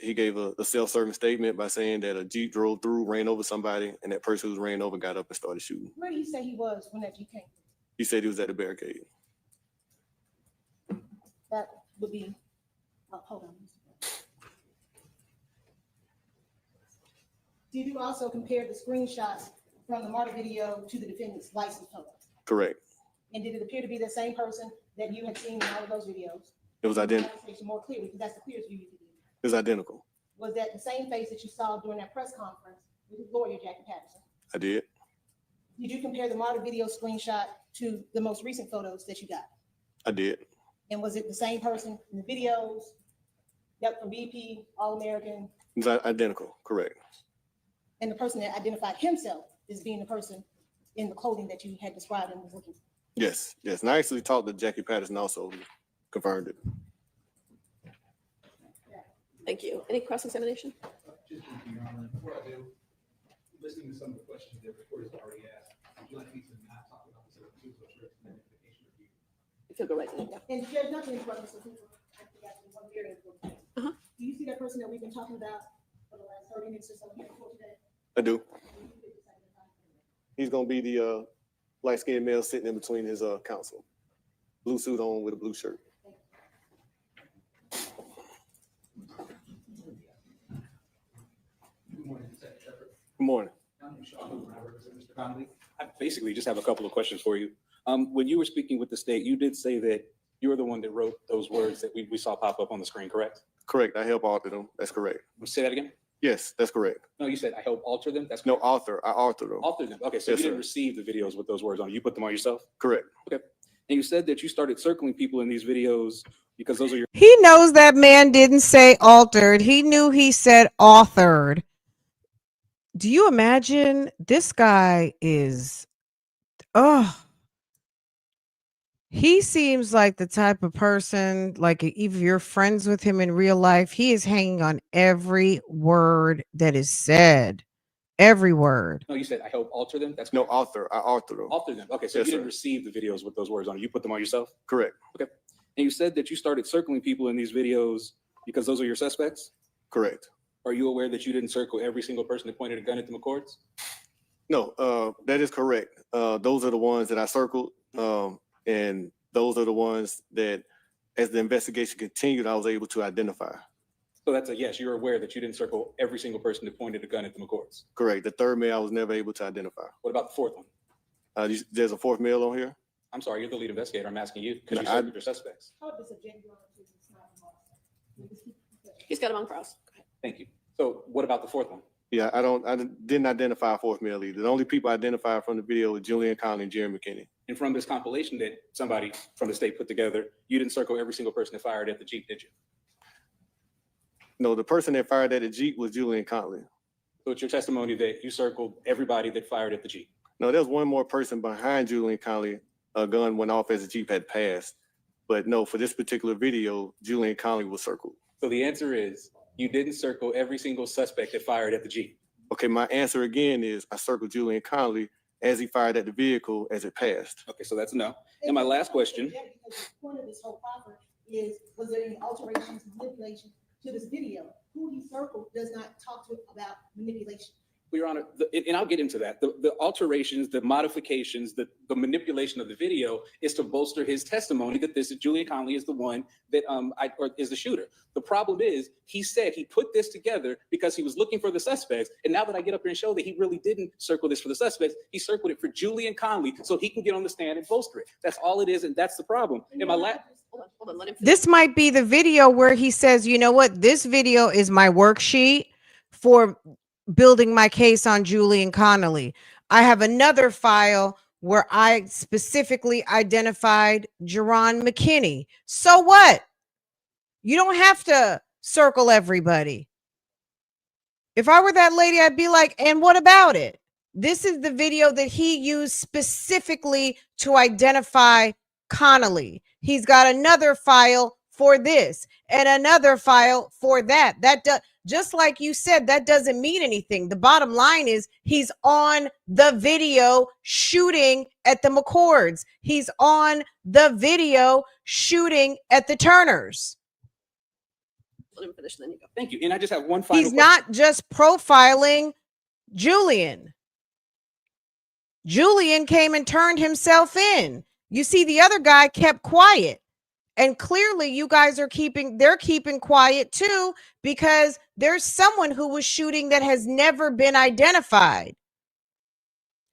He gave a self-serving statement by saying that a Jeep drove through, ran over somebody, and that person who was ran over got up and started shooting. Where did he say he was when that Jeep came? He said he was at the barricade. That would be, hold on. Did you also compare the screenshots from the MARTA video to the defendant's license photo? Correct. And did it appear to be the same person that you had seen in all of those videos? It was identical. More clearly, because that's the clearest view you could do. It was identical. Was that the same face that you saw during that press conference with his lawyer, Jackie Patterson? I did. Did you compare the MARTA video screenshot to the most recent photos that you got? I did. And was it the same person in the videos? Yep, from BP, All-American? It was identical, correct. And the person that identified himself as being the person in the clothing that you had described and was looking for? Yes, yes. And I actually talked to Jackie Patterson also, who confirmed it. Thank you. Any cross-examination? Just Your Honor, before I do, listening to some of the questions that reporters already asked, would you like me to not talk about this other two, so it's identification review? If you'll go right to it, yeah. And Judge, not to interrupt, Mr. Hoover, I forgot one very important thing. Uh-huh. Do you see that person that we've been talking about for the last 30 minutes or so here before today? I do. He's gonna be the light-skinned male sitting in between his counsel. Blue suit on with a blue shirt. Good morning, Detective Shepard. Good morning. My name is Shawn Hoover, I represent Mr. Conley. I basically just have a couple of questions for you. When you were speaking with the state, you did say that you were the one that wrote those words that we saw pop up on the screen, correct? Correct. I help author them. That's correct. Say that again? Yes, that's correct. No, you said I helped alter them? That's No, correct. author. I author them. Alter them. Okay, so Yes, you didn't sir. receive the videos with those words on. You put them on yourself? Correct. And you said that you started circling people in these videos because those are your He knows that man didn't say altered. He knew he said authored. Do you imagine this guy is, he seems like the type of person, like if you're friends with him in real life, he is hanging on every word that is said. Every word. No, you said I helped alter them? That's No, correct. author. I author them. Alter them. Okay, so Yes, you didn't sir. receive the videos with those words on. You put them on yourself? Correct. And you said that you started circling people in these videos because those are your suspects? Correct. Are you aware that you didn't circle every single person that pointed a gun at the McCords? No, that is correct. Those are the ones that I circled, and those are the ones that, as the investigation continued, I was able to identify. So that's a yes, you're aware that you didn't circle every single person that pointed a gun at the McCords. Correct. The third male I was never able to identify. What about the fourth one? There's a fourth male on here. I'm sorry, you're the lead investigator. I'm asking you because you No, circled your suspects. How does a gender it's not involved? He's got him on cross. Go ahead. Thank you. So what about the fourth one? Yeah, I didn't identify a fourth male either. The only people identified from the video were Julian Conley and Jerry McKinney. And from this compilation that somebody from the state put together, you didn't circle every single person that fired at the Jeep, did you? No, the person that fired at the Jeep was Julian Conley. So it's your testimony that you circled everybody that fired at the Jeep. No, there's one more person behind Julian Conley. A gun went off as the Jeep had passed. But no, for this particular video, Julian Conley was circled. So the answer is you didn't circle every single suspect that fired at the Jeep. Okay, my answer again is I circled Julian Conley as he fired at the vehicle as it passed. Okay, so that's a no. And my last question. Because the point of this whole proffer is, was there any alterations, manipulation to this video? Who he circled does not talk to about manipulation. Your Honor, and I'll get into that. The alterations, the modifications, the manipulation of the video is to bolster his testimony that this is Julian Conley is the one that or is the shooter. The problem is he said he put this together because he was looking for the suspects. And now that I get up here and show that he really didn't circle this for the suspects, he circled it for Julian Conley so he can get on the stand and bolster it. That's all it is, and that's the problem. And my last. Hold on, let him finish. This might be the video where he says, you know what, this video is my worksheet for building my case on Julian Conley. I have another file where I specifically identified Jerron McKinney. So what? You don't have to circle everybody. If I were that lady, I'd be like, and what about it? This is the video that he used specifically to identify Conley. He's got another file for this and another file for that. Just like you said, that doesn't mean anything. The bottom line is he's on the video shooting at the McCords. He's on the video shooting at the Turners. Let him finish, and then you go. Thank you. And I just have one final He's not just profiling Julian. Julian came and turned himself in. You see, the other guy kept quiet. And clearly you guys they're keeping quiet too, because there's someone who was shooting that has never been identified.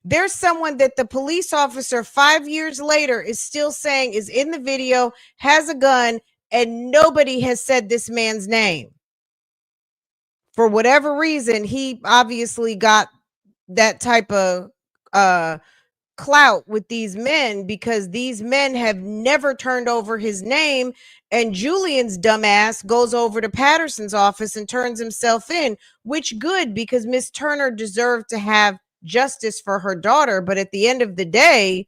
There's someone that the police officer 5 years later is still saying is in the video, has a gun, and nobody has said this man's name. For whatever reason, he obviously got that type of clout with these men, because these men have never turned over his name, and Julian's dumbass goes over to Patterson's office and turns himself in, which good, because Miss Turner deserved to have justice for her daughter. But at the end of the day,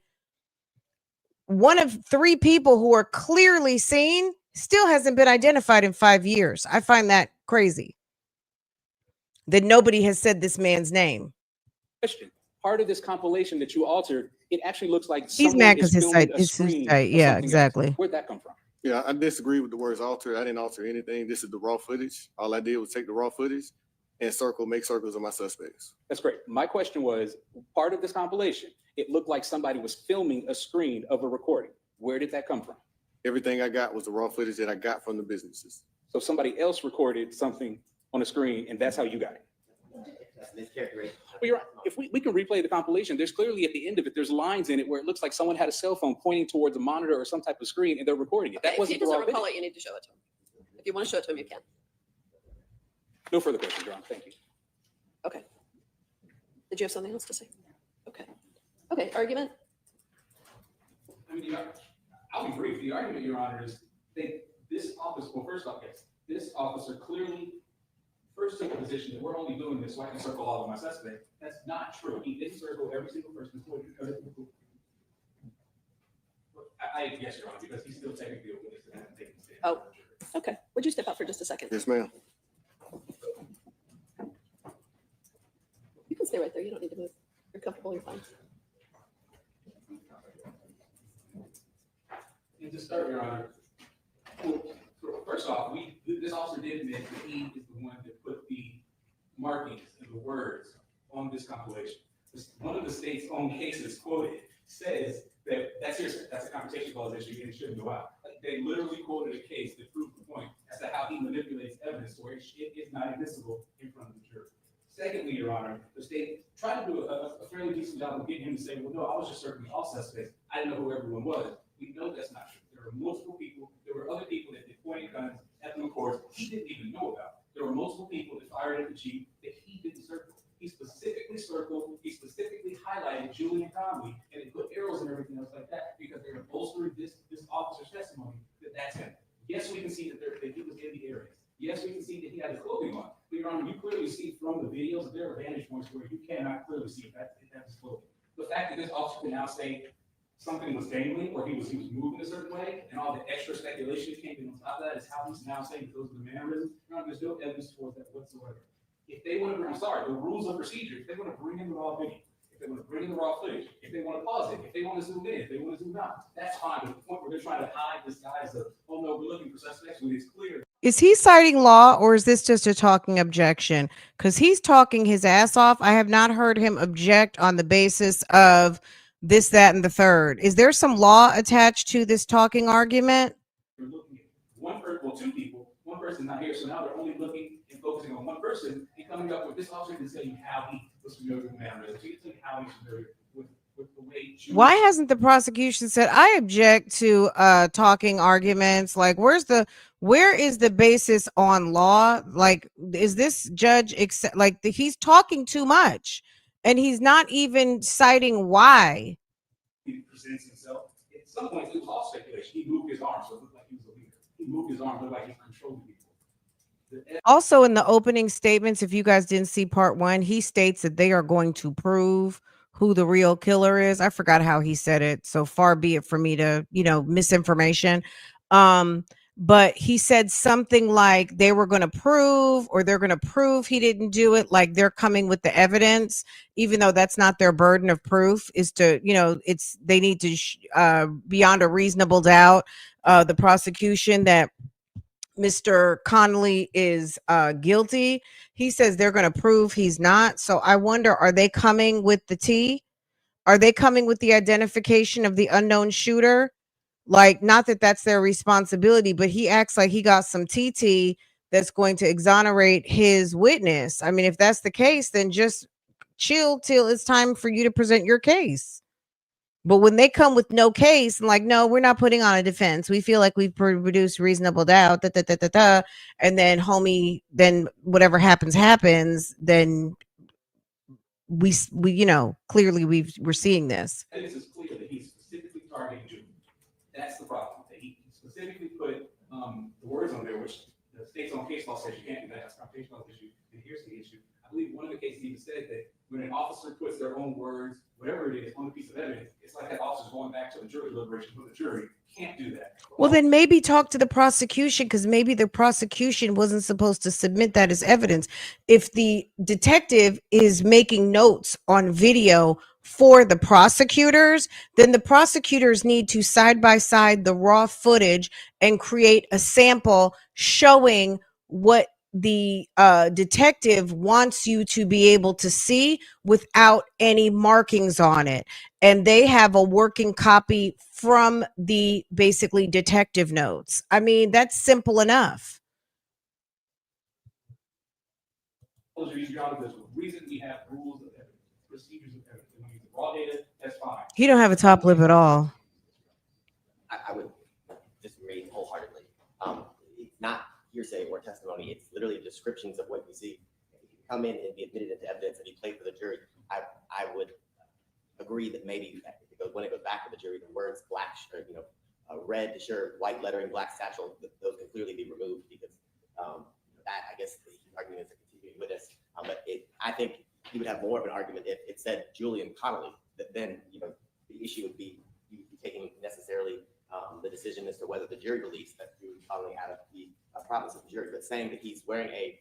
one of three people who are clearly seen still hasn't been identified in 5 years. I find that crazy that nobody has said this man's name. question. Part of this compilation that you altered, it actually looks like He's mad because his filming site a is his screen site. of Yeah, something exactly. else. Where'd that come from? Yeah, I disagree with the words altered. I didn't alter anything. This is the raw footage. All I did was take the raw footage and make circles of my suspects. That's great. My question was, part of this compilation, it looked like somebody was filming a screen of a recording. Where did that come from? Everything I got was the raw footage that I got from the businesses. So somebody else recorded something on a screen, and that's how you got it. That's mischaracterization. Well, you're right. If we can replay the compilation, there's clearly at the end of it, there's lines in it where it looks like someone had a cell phone pointing towards a monitor or some type of screen, and they're recording it. That If he wasn't the doesn't raw recall video. it, you need to show it to him. If you want to show it to him, you can. No further questions, Your Honor. Thank you. Okay. Did you have something else to say? Okay. Okay, argument? I mean, I'll be brief. The argument, Your Honor, is that this officer, well, first off, yes, this officer clearly first took a position that we're only doing this so I can circle all of my suspects. That's not true. He didn't circle every single person. Yes, Your Honor, because he's still technically a witness and hasn't taken the stand. Oh. Okay. Would you step out for just a second? Yes, ma'am. You can stay right there. You don't need to move. You're comfortable. You're fine. And to start, Your Honor, for First off, this officer did admit that he is the one that put the markings and the words on this compilation. One of the state's own cases quoted says that that's a confrontation clause issue and it shouldn't go out. They literally quoted a case that proved the point as to how he manipulates evidence where it is not admissible in front of the jury. Secondly, Your Honor, the state tried to do a fairly decent job of getting him to say, well, no, I was just serving all suspects. I didn't know who everyone was. We know that's not true. There were multiple people. There were other people that did pointing guns at the records he didn't even know about. There were multiple people that fired at the chief that he didn't circle. He specifically circled, he specifically highlighted Julian Conley, and they put arrows and everything else like that because they were bolstering this officer's testimony that that's him. Yes, we can see that he was in the areas. Yes, we can see that he had the clothing on. But Your Honor, you clearly see from the videos that there are vantage points where you cannot clearly see if that's clothing. The fact that this officer can now say something was dangling or he was moving a certain way, and all the extra speculation that came in on top of that is how he's now saying that those are the mannerisms. Your Honor, there's no evidence towards that whatsoever. If they want to, I'm sorry, the rules of procedure, if they want to bring in the raw video, if they want to bring in the raw footage, if they want to pause it, if they want to zoom in, if they want to zoom out, that's fine. But the point where they're trying to hide this guy as oh no, we're looking for suspects when it's clear. Is he citing law or is this just a talking objection? Because he's talking his ass off. I have not heard him object on the basis of this, that, and the third. Is there some law attached to this talking argument? You're looking at one person, well, two people, one person not here, so now they're only looking and focusing on one person and coming up with this officer to tell you how he was familiar with the mannerisms. He can tell you how he's familiar with the way. Why hasn't the prosecution said, I object to talking arguments? Like, where is the basis on law? Like, is this judge he's talking too much and he's not even citing why? He presents himself. At some point, it was all speculation. He moved his arm, so it looked like he was a leader. He moved his arm, looked like he controlled people. Also, in the opening statements, if you guys didn't see part one, he states that they are going to prove who the real killer is. I forgot how he said it, so far be it for me to, misinformation. But he said something like they're going to prove he didn't do it. Like they're coming with the evidence, even though that's not their burden of proof, is to, they need to beyond a reasonable doubt, the prosecution that Mr. Conley is guilty. He says they're going to prove he's not. So I wonder, are they coming with the T? Are they coming with the identification of the unknown shooter? Like, not that that's their responsibility, but he acts like he got some TT that's going to exonerate his witness. I mean, if that's the case, then just chill till it's time for you to present your case. But when they come with no case and like, no, we're not putting on a defense. We feel like we've produced reasonable doubt, and then homie, then whatever happens, then we clearly we're seeing this. And this is clear that he's specifically targeting Julian. That's the problem. That he specifically put the words on there, which the state's own case law says you can't do that. That's a confrontation clause issue. And here's the issue. I believe one of the cases even said that when an officer puts their own words, whatever it is, on a piece of evidence, it's like that officer's going back to the jury deliberation, but the jury can't do that. Well, then maybe talk to the prosecution, because maybe the prosecution wasn't supposed to submit that as evidence. If the detective is making notes on video for the prosecutors, then the prosecutors need to side by side the raw footage and create a sample showing what the detective wants you to be able to see without any markings on it. And they have a working copy from the basically detective notes. I mean, that's simple enough. There's a reason we have rules of evidence, procedures of evidence. When you use raw data, that's fine. He don't have a top lip at all. I would disagree wholeheartedly. It's not hearsay or testimony. It's literally descriptions of what you see. If you come in and be admitted into evidence and you play for the jury, I would agree that maybe when it goes back to the jury, the words black shirt, red shirt, white lettering, black satchel, those can clearly be removed because that, I guess, the argument is a continuing witness. But I think he would have more of an argument if it said Julian Conley. That then, the issue would be you taking necessarily the decision as to whether the jury believes that Julian Conley had a promise of the jury. But saying that he's wearing a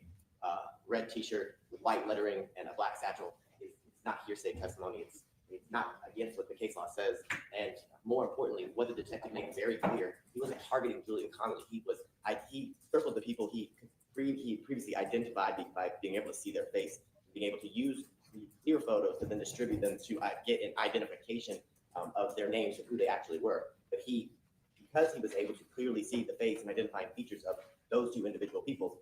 red T-shirt with white lettering and a black satchel, it's not hearsay testimony. It's not against what the case law says. And more importantly, what the detective made very clear, he wasn't targeting Julian Conley. He was he circled the people he previously identified by being able to see their face, being able to use the clear photos to then distribute them to get an identification of their names and who they actually were. But because he was able to clearly see the face and identifying features of those two individual people,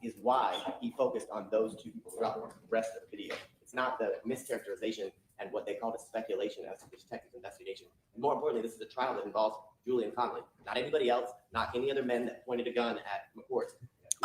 is why he focused on those two people throughout the rest of the video. It's not the mischaracterization and what they call the speculation as to the detective's investigation. And more importantly, this is a trial that involves Julian Conley, not anybody else, not any other men that pointed a gun at McCourt.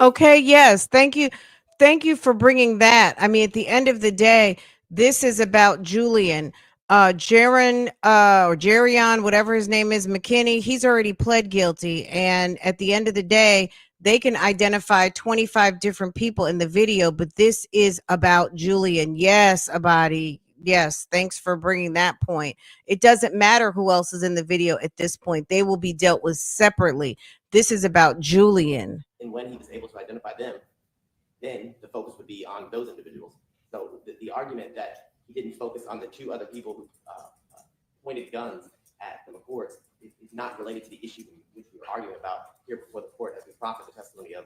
Okay, yes. Thank you. Thank you for bringing that. I mean, at the end of the day, this is about Julian. Jaron, or Jerion, whatever his name is, McKinney, he's already pled guilty. And at the end of the day, they can identify 25 different people in the video, but this is about Julian. Yes, Abadi. Yes, thanks for bringing that point. It doesn't matter who else is in the video at this point. They will be dealt with separately. This is about Julian. And when he was able to identify them, then the focus would be on those individuals. So the argument that he didn't focus on the two other people who pointed guns at the McCourts is not related to the issue which we were arguing about here before the court as we proffer the testimony of.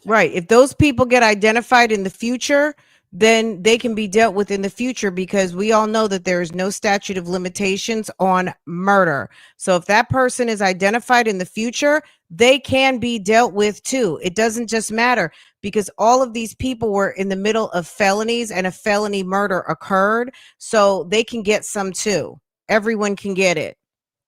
Right. If those people get identified in the future, then they can be dealt with in the future, because we all know that there is no statute of limitations on murder. So if that person is identified in the future, they can be dealt with too. It doesn't just matter, because all of these people were in the middle of felonies and a felony murder occurred. So they can get some too. Everyone can get it.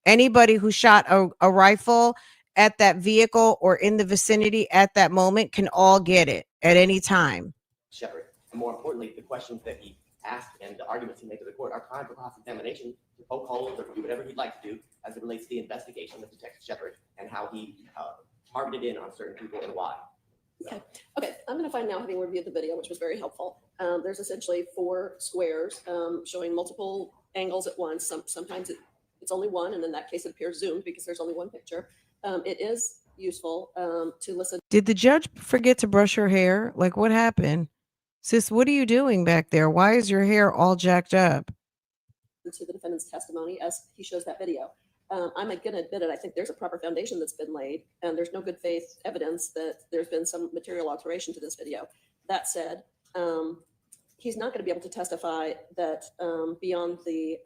Anybody who shot a rifle at that vehicle or in the vicinity at that moment can all get it at any time. Shepard. And more importantly, the questions that he asked and the arguments he made to the court are time for cross-examination to poke holes or do whatever he'd like to do as it relates to the investigation of Detective Shepard and how he targeted in on certain people and why. Okay, I'm going to find now, having reviewed the video, which was very helpful. There's essentially 4 squares showing multiple angles at once. Sometimes it's only one, and in that case it appears zoomed because there's only one picture. It is useful to listen. Did the judge forget to brush her hair? Like, what happened? Sis, what are you doing back there? Why is your hair all jacked up? To the defendant's testimony as he shows that video. I'm going to admit it. I think there's a proper foundation that's been laid, and there's no good faith evidence that there's been some material alteration to this video. That said, he's not going to be able to testify that beyond the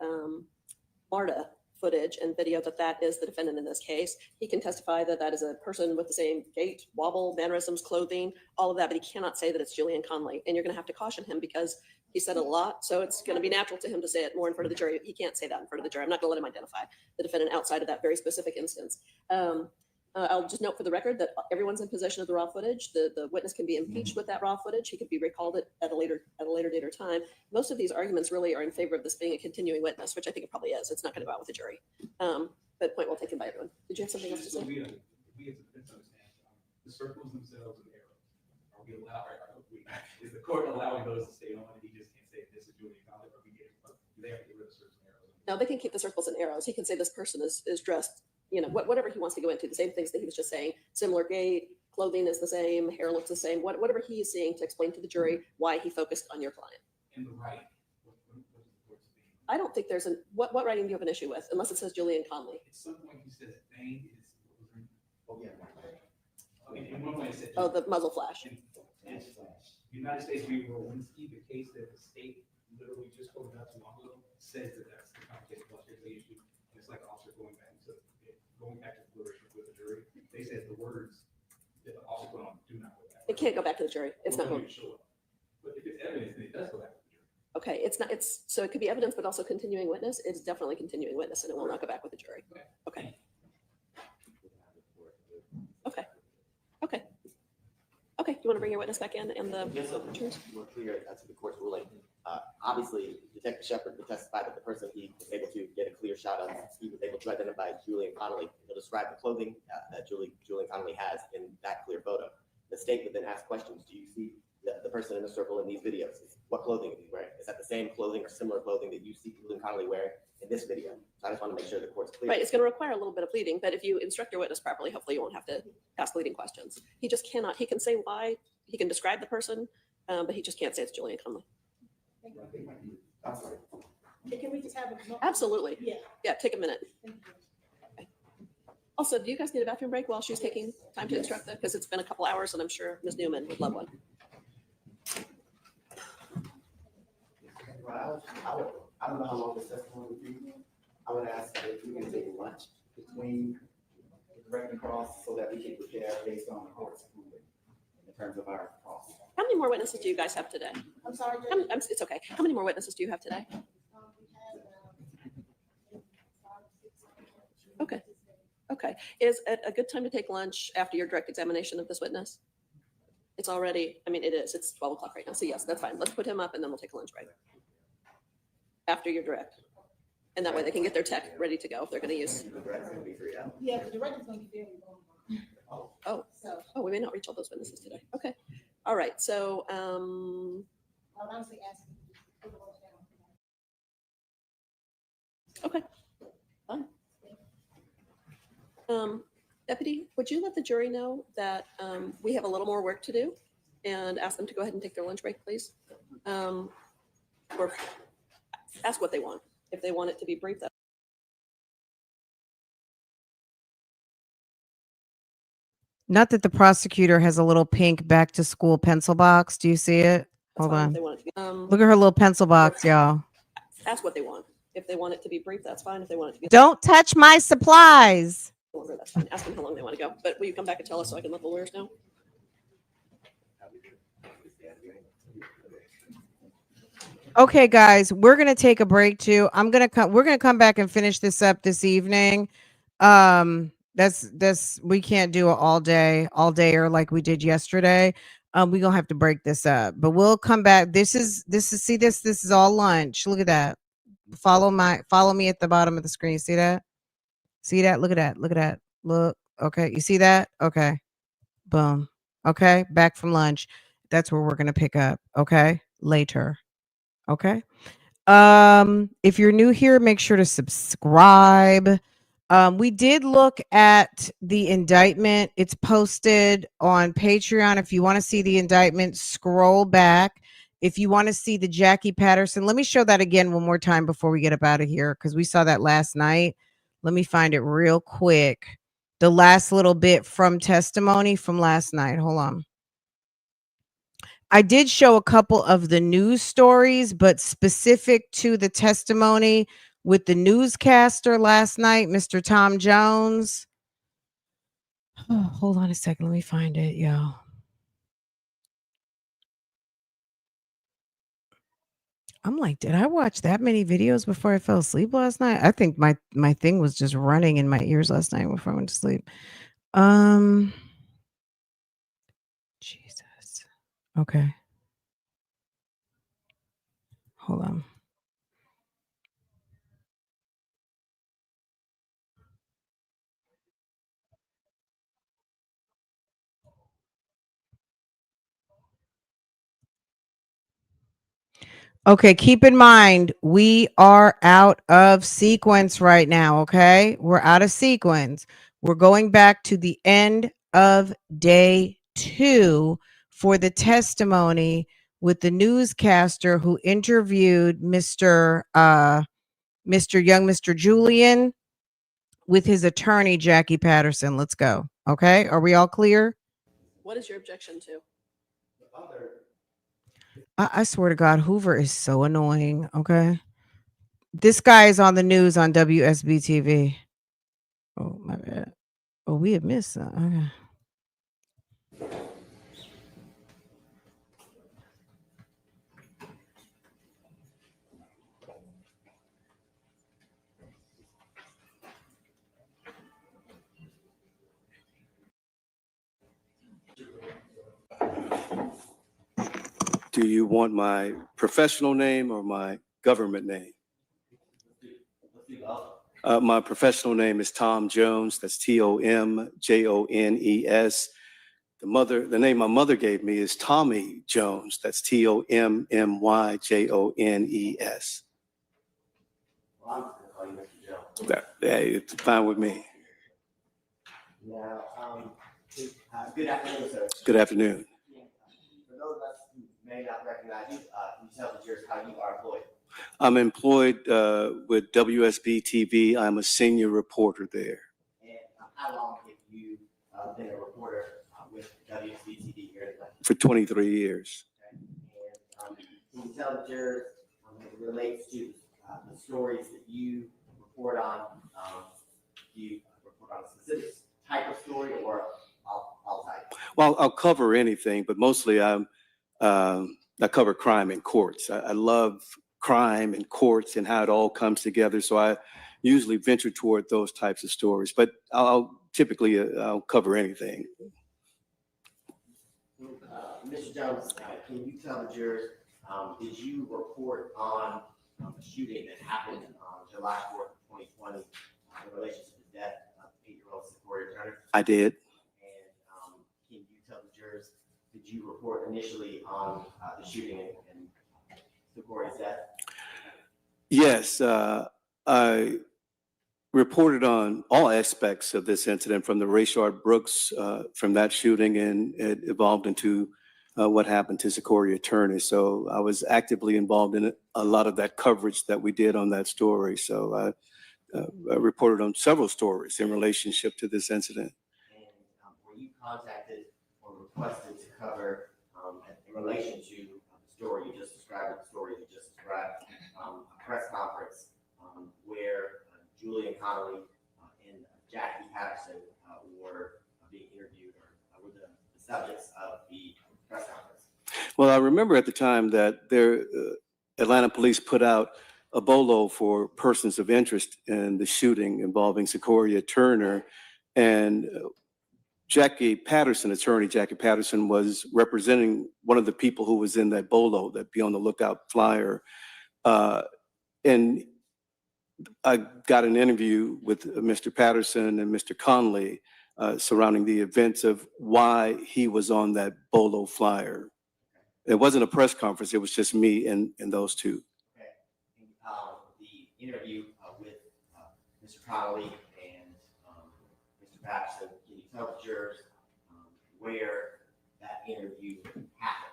MARTA footage and video that is the defendant in this case. He can testify that is a person with the same gait, wobble, mannerisms, clothing, all of that, but he cannot say that it's Julian Conley. And you're going to have to caution him because he said it a lot, so it's going to be natural to him to say it more in front of the jury. He can't say that in front of the jury. I'm not going to let him identify the defendant outside of that very specific instance. I'll just note for the record that everyone's in possession of the raw footage. The witness can be impeached with that raw footage. He could be recalled at a later date or time. Most of these arguments really are in favor of this being a continuing witness, which I think it probably is. It's not going to go out with the jury. But point well taken by everyone. Did you have something else to say? We as a defense understand the circles themselves and arrows. Are we is the court allowing those to stay on, and he just can't say this is Julian Conley, or do they have to get rid of circles and arrows? No, they can keep the circles and arrows. He can say this person is dressed, whatever he wants to go into, the same things that he was just saying. Similar gait, clothing is the same, hair looks the same, whatever he is seeing to explain to the jury why he focused on your client. And the right. I don't think there's what writing do you have an issue with, unless it says Julian Conley? At some point he says thing is, in one way it said. Oh, the muzzle flash. And United States v. Lewinsky, the case that the state literally just quoted not too long ago, says that that's the complicated cluster issue. And it's like an officer going back to the deliberation with the jury. They said the words that the officer put on do not go back. It can't go back to the jury. It's not going. But if it's evidence, then it does go back to the jury. Okay, so it could be evidence, but also continuing witness. It's definitely continuing witness, and it will not go back with the jury. Okay. Okay. Do you want to bring your witness back in and the Just so we're clear as to the court's ruling, obviously Detective Shepard would testify that the person he was able to get a clear shot of, he was able to identify Julian Conley. He'll describe the clothing that Julian Conley has in that clear photo. The state would then ask questions. Do you see the person in the circle in these videos? What clothing is he wearing? Is that the same clothing or similar clothing that you see Julian Conley wearing in this video? So I just want to make sure the court's clear. Right, it's going to require a little bit of pleading, but if you instruct your witness properly, hopefully you won't have to ask leading questions. He just cannot. He can say why. He can describe the person, but he just can't say it's Julian Conley. I'm sorry. Can we just have a? Absolutely. Yeah. Yeah, take a minute. Also, do you guys need a bathroom break while she's taking time to instruct them? Because it's been a couple hours and I'm sure Ms. Newman would love one. Well, I don't know how long this testimony will be. I would ask if we can take lunch between direct and cross so that we can prepare based on the court's ruling in terms of our cross. How many more witnesses do you guys have today? I'm sorry, It's okay. How many more witnesses do you have today? we have, 5, 6, Okay. Okay. Is it a good time to take lunch after your direct examination of this witness? It's already, I mean, it is. It's 12 o'clock right now. So yes, that's fine. Let's put him up and then we'll take a lunch break. After your direct. And that way they can get their tech ready to go if they're going to use. The direct's gonna be 3 hours. yeah, the director's gonna be there. Oh, So, we may not reach all those witnesses today. Okay. All right. So, I would honestly ask. if you just put the vote down. okay. Fine. Deputy, would you let the jury know that we have a little more work to do and ask them to go ahead and take their lunch break, please? Or ask what they want. If they want it to be brief, that's Not that the prosecutor has a little pink back to school pencil box. Do you see it? Hold fine if on. they want it to be. Look at her little pencil box, y'all. Ask what they want. If they want it to be brief, that's fine. If they want it to be Don't touch my supplies. longer, that's fine. Ask them how long they want to go. But will you come back and tell us so I can let the lawyers know? Okay, guys, we're gonna take a break too. We're gonna come back and finish this up this evening. That's we can't do it all day or like we did yesterday. We're gonna have to break this up, but we'll come back. This is see this is all lunch. Look at that. Follow me at the bottom of the screen. See that? See that? Look at that. Look at that. Look. Okay, you see that? Okay. Boom. Okay, back from lunch. That's where we're gonna pick up. Okay, later. Okay. If you're new here, make sure to subscribe. We did look at the indictment. It's posted on Patreon. If you want to see the indictment, scroll back. If you want to see the Jackie Patterson, let me show that again one more time before we get up out of here, because we saw that last night. Let me find it real quick. The last little bit from testimony from last night. Hold on. I did show a couple of the news stories, but specific to the testimony with the newscaster last night, Mr. Tom Jones. Oh, hold on a second. Let me find it, y'all. I'm like, did I watch that many videos before I fell asleep last night? I think my thing was just running in my ears last night before I went to sleep. Jesus. Okay. Hold on. Okay, keep in mind, we are out of sequence right now, okay? We're out of sequence. We're going back to the end of day 2 for the testimony with the newscaster who interviewed Mr. Mr. Julian with his attorney, Jackie Patterson. Let's go. Okay, are we all clear? What is your objection to? I swear to God, Hoover is so annoying. Okay. This guy is on the news on WSB TV. Oh, my bad. Oh, we had missed that. Okay. Do you want my professional name or my government name? My professional name is Tom Jones. That's TOMJONES. The name my mother gave me is Tommy Jones. That's TOMMYJONES. It's fine with me. Now, good afternoon, sir. Good afternoon. For those of us who may not recognize you, can you tell the jurors how you are employed? I'm employed with WSB TV. I'm a senior reporter there. And how long have you been a reporter with WSBTV here in Atlanta? For 23 years. Okay. And can you tell the jurors as it relates to the stories that you report on? Do you report on a specific type of story or all types? Well, I'll cover anything, but mostly I cover crime in courts. I love crime in courts and how it all comes together. So I usually venture toward those types of stories, but I'll typically cover anything. Mr. Jones, can you tell the jurors, did you report on a shooting that happened on July 4th, 2020 in relation to the death of 8-year-old Secoriea Turner? I did. And can you tell the jurors, did you report initially on the shooting and Secoria's death? Yes, I reported on all aspects of this incident, from the Rayshard Brooks, from that shooting, and it evolved into what happened to Secoriea Turner. So I was actively involved in a lot of that coverage that we did on that story. So I reported on several stories in relationship to this incident. And were you contacted or requested to cover, in relation to the story you just described, a press conference where Julian Conley and Jackie Patterson were being interviewed, or were the subjects of the press conference? Well, I remember at the time that Atlanta police put out a bolo for persons of interest in the shooting involving Secoriea Turner, and Jackie Patterson, attorney Jackie Patterson, was representing one of the people who was in that bolo, that Be on the Lookout flyer. And I got an interview with Mr. Patterson and Mr. Conley surrounding the events of why he was on that bolo flyer. It wasn't a press conference, it was just me and those two. Okay. The interview with Mr. Conley and Mr. Patterson, can you tell the jurors where that interview happened?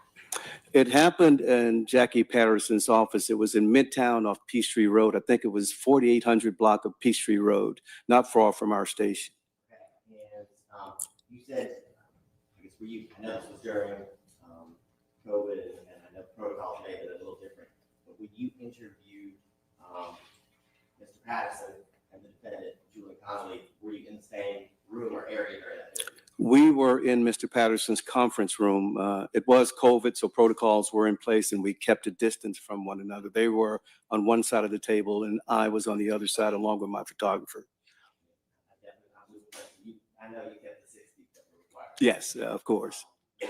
It happened in Jackie Patterson's office. It was in Midtown off Peachtree Road. I think it was 4800 block of Peachtree Road, not far from our station. Okay. And you said, I guess I know this was during COVID, and I know protocols may have been a little different, but when you interviewed Mr. Patterson and the defendant, Julian Conley, were you in the same room or area during that interview? We were in Mr. Patterson's conference room. It was COVID, so protocols were in place and we kept a distance from one another. They were on one side of the table and I was on the other side along with my photographer. I know you kept the 6 feet that were required. Yes, of course. The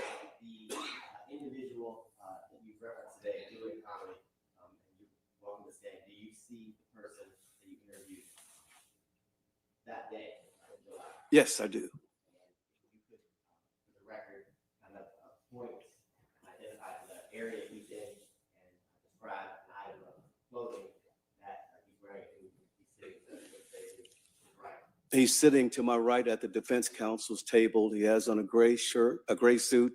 individual that you referenced today, Julian Conley, and you welcome to stand, do you see the person that you interviewed that day in July? Yes, I do. Point, identify the area he's in, and describe an item of clothing that he's wearing, and he's sitting right. He's sitting to my right at the defense counsel's table. He has on a gray shirt, a gray suit,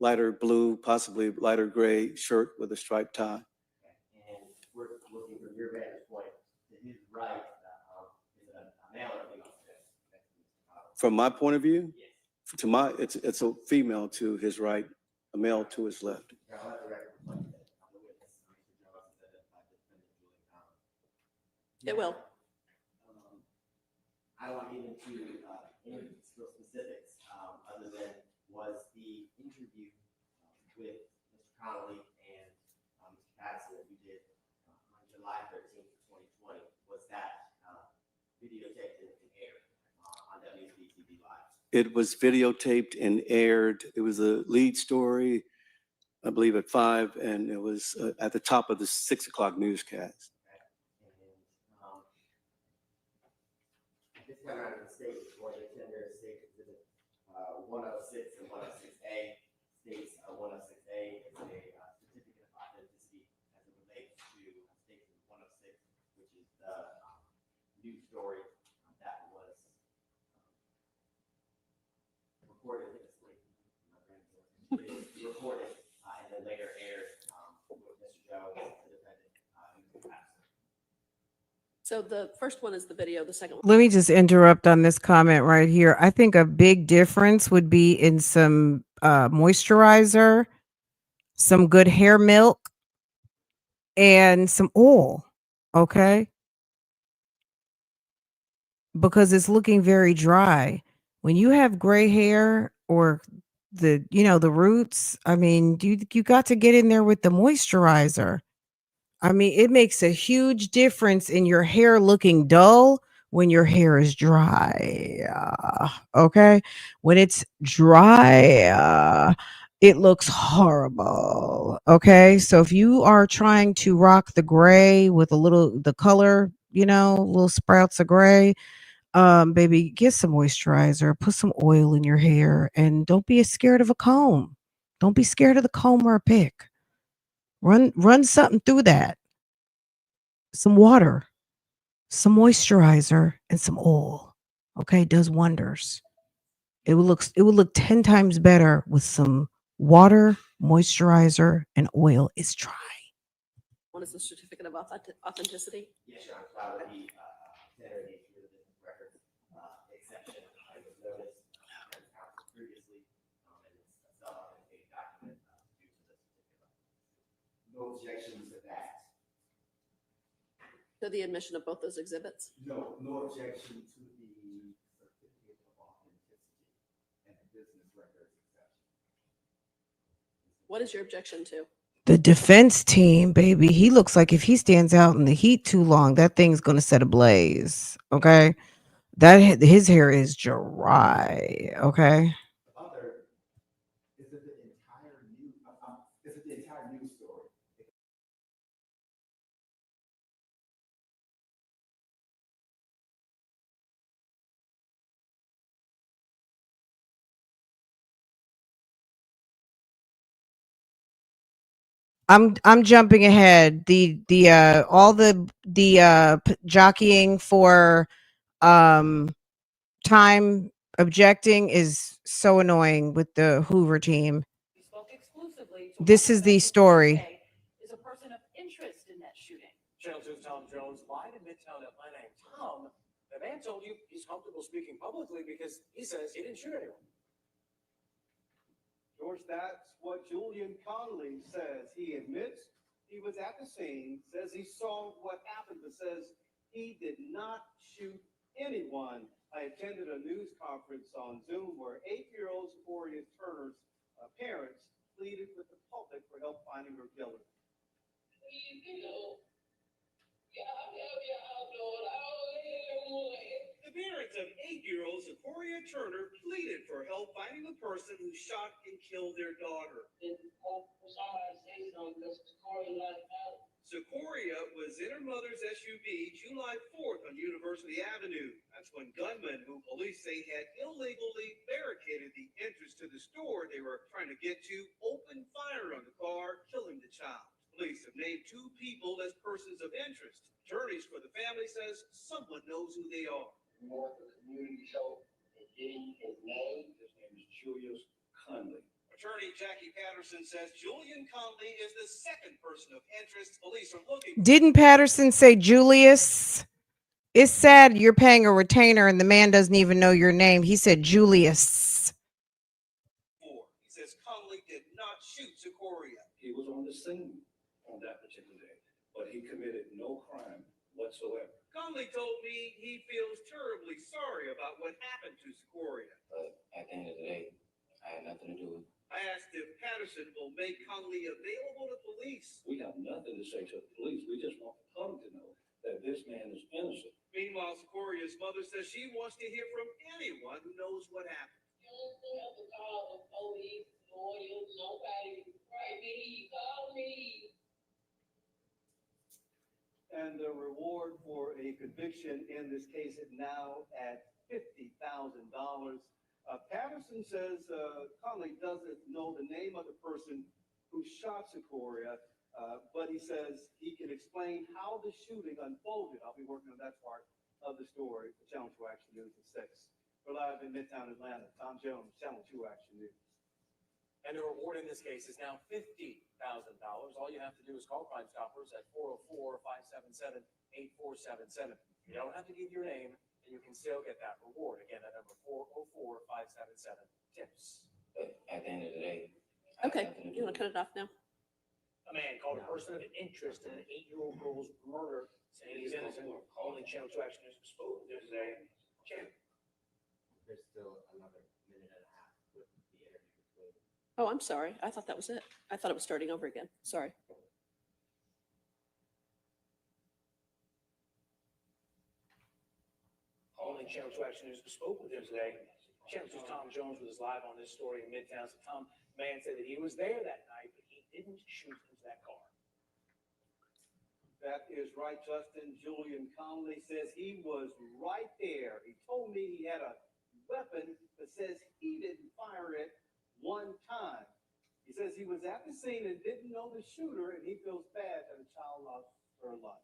lighter blue, possibly lighter gray shirt with a striped tie. Okay. And we're looking from your vantage point to his right, is a male or female? From my point of view? Yes. To my, it's a female to his right, a male to his left. I'll let the record reflect that the witness, Mr. Jones, has identified the defendant, Julian Conley. It will. I don't want to get into any specifics other than was the interview with Mr. Conley and Mr. Patterson that you did on July 13th, 2020, was that videotaped and aired on WSB-TV Live? It was videotaped and aired. It was a lead story, I believe at 5, and it was at the top of the 6 o'clock newscast. This time around in the state, for the tender state exhibit 106 and 106A, states 106A is a certificate of authenticity as it relates to state 106, which is the news story that was recorded, recorded and then later aired with Mr. Jones, the defendant, and Mr. Patterson. So the first one is the video, the second one. Let me just interrupt on this comment right here. I think a big difference would be in some moisturizer, some good hair milk, and some oil. Okay. Because it's looking very dry. When you have gray hair or the roots, I mean, you got to get in there with the moisturizer. I mean, it makes a huge difference in your hair looking dull when your hair is dry. Okay? When it's dry, it looks horrible. Okay? So if you are trying to rock the gray with the color, little sprouts of gray, baby, get some moisturizer, put some oil in your hair, and don't be scared of a comb. Don't be scared of the comb or a pick. Run something through that. Some water, some moisturizer, and some oil. Okay, does wonders. It would look 10 times better with some water, moisturizer, and oil. It's dry. One is the certificate of authenticity. Yes, Your Honor, that would be generated through the business records exception. I was noticed as counsel previously, and it's a self-authenticated document due to the certificate. No objections to that. To the admission of both those exhibits. No, no objection to the certificate of authenticity and the business records exception. What is your objection to? The defense team, baby, he looks like if he stands out in the heat too long, that thing's going to set ablaze. Okay. His hair is dry. Okay. Other, is it the entire news story? I'm jumping ahead. All the jockeying for time objecting is so annoying with the Hoover team. This is the story. Is a person of interest in that shooting. Channel 2's Tom Jones live in Midtown Atlanta. And Tom, the man told you he's comfortable speaking publicly because he says he didn't shoot anyone. George, that's what Julian Conley says. He admits he was at the scene, says he saw what happened, but says he did not shoot anyone. I attended a news conference on Zoom where 8-year-old Secoriea Turner's parents pleaded with the public for help finding her killer. The parents of 8-year-old Secoriea Turner pleaded for help finding the person who shot and killed their daughter. Secoriea was in her mother's SUV July 4th on University Avenue. That's when gunmen, who police say had illegally barricaded the entrance to the store they were trying to get to, opened fire on the car, killing the child. Police have named 2 people as persons of interest. Attorneys for the family says someone knows who they are. We want the community help in getting his name. His name is Julian Conley. Attorney Jackie Patterson says Julian Conley is the second person of interest police are looking. Didn't Patterson say Julius? It's sad you're paying a retainer and the man doesn't even know your name. He said Julius. He says Conley did not shoot Secoriea. He was on the scene on that particular day, but he committed no crime whatsoever. Conley told me he feels terribly sorry about what happened to Secoriea. But at the end of the day, I had nothing to do with it. I asked if Patterson will make Conley available to police. We have nothing to say to the police. We just want the public to know that this man is innocent. Meanwhile, Secoria's mother says she wants to hear from anyone who knows what happened. You don't have to call the police, lawyers, nobody. Right, me, call me. And the reward for a conviction in this case is now at $50,000. Patterson says Conley doesn't know the name of the person who shot Secoriea, but he says he can explain how the shooting unfolded. I'll be working on that part of the story for Channel 2 Action News at 6. We're live in Midtown Atlanta. Tom Jones, Channel 2 Action News. And the reward in this case is now $50,000. All you have to do is call Crime Stoppers at 404-577-8477. You don't have to give your name, and you can still get that reward. Again, that number 404-577-TIPS. At the end of the day. Okay, you want to cut it off now? A man called a person of interest in an 8-year-old girl's murder, saying he's innocent. Only Channel 2 Action News spoke today. Channel. There's still another minute and a half with the interview between. Oh, I'm sorry. I thought that was it. I thought it was starting over again. Sorry. Only Channel 2 Action News spoke with him today. Channel 2's Tom Jones was live on this story in Midtown. So Tom, man said that he was there that night, but he didn't shoot into that car. That is right, Justin. Julian Conley says he was right there. He told me he had a weapon, but says he didn't fire it one time. He says he was at the scene and didn't know the shooter, and he feels bad that a child lost her life.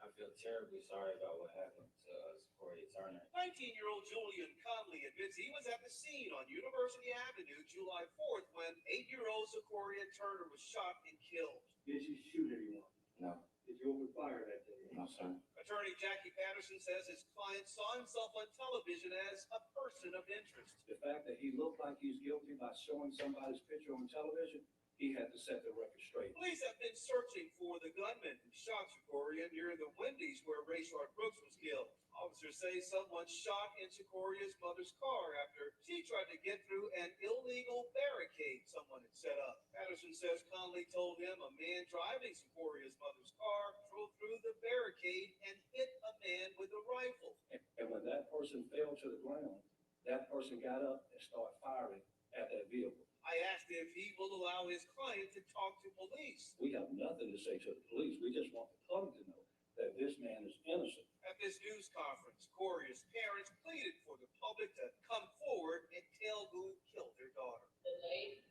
I feel terribly sorry about what happened to Secoriea Turner. 19-year-old Julian Conley admits he was at the scene on University Avenue July 4th when 8-year-old Secoriea Turner was shot and killed. Did you shoot anyone? No, Did you open fire that day? no, sir. Attorney Jackie Patterson says his client saw himself on television as a person of interest. The fact that he looked like he's guilty by showing somebody's picture on television, he had to set the record straight. Police have been searching for the gunman who shot Secoriea near the Wendy's where Rayshard Brooks was killed. Officers say someone shot in Secoria's mother's car after she tried to get through an illegal barricade someone had set up. Patterson says Conley told him a man driving Secoria's mother's car drove through the barricade and hit a man with a rifle. And when that person fell to the ground, that person got up and started firing at that vehicle. I asked if he will allow his client to talk to police. We have nothing to say to the police. We just want the public to know that this man is innocent. At this news conference, Secoria's parents pleaded for the public to come forward and tell who killed their daughter. The lady,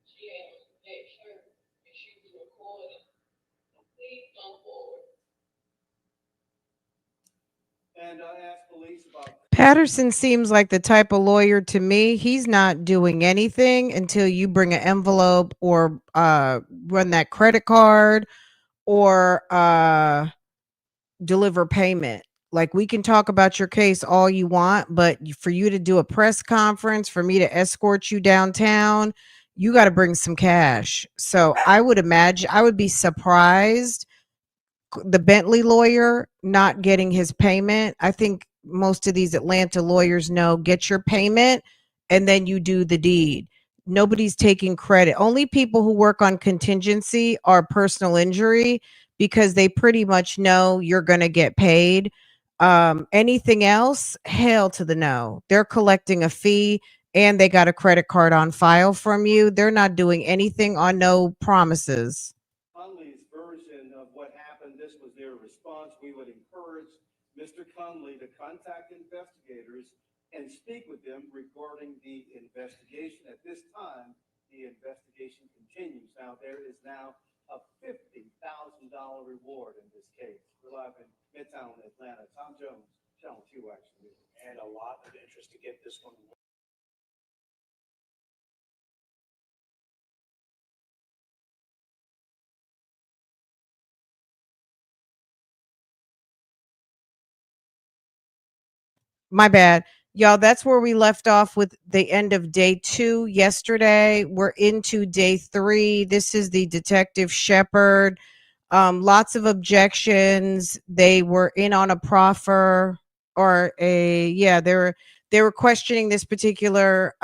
she had a black shirt and she was recording. So please come forward. And I asked police about Patterson seems like the type of lawyer to me. He's not doing anything until you bring an envelope or run that credit card or deliver payment. Like, we can talk about your case all you want, but for you to do a press conference, for me to escort you downtown, you got to bring some cash. So I would imagine, I would be surprised the Bentley lawyer not getting his payment. I think most of these Atlanta lawyers know, get your payment and then you do the deed. Nobody's taking credit. Only people who work on contingency are personal injury because they pretty much know you're going to get paid. Anything else, hell to the no. They're collecting a fee and they got a credit card on file from you. They're not doing anything on no promises. Conley's version of what happened. This was their response. We would encourage Mr. Conley to contact investigators and speak with them regarding the investigation. At this time, the investigation continues. Now, there is now a $50,000 reward in this case. We're live in Midtown Atlanta. Tom Jones, Channel 2 Action News. And a lot of interest to get this one. My bad. Y'all, that's where we left off with the end of day 2 yesterday. We're into day 3. This is the Detective Shepard. Lots of objections. They were in on a proffer or they were questioning this particular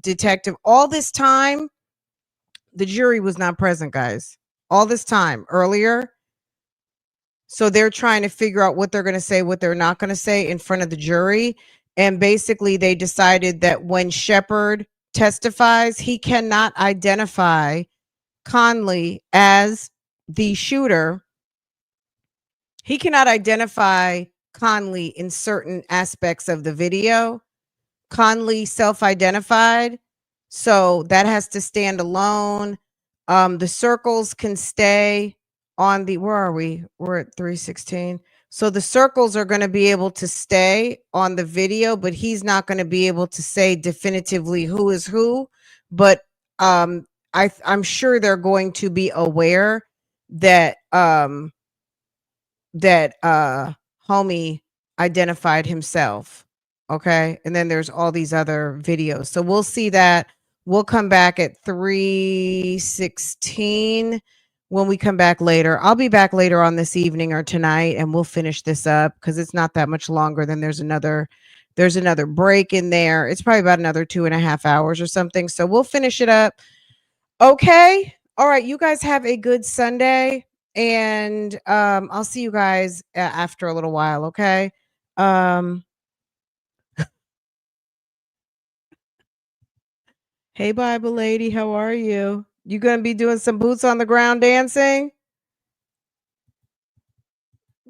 detective. All this time, the jury was not present, guys. All this time earlier. So they're trying to figure out what they're going to say, what they're not going to say in front of the jury. And basically they decided that when Shepard testifies, he cannot identify Conley as the shooter. He cannot identify Conley in certain aspects of the video. Conley self-identified, so that has to stand alone. The circles can stay on the, where are we? We're at 316. So the circles are going to be able to stay on the video, but he's not going to be able to say definitively who is who. but I'm sure they're going to be aware that homie identified himself. Okay. And then there's all these other videos. So we'll see that. We'll come back at 3:16 when we come back later. I'll be back later on this evening or tonight, and we'll finish this up because it's not that much longer. Then there's another break in there. It's probably about another 2.5 hours or something. So we'll finish it up. Okay. All right. You guys have a good Sunday. And I'll see you guys after a little while. Okay. Hey, Bible lady, how are you? You gonna be doing some boots on the ground dancing?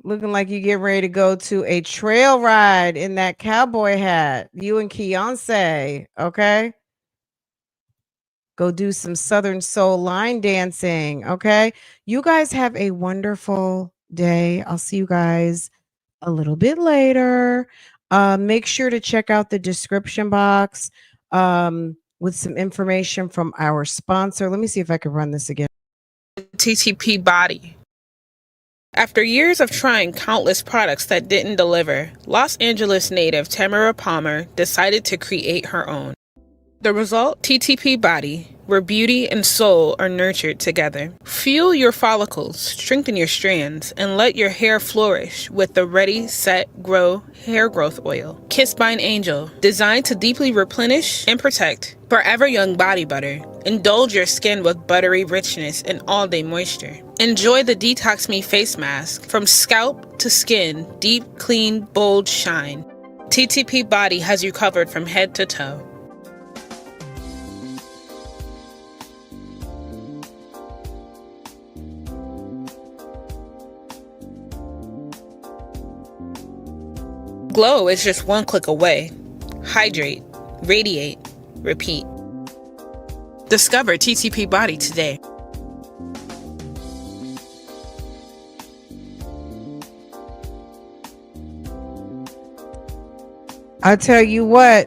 Looking like you get ready to go to a trail ride in that cowboy hat. You and Keonce, okay? Go do some Southern Soul line dancing, okay? You guys have a wonderful day. I'll see you guys a little bit later. Make sure to check out the description box with some information from our sponsor. Let me see if I can run this again. TTP Body. After years of trying countless products that didn't deliver, Los Angeles native Tamara Palmer decided to create her own. The result? TTP Body, where beauty and soul are nurtured together. Fuel your follicles, strengthen your strands, and let your hair flourish with the Ready, Set, Grow Hair Growth Oil. Kissed by an Angel, designed to deeply replenish and protect. Forever Young Body Butter. Indulge your skin with buttery richness and all-day moisture. Enjoy the Detox Me Face Mask. From scalp to skin, deep, clean, bold shine. TTP Body has you covered from head to toe. Glow is just one click away. Hydrate, radiate, repeat. Discover TTP Body today. I tell you what,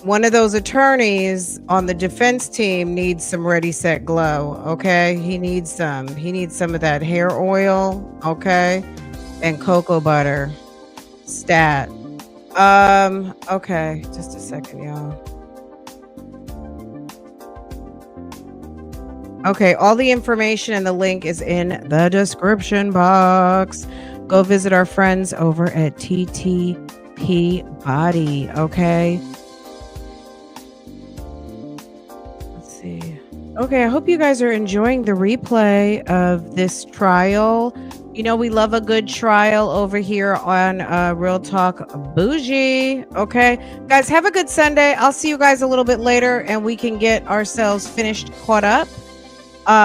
one of those attorneys on the defense team needs some Ready, Set, Glow. Okay, he needs some of that hair oil. Okay, and cocoa butter. Stat. Okay, just a second, y'all. Okay, all the information and the link is in the description box. Go visit our friends over at TTP Body, okay? Let's see. Okay, I hope you guys are enjoying the replay of this trial. You know, we love a good trial over here on Real Talk Bougie. Okay, guys, have a good Sunday. I'll see you guys a little bit later and we can get ourselves finished, caught up.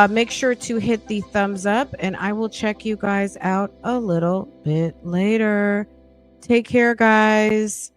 Make sure to hit the thumbs up and I will check you guys out a little bit later. Take care, guys.